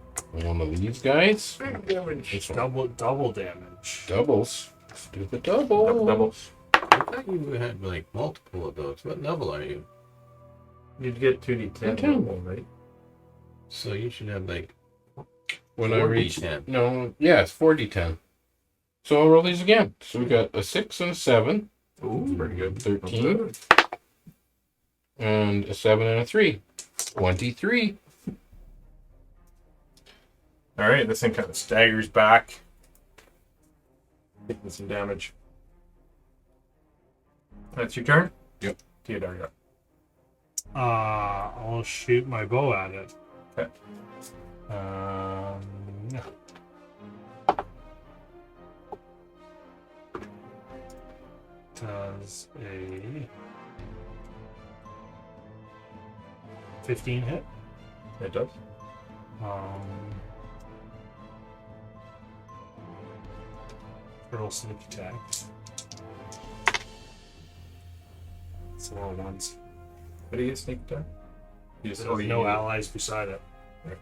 One of these guys. This one. Double damage. Doubles. Let's do the double. Double. I thought you had like multiple of those. What level are you? You'd get 2d10 10. normal, right? So you should have like When I reach 4d10. No, yeah, it's 4d10. So I'll roll these again. So we got a 6 and a 7. Ooh, pretty good. 13. And a 7 and a 3. 23. All right, this thing kind of staggers back, taking some damage. That's your turn? Yep. Theodore, you're up. I'll shoot my bow at it. Okay. Does a 15 hit? It does. Roll sneak attack. It's all ones. How do you get sneak attack? You just, There's no allies beside it. Right.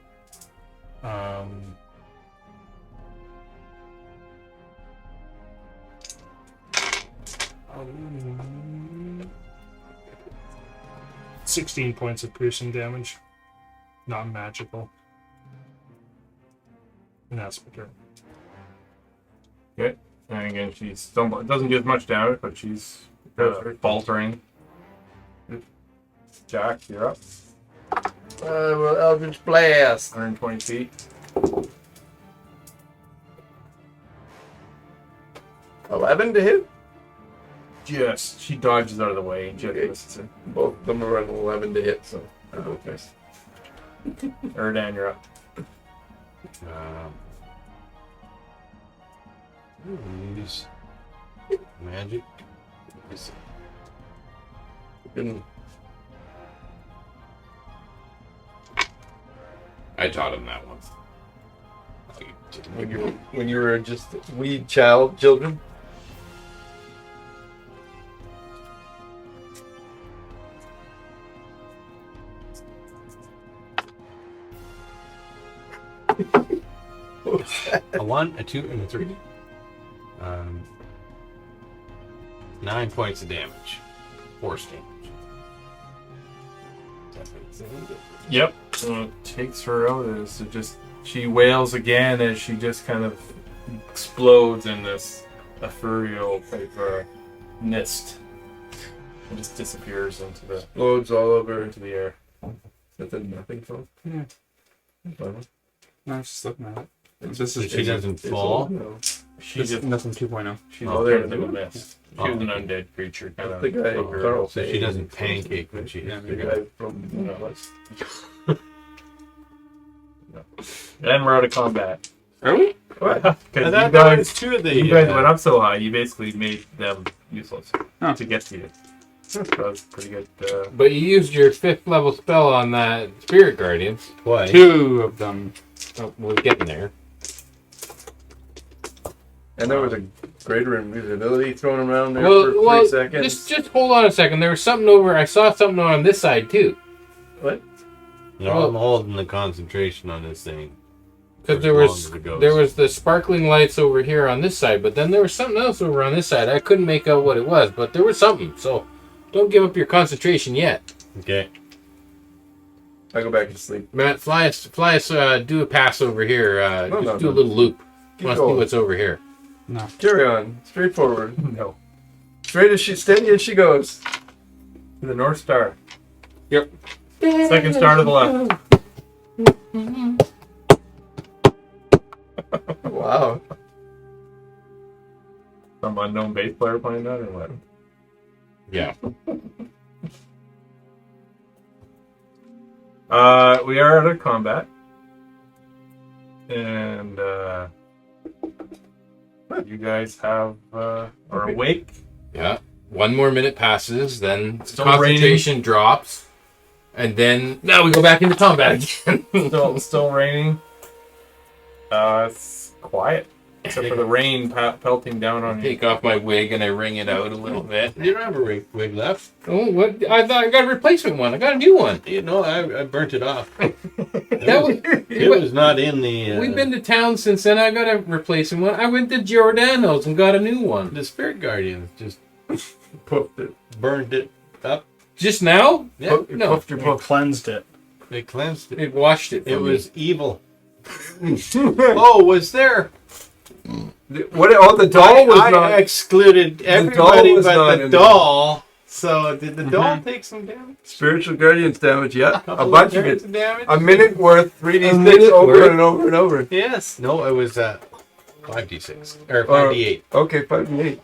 16 points of piercing damage. Not magical. And that's my turn. Okay. And again, she's stumbling. It doesn't do as much damage, but she's faltering. Jack, you're up. Well, Eldritch Blast. 120 feet. 11 to hit? Just, she dodges out of the way and just Okay. misses it. Both of them are at 11 to hit, so. Okay. Erdan, you're up. Use magic. Good. I taught him that once. When you were just wee children. A 1, a 2, and a 3. 9 points of damage. Force damage. Yep. Takes her out as it just she wails again as she just kind of explodes in this ethereal type mist and just disappears into the Loads all over. into the air. That's a nothing phone. Yeah. Well, No, I was just looking at it. This So is she doesn't fall. No. She this, just nothing 2.0. she's Oh, all there turned it into a is. mist. She Oh, was an okay. undead creature, kind That's of. the guy Oh, Carl so she doesn't pancake when she Yeah, hits The the guy from Then we're out of combat. Are we? What? I Because thought there was 2 of the. you guys went up so high, you basically made them useless Huh. to get to you. So that was pretty good. But you used your 5th level spell on that Spirit Guardian. Twice. 2 of them. Oh, we're getting there. And there was a greater invisibility thrown around there Well, for 3 seconds. just hold on a second. There was something over. I saw something on this side too. What? No, I'm holding the concentration on this thing. Because For as long as it goes. there was the sparkling lights over here on this side, but then there was something else over on this side. I couldn't make out what it was, but there was something. So don't give up your concentration yet. Okay. I go back to sleep. Matt, fly us, do a pass over here. No, Just no, do no. a little loop. Keep Want to see going. what's over here. No. Carry on. Straight forward. No. Straight as she, steady as she goes. To the North Star. Yep. Second star to the left. Wow. Some unknown bass player playing that or what? Yeah. We are out of combat. And you guys are awake. Yeah. 1 more minute passes, then Still concentration drops, and then now we go back into combat again. Still raining. It's quiet. Except for the rain pelting down on you. Take off my wig and I wring it out a little bit. You don't have a wig left. Oh, what? I thought I got a replacement one. I got a new one. You know, I burnt it off. That was, It was not in the. we've been to town since then. I got a replacement one. I went to Giordano's and got a new one. The Spirit Guardians just Puffed it. burned it up. Just now? Yeah, You No, puffed your You puff. cleansed it. they cleansed it. it washed it. It for me. was evil. Oh, was there? What? Oh, the doll was I not. excluded doll everybody was but not the in there. doll. So did the doll take some damage? Spiritual Guardians damage, yeah. A Couple bunch of turns it. damage? A minute worth, 3d6 minute over worth. and over and over. Yes. No, it was 5d6 or 5d8. Okay, 5 and 8.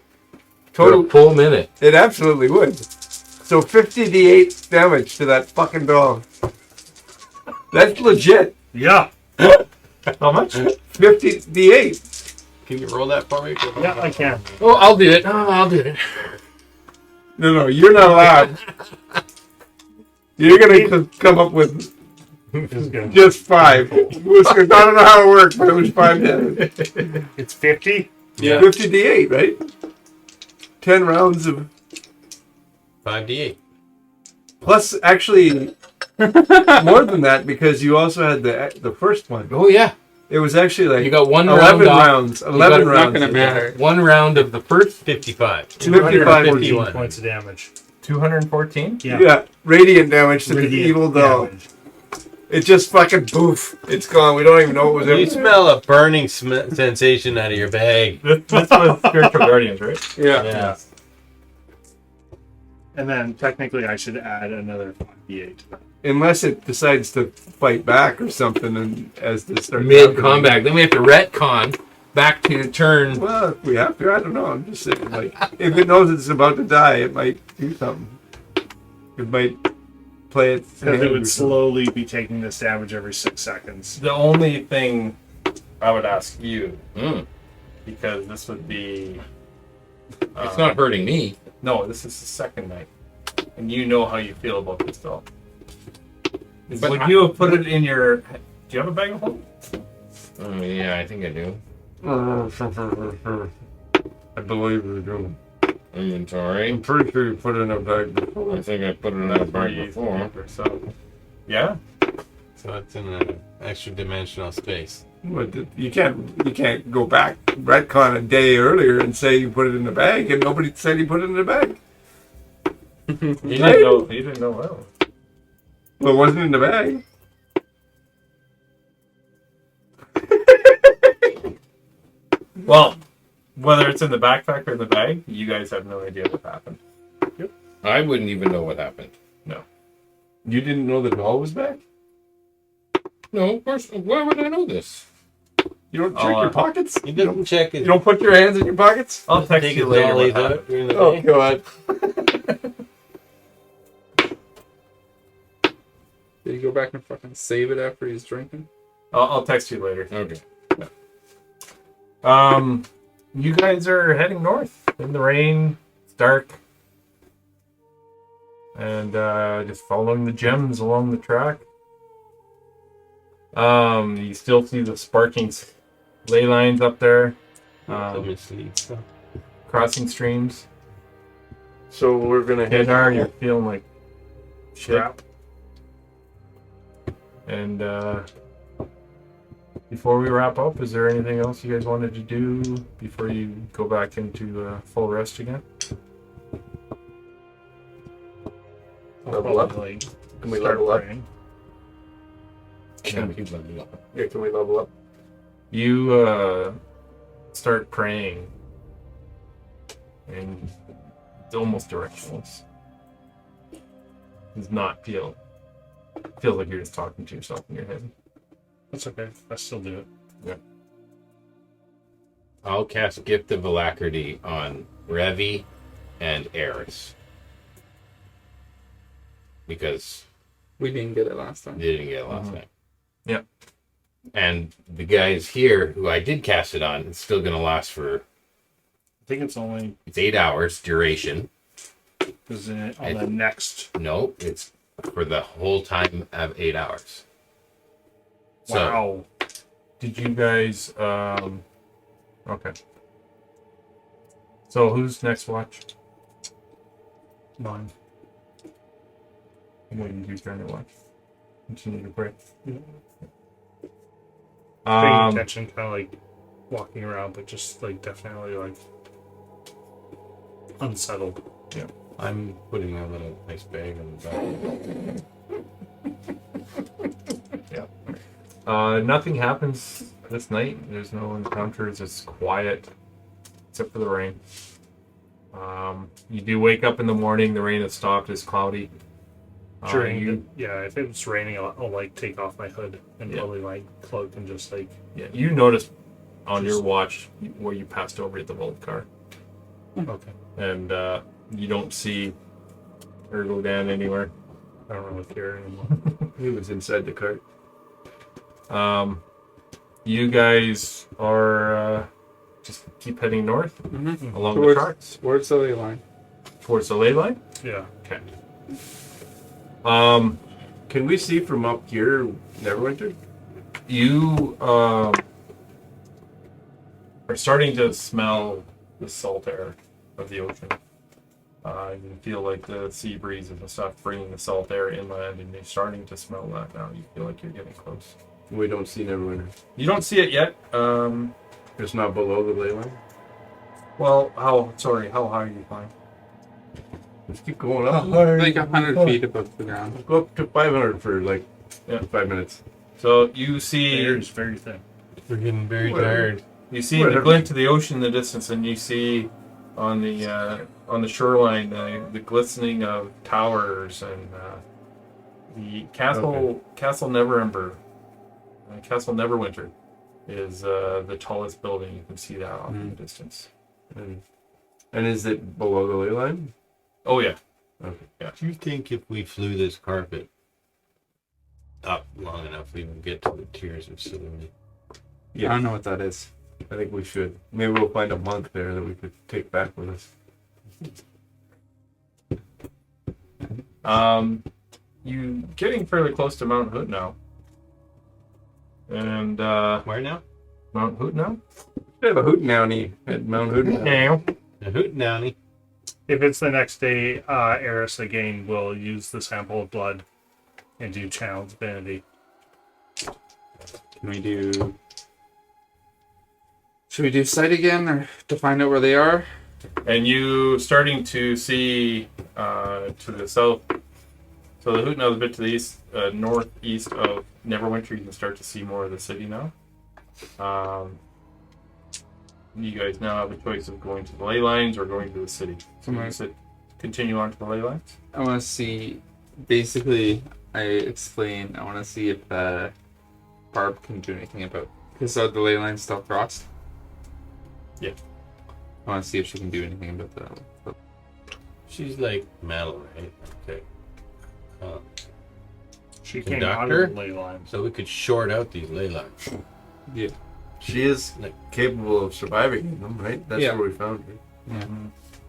For a Total. full minute. It absolutely would. So 50d8 damage to that fucking doll. That's legit. Yeah. How much? 50d8. Can you roll that for me? Yeah, I can. Oh, I'll do it. Oh, I'll do it. No, you're not allowed. You're gonna come up with It's good. just 5. I don't know how it worked, but it was 5 damage. It's 50. Yeah. 50d8, right? 10 rounds of 5d8. plus. Actually, more than that because you also had the first one. Oh, yeah. It was actually like You got one 11 round off. rounds. got- 11 not rounds. gonna matter. 1 round of the first. 55. 55 14 points of damage. 214? Yeah. Yeah, radiant damage to the Radiant evil doll. damage. It just fucking poof. It's gone. We don't even know what was You in. smell a burning sensation out of your bag. This was Spiritual Guardians, right? Yeah. Yeah. And then technically I should add another 5d8 to that. Unless it decides to fight back or something, and as this starts Mid-combat. Then we have to retcon back to turn. Well, if we have to, I don't know. I'm just saying, like, if it knows it's about to die, it might do something. It might play it. Because it would slowly be taking this damage every 6 seconds. The only thing I would ask you, Mm, because this would be... it's not hurting me. No, this is the second night. And you know how you feel about this doll. It's But like you have put it in your... Do you have a bag of holding? Oh, yeah, I think I do. I believe we're doing. Inventory. I'm pretty sure you put it in a bag before. I think I put it in that bag before. So, yeah. So it's in an extra dimensional space. But you can't go back retcon a day earlier and say you put it in the bag, and nobody said you put it in the bag. You didn't know. You didn't know well. Well, it wasn't in the bag. Well, whether it's in the backpack or in the bag, you guys have no idea what happened. I wouldn't even know what happened. You didn't know the doll was back? No, of course. Why would I know this? You don't check your pockets? He doesn't check it. You don't put your hands in your pockets? I'll text Take you his later. dollies What out happened. during the Oh, day. God. Did he go back and fucking save it after he's drinking? I'll text you later. Okay. You guys are heading north in the rain. It's dark. And just following the gems along the track. You still see the sparking ley lines up there. The mislead stuff. Crossing streams. So we're going to head Hedar, you're feeling like shit. Crap. And before we wrap up, is there anything else you guys wanted to do before you go back into full rest again? Level up? Probably Can we start level up? praying. Can we level up? Yeah, can we level up? You start praying, and it's almost directionless. Does not feel. Feels like you're just talking to yourself in your head. That's okay. I still do it. I'll cast Gift of Alacrity on Revi and Eris. Because We didn't get it last time. they didn't get it last time. Yep. And the guys here, who I did cast it on, it's still going to last for... I think it's only It's 8 hours duration. because on the next. No, it's for the whole time of 8 hours. So, Wow. Did you guys? Okay. So who's next watch? Mine. What do you do during your watch? Continue to pray. Paying Um, attention, kind of like walking around, but just like definitely like unsettled. I'm putting a little nice bag on the back. nothing happens this night. There's no encounters. It's quiet, except for the rain. You do wake up in the morning. The rain has stopped. It's cloudy. If it's raining, I'll like take off my hood and Yeah. probably my cloak and just like you noticed on your watch where you passed over at the vault car, okay. and you don't see Ergodan anywhere. I don't really care anymore. He was inside the cart. You guys are just keep heading north Mm-hmm. along the tracks Where's the ley line? towards the ley line. Yeah. Okay. Can we see from up here Neverwinter? You are starting to smell the salt air of the ocean. You can feel like the sea breezes and stuff bringing the salt air inland, and you're starting to smell that now. You feel like you're getting close. We don't see Neverwinter. You don't see it yet. It's not below the ley line. Well, how high are you flying? Let's keep going up. Like 100 feet above the ground. Let's go up to 500 for like 5 minutes. So you see, The air is very thin. We're getting very Whatever. tired. you see the glint of the ocean in the distance, and you see on the on the shoreline, the glistening of towers and the castle Neverember, Castle Neverwinter, is the tallest building. You can see that off in the distance. And is it below the ley line? Oh yeah. Okay. Yeah. Do you think if we flew this carpet up long enough, we would get to the Tears of Selene? I don't know what that is. I think we should. Maybe we'll find a monk there that we could take back with us. You getting fairly close to Mount Hood now. And Where now? Mount Hood now? We have a hootenanny at Mount Hootenanny. Now. A hootenanny. If it's the next day, Eris again will use the sample of blood and do Channel Divinity. Can we do... Should we do sight again, or to find out where they are? And you starting to see to the south. So the Hoot is a bit to the east, northeast of Neverwinter. You can start to see more of the city now. You guys now have a choice of going to the ley lines or going to the city. So you continue on to the ley lines. I want to see... Basically, I want to see if Barb can do anything about... Because the ley line's still crossed. Yeah. I want to see if she can do anything about that. She's like metal, right? Okay. She came out of the ley lines. So we could short out these ley lines. Yeah. She is capable of surviving in them, right? That's Yeah. where we found her. Yeah.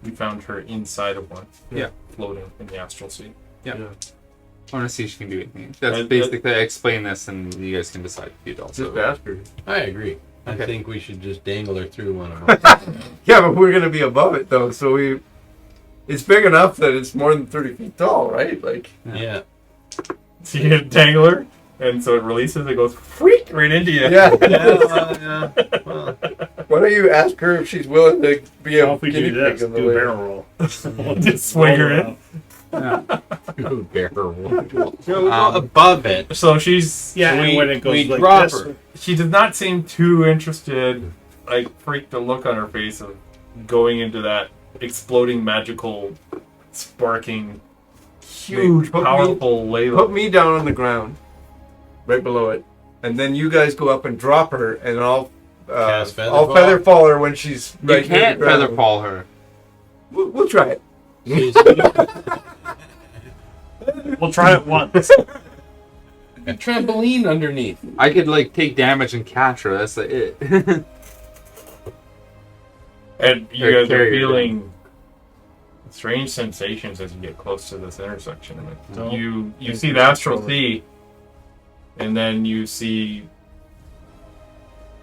We found her inside of one. Yeah. Floating in the astral sea. Yeah. I want to see if she can do anything. That's basically, I explain this and you guys can decide if you'd also... Just ask her. I agree. I Okay. think we should just dangle her through one of them. Yeah, but we're gonna be above it though, so it's big enough that it's more than 30 feet tall, right? Like, Yeah. So you dangle her, and so it releases, it goes freak right into you. yeah. Yeah. Well, Why don't you ask her if she's willing to be a Well, if we guinea do pig this, in the do a way? barrel roll. We'll just swing her in. barrel. We'll go above it. So she's And when it goes we like drop this, her. she does not seem too interested, like freaked the look on her face of going into that exploding magical sparking huge Put me- powerful ley Put line. me down on the ground, right below it, and then you guys go up and drop her, and I'll Cast feather I'll fall? feather fall her when she's You right near can't the ground. feather fall her. We'll try it. She's we'll try it once. a trampoline underneath. I could take damage and catch her. That's it. And you Or guys are carry her feeling strange sensations as you get close to this intersection. Don't You think see we the should astral go. sea, and then you see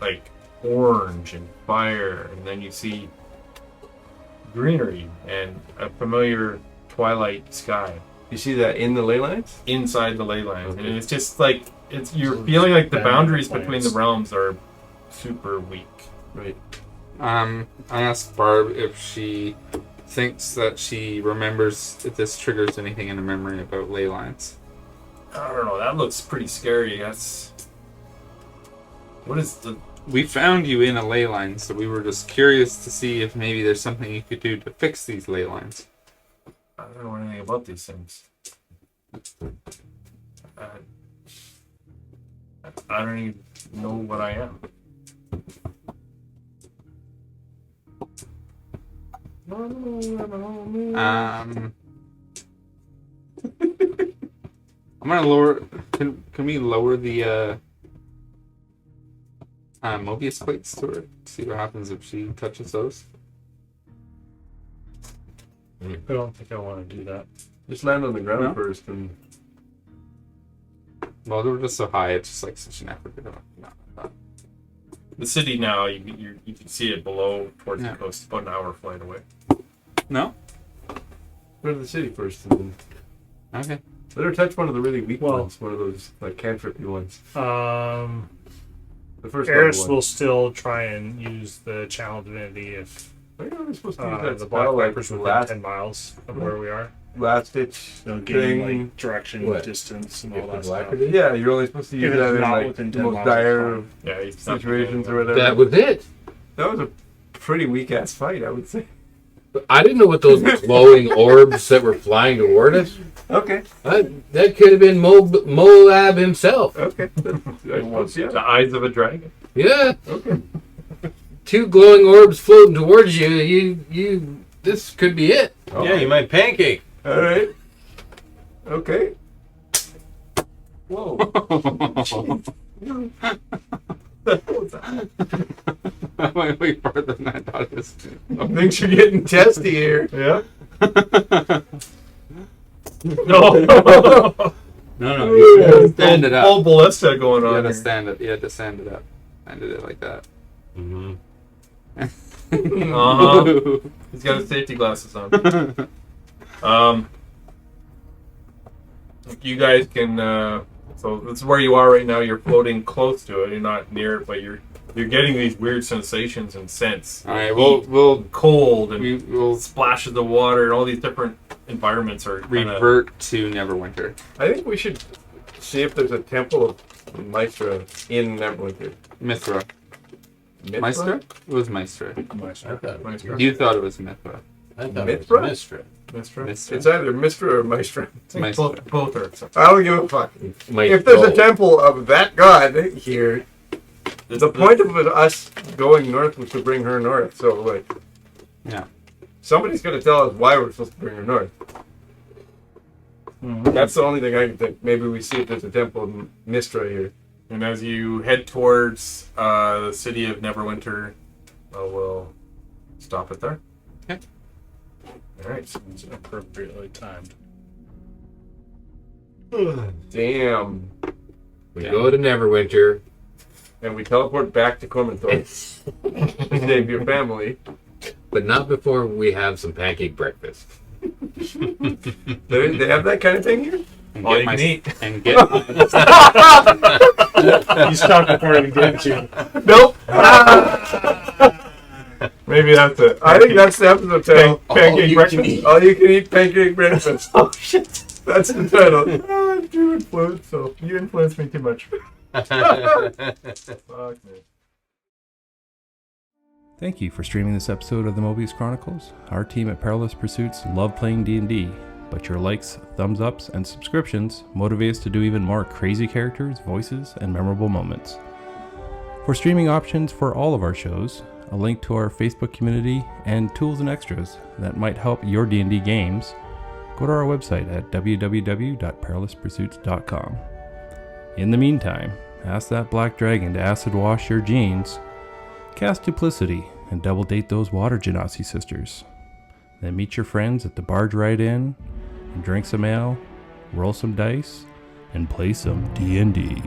like orange and fire, and then you see greenery and a familiar twilight sky You see that in the ley lines? inside the ley lines, and Okay. it's just like you're So feeling like the bad boundaries plans. between the realms are super weak. Right. I asked Barb if she thinks that she remembers if this triggers anything in her memory about ley lines. I don't know. That looks pretty scary. That's what is the We found you in a ley line, so we were just curious to see if maybe there's something you could do to fix these ley lines. I don't know anything about these things. I don't even know what I am. I'm gonna lower. Can we lower the Mobius plates to her? See what happens if she touches those. I don't think I want to do that. Just land on the ground No? first and Well, they were just so high. It's just such an effort. No. The city now, you can see it below towards Yeah. the coast, about an hour flight away. No. go to the city first and then Okay. let her touch one of the really weak Well- ones, one of those cantrippy ones. The first Eris level one. will still try and use the Channel Divinity if I think I'm supposed to use that the Black spell, like Vipers within last 10 miles of where we are. ditch They'll thing. gain like direction, What? distance, and If all the that stuff. blacker did? Yeah, you're only supposed to use If it's that in not like within the 10 most miles, dire it's of Yeah, it's not situations or doing whatever. That was it. That was a pretty weak ass fight, I would say. I didn't know what those glowing orbs that were flying toward us. Okay. That could have been Moab himself. Okay. I suppose, yeah. The eyes of a dragon. Yeah. Okay. 2 glowing orbs floating towards you. You. This could be it. Yeah, you might pancake. All right. Okay. Whoa. That might be farther than I thought it was. Things are getting testy here. Yeah. No, you gotta stand it up. Full ballista going You on. had to here. stand it. You had to stand it up. I did it like that. Mm-hmm. Uh-huh. He's got his safety glasses on. You guys can. So this is where you are right now. You're floating close to it. You're not near it, but you're getting these weird sensations and scents. All right, we'll Cold and we'll splashes of water and all these different environments are kinda, revert to Neverwinter. I think we should see if there's a temple of Maestra in Neverwinter. Mithra. Mithra? Maestra? It was Maestra. I thought it was You thought it was Mithra. Mithra? Mistra. Mistra? It's either Mistra or Maestra. Maestra. Both are. I don't give a fuck. Might If there's a go. temple of that god here, the point of us going north was to bring her north. So, like, Yeah. somebody's going to tell us why we're supposed to bring her north. That's the only thing I can think. Maybe we see if there's a temple of Mistra here. And as you head towards the city of Neverwinter, we'll stop it there. Okay. All right. It's appropriately timed. Damn. We go to Neverwinter. And we teleport back to Cormanthorpe to save your family. But not before we have some pancake breakfast. They have that kind of thing here? And All get you my can eat. and get You stopped recording, didn't you? Nope. Maybe that's it. I think that's the episode title. Pancake you breakfast. can eat. All you can eat pancake breakfast. Oh shit! That's the title. I'm too influenced, so you influence me too much. Fuck me. Thank you for streaming this episode of the Mobius Chronicles. Our team at Perilous Pursuits love playing D&D, but your likes, thumbs ups, and subscriptions motivate us to do even more crazy characters, voices, and memorable moments. For streaming options for all of our shows, a link to our Facebook community, and tools and extras that might help your D&D games, go to our website at www.perilouspursuits.com. In the meantime, ask that black dragon to acid wash your jeans, cast duplicity, and double date those water genasi sisters. Then meet your friends at the Barge Ride Inn, and drink some ale, roll some dice, and play some D&D.